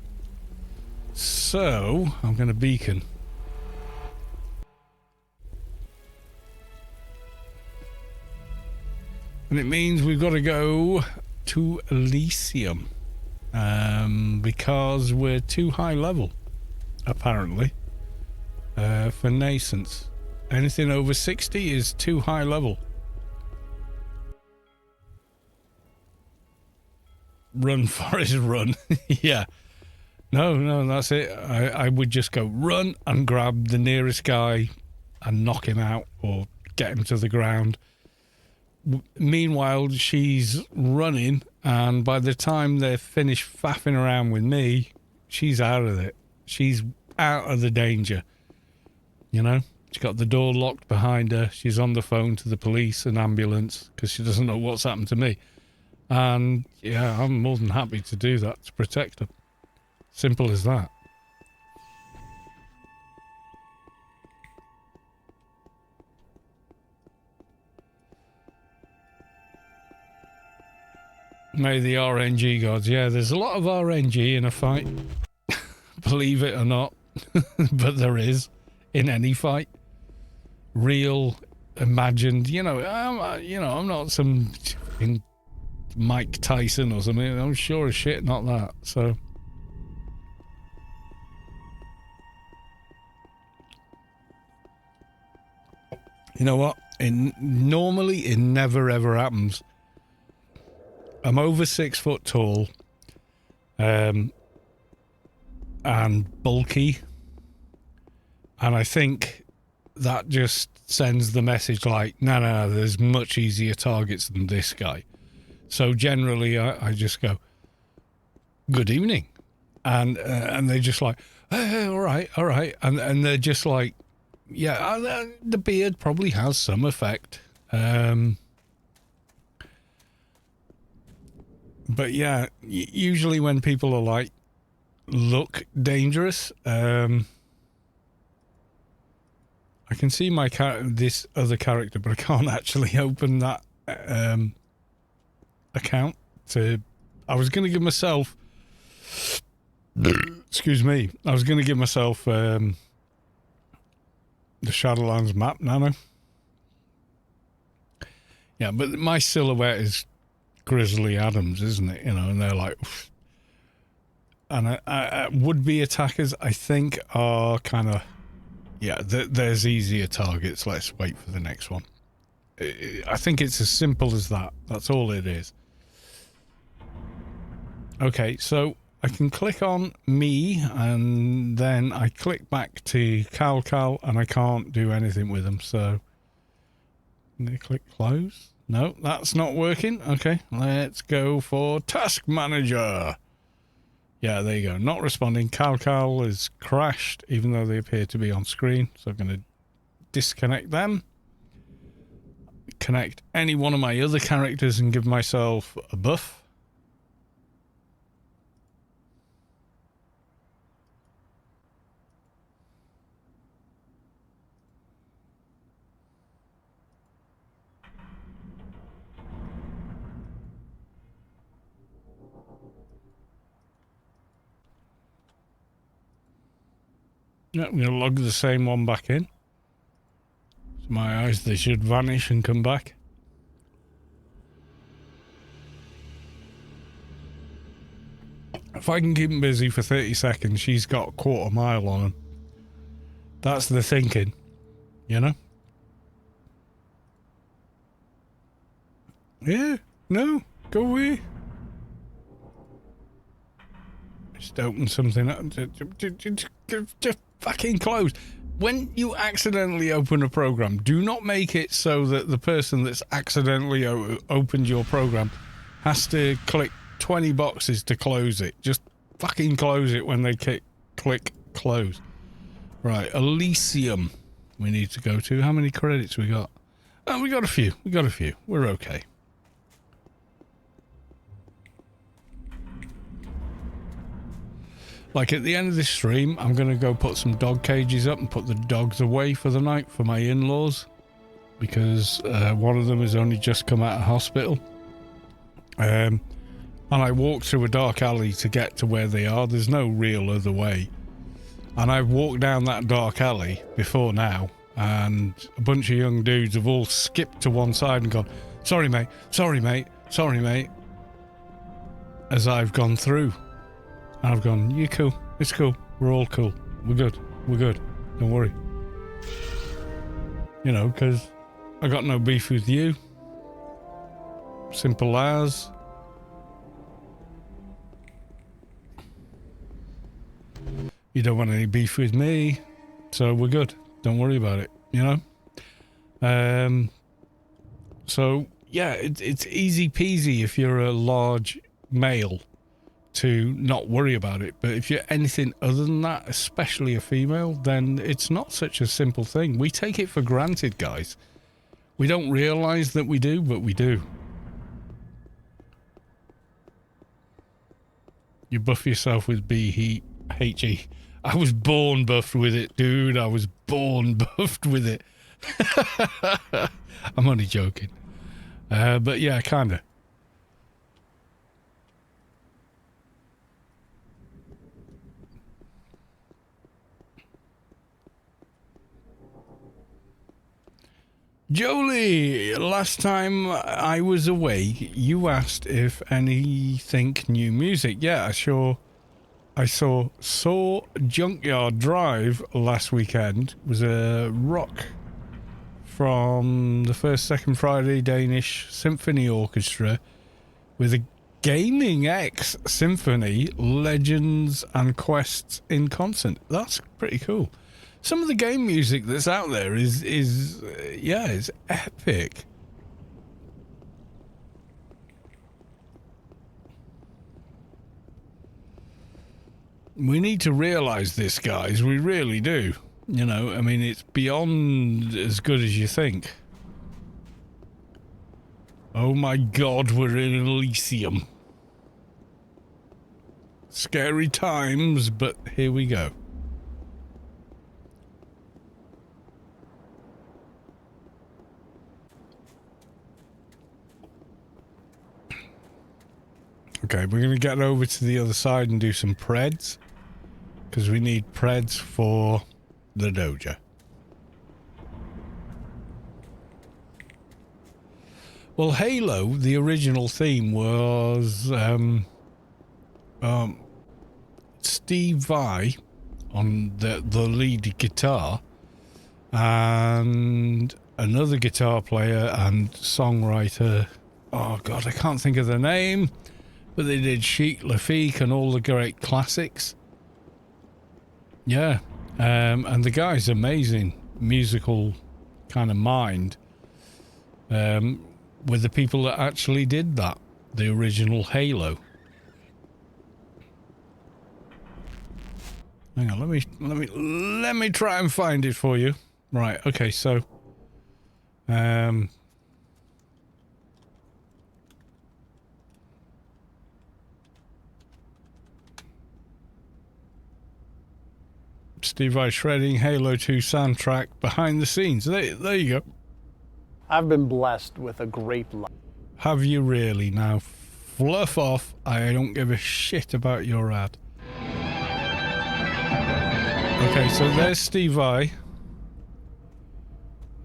So, I'm going to beacon. And it means we've got to go to Elysium. Because we're too high level, apparently, for nascents. Anything over 60 is too high level. Run, Forrest, run. Yeah. No, that's it. I would just go run and grab the nearest guy and knock him out or get him to the ground. Meanwhile, she's running, and by the time they're finished faffing around with me, she's out of it. She's out of the danger. You know? She's got the door locked behind her. She's on the phone to the police and ambulance because she doesn't know what's happened to me. And, yeah, I'm more than happy to do that to protect her. Simple as that. May the RNG gods. Yeah, there's a lot of RNG in a fight. Believe it or not. But there is. In any fight. Real, imagined. I'm not some Mike Tyson or something. I'm sure as shit not that. So... You know what? Normally, it never ever happens. I'm over 6 foot tall, and bulky, and I think that just sends the message like, no, there's much easier targets than this guy. So generally, I just go, good evening, and they're just like, hey, all right, and they're just like, yeah, the beard probably has some effect. But yeah, usually when people are like, look dangerous, I can see this other character, but I can't actually open that account I was going to give myself, excuse me, I was going to give myself the Shadowlands map, Nano. Yeah, but my silhouette is Grizzly Adams, isn't it? And they're like, oof. And would-be attackers, I think, are kind of, yeah, there's easier targets. Let's wait for the next one. I think it's as simple as that. That's all it is. Okay, so I can click on me, and then I click back to Cal, and I can't do anything with them, so... I'm going to click close. No, that's not working. Okay, let's go for Task Manager. Yeah, there you go. Not responding. Cal is crashed, even though they appear to be on screen. So I'm going to disconnect them. Connect any one of my other characters and give myself a buff. Yeah, I'm going to log the same one back in. So my eyes, they should vanish and come back. If I can keep him busy for 30 seconds, she's got a quarter mile on him. That's the thinking, you know? Yeah, no, go away. Just open something up. Just fucking close. When you accidentally open a program, do not make it so that the person that's accidentally opened your program has to click 20 boxes to close it. Just fucking close it when they click close. Right, Elysium we need to go to. How many credits we got? Oh, we got a few. We're okay. Like at the end of this stream, I'm going to go put some dog cages up and put the dogs away for the night for my in-laws. Because one of them has only just come out of hospital. And I walked through a dark alley to get to where they are. There's no real other way. And I've walked down that dark alley before now. And a bunch of young dudes have all skipped to one side and gone, sorry mate, as I've gone through. And I've gone, you cool, it's cool, we're all cool, we're good, don't worry. You know, because I got no beef with you. Simple as. You don't want any beef with me, so we're good. Don't worry about it, you know? So, yeah, it's easy peasy if you're a large male to not worry about it. But if you're anything other than that, especially a female, then it's not such a simple thing. We take it for granted, guys. We don't realize that we do, but we do. You buff yourself with BHE. I was born buffed with it, dude. I was born buffed with it. I'm only joking. But yeah, kinda. Jolie, last time I was away, you asked if anything new music. Yeah, I saw Junkyard Drive last weekend. It was a rock from the First Second Friday Danish Symphony Orchestra with a Gaming X Symphony Legends and Quests in concert. That's pretty cool. Some of the game music that's out there is epic. We need to realize this, guys. We really do. You know, I mean, it's beyond as good as you think. Oh my God, we're in Elysium. Scary times, but here we go. Okay, we're going to get over to the other side and do some preds, because we need preds for the doja. Well, Halo, the original theme was Steve Vai on the lead guitar, and another guitar player and songwriter. Oh God, I can't think of the name. But they did Chic Lafitte and all the great classics. Yeah. And the guy's amazing musical kind of mind. With the people that actually did that. The original Halo. Hang on, let me try and find it for you. Right, okay, so Steve Vai shredding Halo 2 soundtrack behind the scenes. There you go. I've been blessed with a great life. Have you really? Now fluff off. I don't give a shit about your ad. Okay, so there's Steve Vai.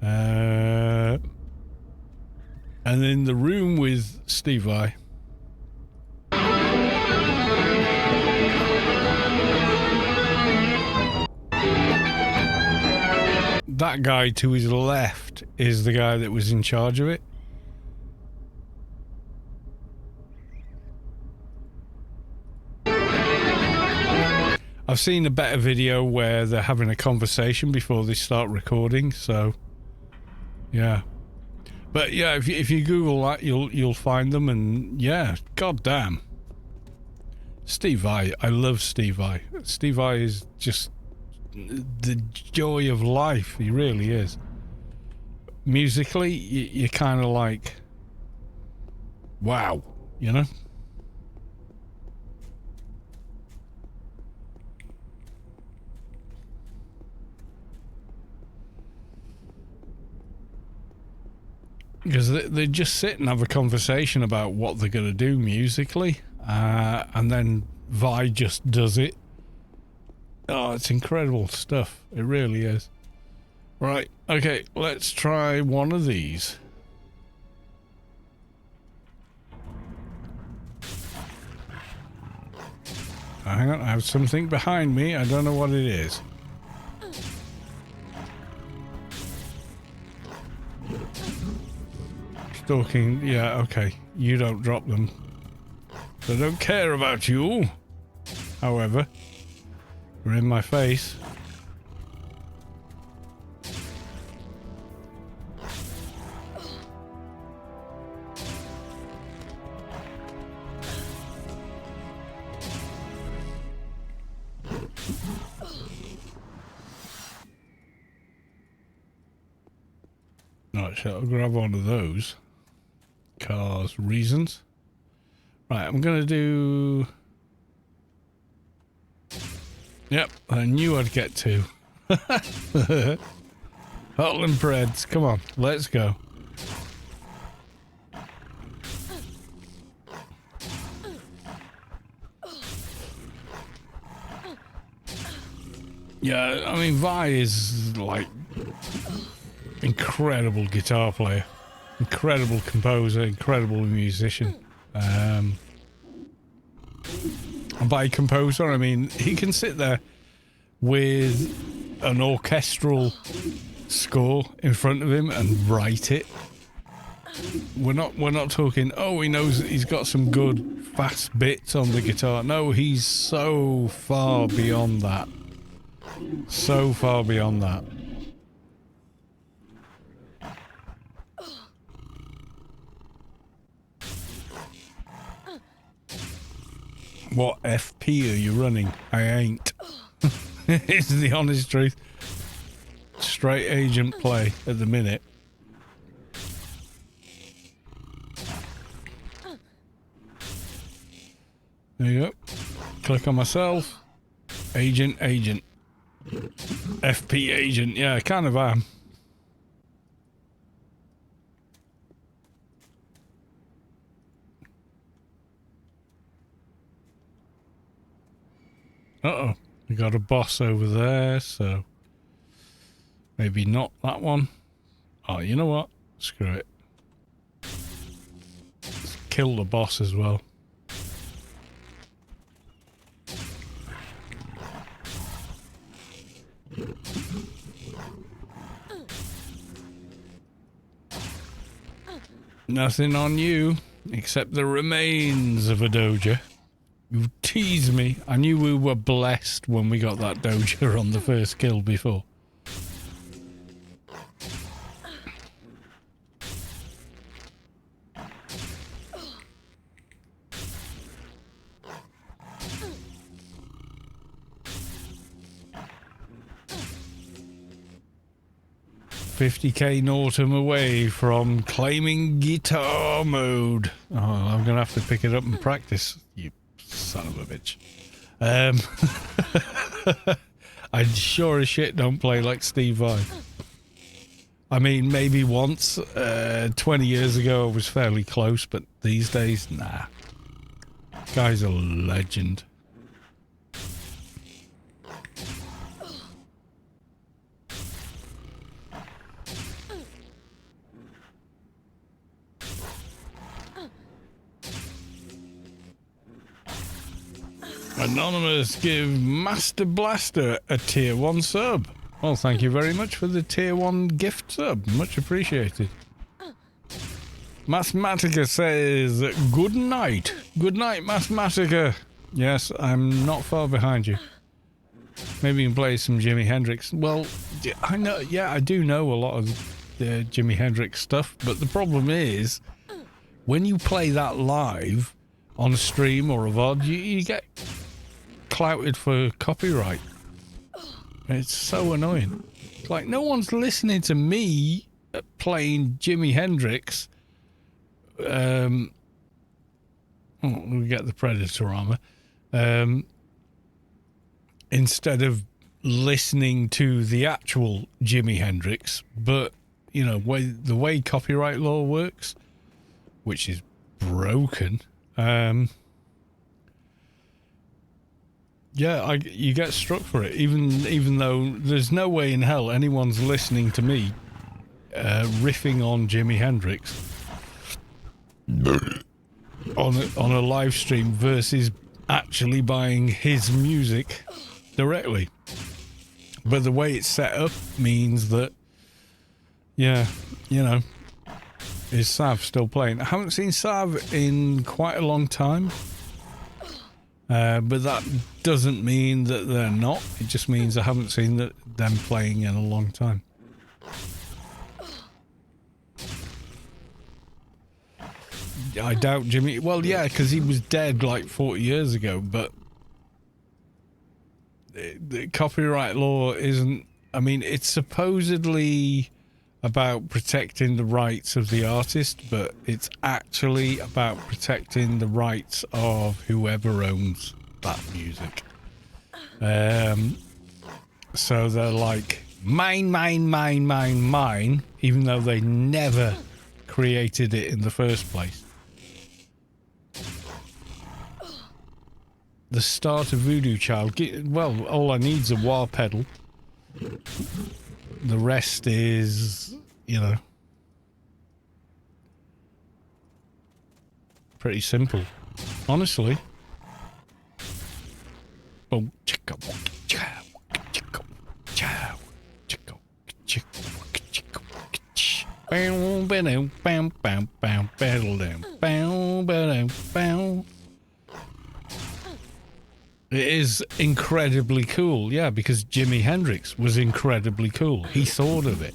And in the room with Steve Vai. That guy to his left is the guy that was in charge of it. I've seen a better video where they're having a conversation before they start recording, so yeah. But yeah, if you Google that, you'll find them, and yeah, goddamn. Steve Vai, I love Steve Vai. Steve Vai is just the joy of life. He really is. Musically, you're kind of like, wow, you know. Because they just sit and have a conversation about what they're going to do musically, and then Vai just does it. Oh, it's incredible stuff. It really is. Right, okay, let's try one of these. Hang on, I have something behind me. I don't know what it is. Stalking, yeah, okay. You don't drop them. I don't care about you. However, you're in my face. Right, shall I grab one of those? Cars, reasons. Right, I'm gonna do... Yep, I knew I'd get to. Hotland Preds, come on, let's go. Yeah, I mean, Vi is like incredible guitar player, incredible composer, incredible musician. And by composer, I mean he can sit there with an orchestral score in front of him and write it. We're not talking, oh, he knows that he's got some good fast bits on the guitar. No, he's so far beyond that. So far beyond that. What FP are you running? I ain't. It's the honest truth. Straight agent play at the minute. There you go. Click on myself. Agent. FP agent. Yeah, I kind of am. Uh-oh. We got a boss over there, so... maybe not that one. Oh, you know what? Screw it. Let's kill the boss as well. Nothing on you, except the remains of a Doja. You tease me. I knew we were blessed when we got that Doja on the first kill before. $50k Norton away from claiming guitar mode. Oh, I'm going to have to pick it up and practice, you son of a bitch. I sure as shit don't play like Steve Vai. I mean, maybe once, 20 years ago I was fairly close, but these days, nah. Guy's a legend. Anonymous, give Master Blaster a tier 1 sub. Well, thank you very much for the tier 1 gift sub. Much appreciated. Mathematica says, good night. Good night, Mathematica. Yes, I'm not far behind you. Maybe you can play some Jimi Hendrix. Well, I know, yeah, I do know a lot of the Jimi Hendrix stuff, but the problem is, when you play that live on a stream or a VOD, you get clouted for copyright. It's so annoying. It's like, no one's listening to me playing Jimi Hendrix. Oh, we get the Predator armor. Instead of listening to the actual Jimi Hendrix, but you know, the way copyright law works, which is broken. Yeah, you get struck for it, even though there's no way in hell anyone's listening to me riffing on Jimi Hendrix on a live stream versus actually buying his music directly. But the way it's set up means that, yeah, you know, is Sav still playing? I haven't seen Sav in quite a long time. But that doesn't mean that they're not. It just means I haven't seen them playing in a long time. I doubt Jimmy... Well, yeah, because he was dead like 40 years ago, but the copyright law isn't... I mean, it's supposedly about protecting the rights of the artist, but it's actually about protecting the rights of whoever owns that music. So they're like, mine, even though they never created it in the first place. The start of Voodoo Child, well, all I need is a wah pedal. The rest is, you know, pretty simple, honestly. Boom, chicka, chicka, chicka, chicka, chicka, chicka, bam, bam, bam, bam, bam, bam, bam, bam. It is incredibly cool, yeah, because Jimi Hendrix was incredibly cool. He thought of it,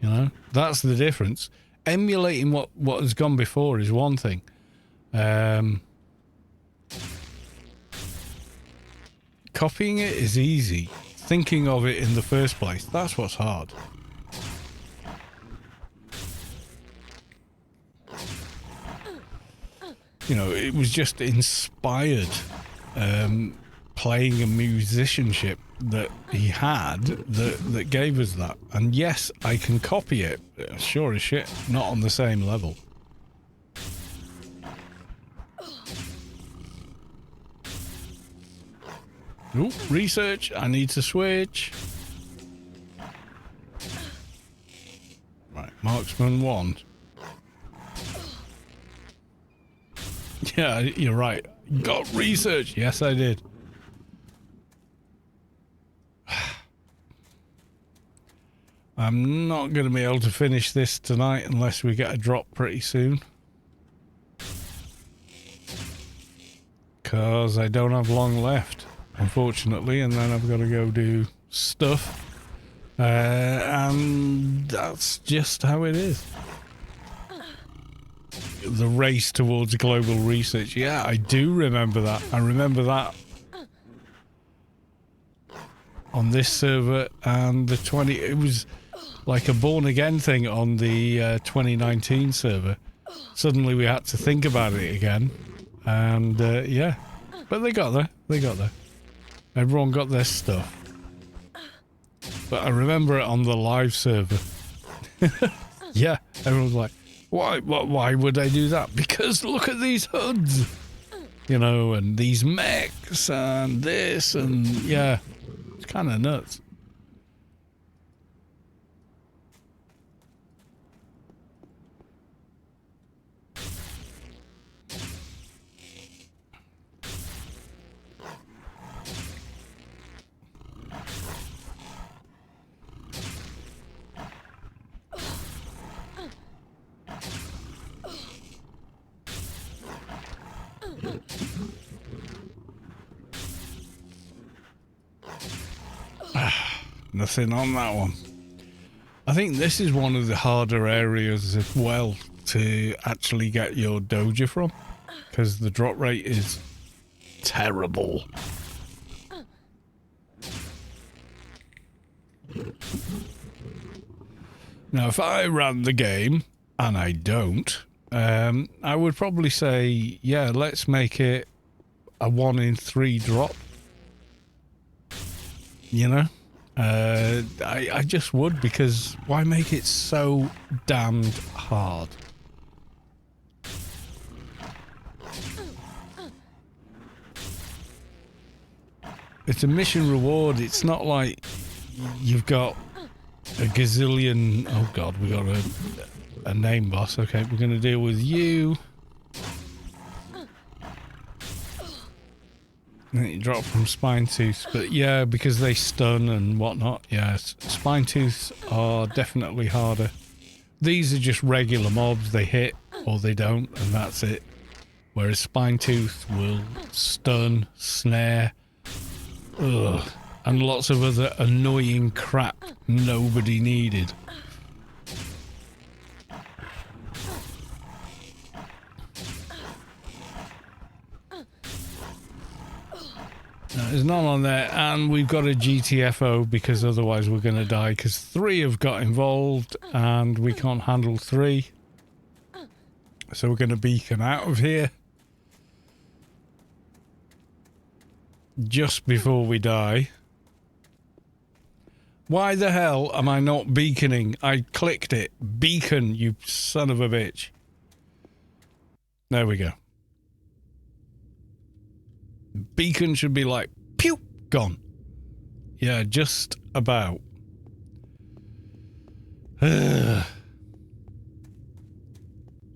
you know. That's the difference. Emulating what has gone before is one thing. Copying it is easy. Thinking of it in the first place, that's what's hard. You know, it was just inspired. Playing a musicianship that he had that gave us that. And yes, I can copy it, sure as shit, not on the same level. Ooh, research, I need to switch. Right, marksman 1. Yeah, you're right. Got research. Yes, I did. I'm not going to be able to finish this tonight unless we get a drop pretty soon. Because I don't have long left, unfortunately, and then I've got to go do stuff. And that's just how it is. The race towards global research. Yeah, I do remember that. I remember that on this server and the 20. It was like a born again thing on the 2019 server. Suddenly we had to think about it again, and yeah, but they got there. They got there. Everyone got their stuff. But I remember it on the live server. Yeah, everyone was like, why would I do that? Because look at these hoods, you know, and these mechs and this, and yeah, it's kind of nuts. Nothing on that one. I think this is one of the harder areas as well to actually get your doja from, because the drop rate is terrible. Now, if I ran the game, and I don't, I would probably say, yeah, let's make it a 1 in 3 drop. You know? I just would, because why make it so damned hard? It's a mission reward. It's not like you've got a gazillion. Oh god, we got a name boss. Okay, we're gonna deal with you. And you drop from spine tooth, but yeah, because they stun and whatnot. Yeah, spine tooths are definitely harder. These are just regular mobs. They hit or they don't, and that's it. Whereas spine tooth will stun, snare, and lots of other annoying crap nobody needed. There's none on there, and we've got a GTFO because otherwise we're going to die, because 3 have got involved and we can't handle 3. So we're going to beacon out of here just before we die. Why the hell am I not beaconing? I clicked it. Beacon, you son of a bitch. There we go. Beacon should be like, pew, gone. Yeah, just about. I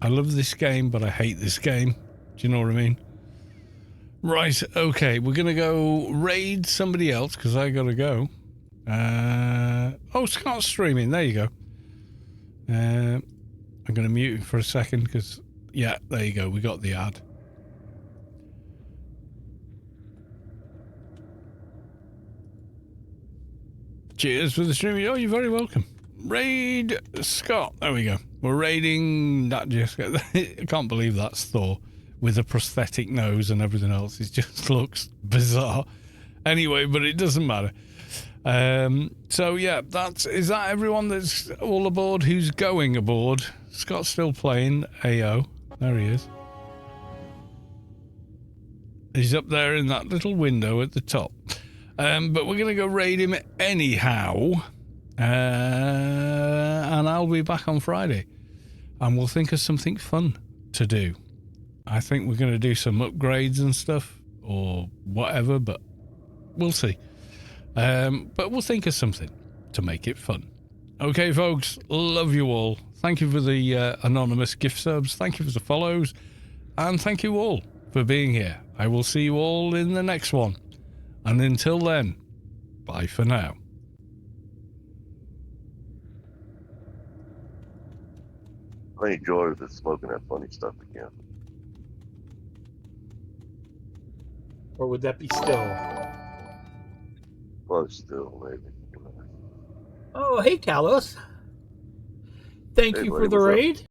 love this game, but I hate this game. Do you know what I mean? Right, okay, we're going to go raid somebody else, because I got to go. Oh, Scott's streaming. There you go. I'm going to mute him for a second, because, yeah, there you go. We got the ad. Cheers for the streaming. Oh, you're very welcome. Raid Scott. There we go. We're raiding that Jessica. I can't believe that's Thor with a prosthetic nose and everything else. It just looks bizarre. Anyway, but it doesn't matter. So yeah, is that everyone that's all aboard who's going aboard? Scott's still playing AO. There he is. He's up there in that little window at the top. But we're going to go raid him anyhow. And I'll be back on Friday. And we'll think of something fun to do. I think we're going to do some upgrades and stuff. Or whatever, but we'll see. But we'll think of something to make it fun. Okay, folks. Love you all. Thank you for the anonymous gift subs. Thank you for the follows. And thank you all for being here. I will see you all in the next one. And until then, bye for now. I enjoy the smoking that funny stuff again. Or would that be still? Well, still, maybe. Oh, hey, Talos. Thank Hey, you buddy, for the what's up? raid.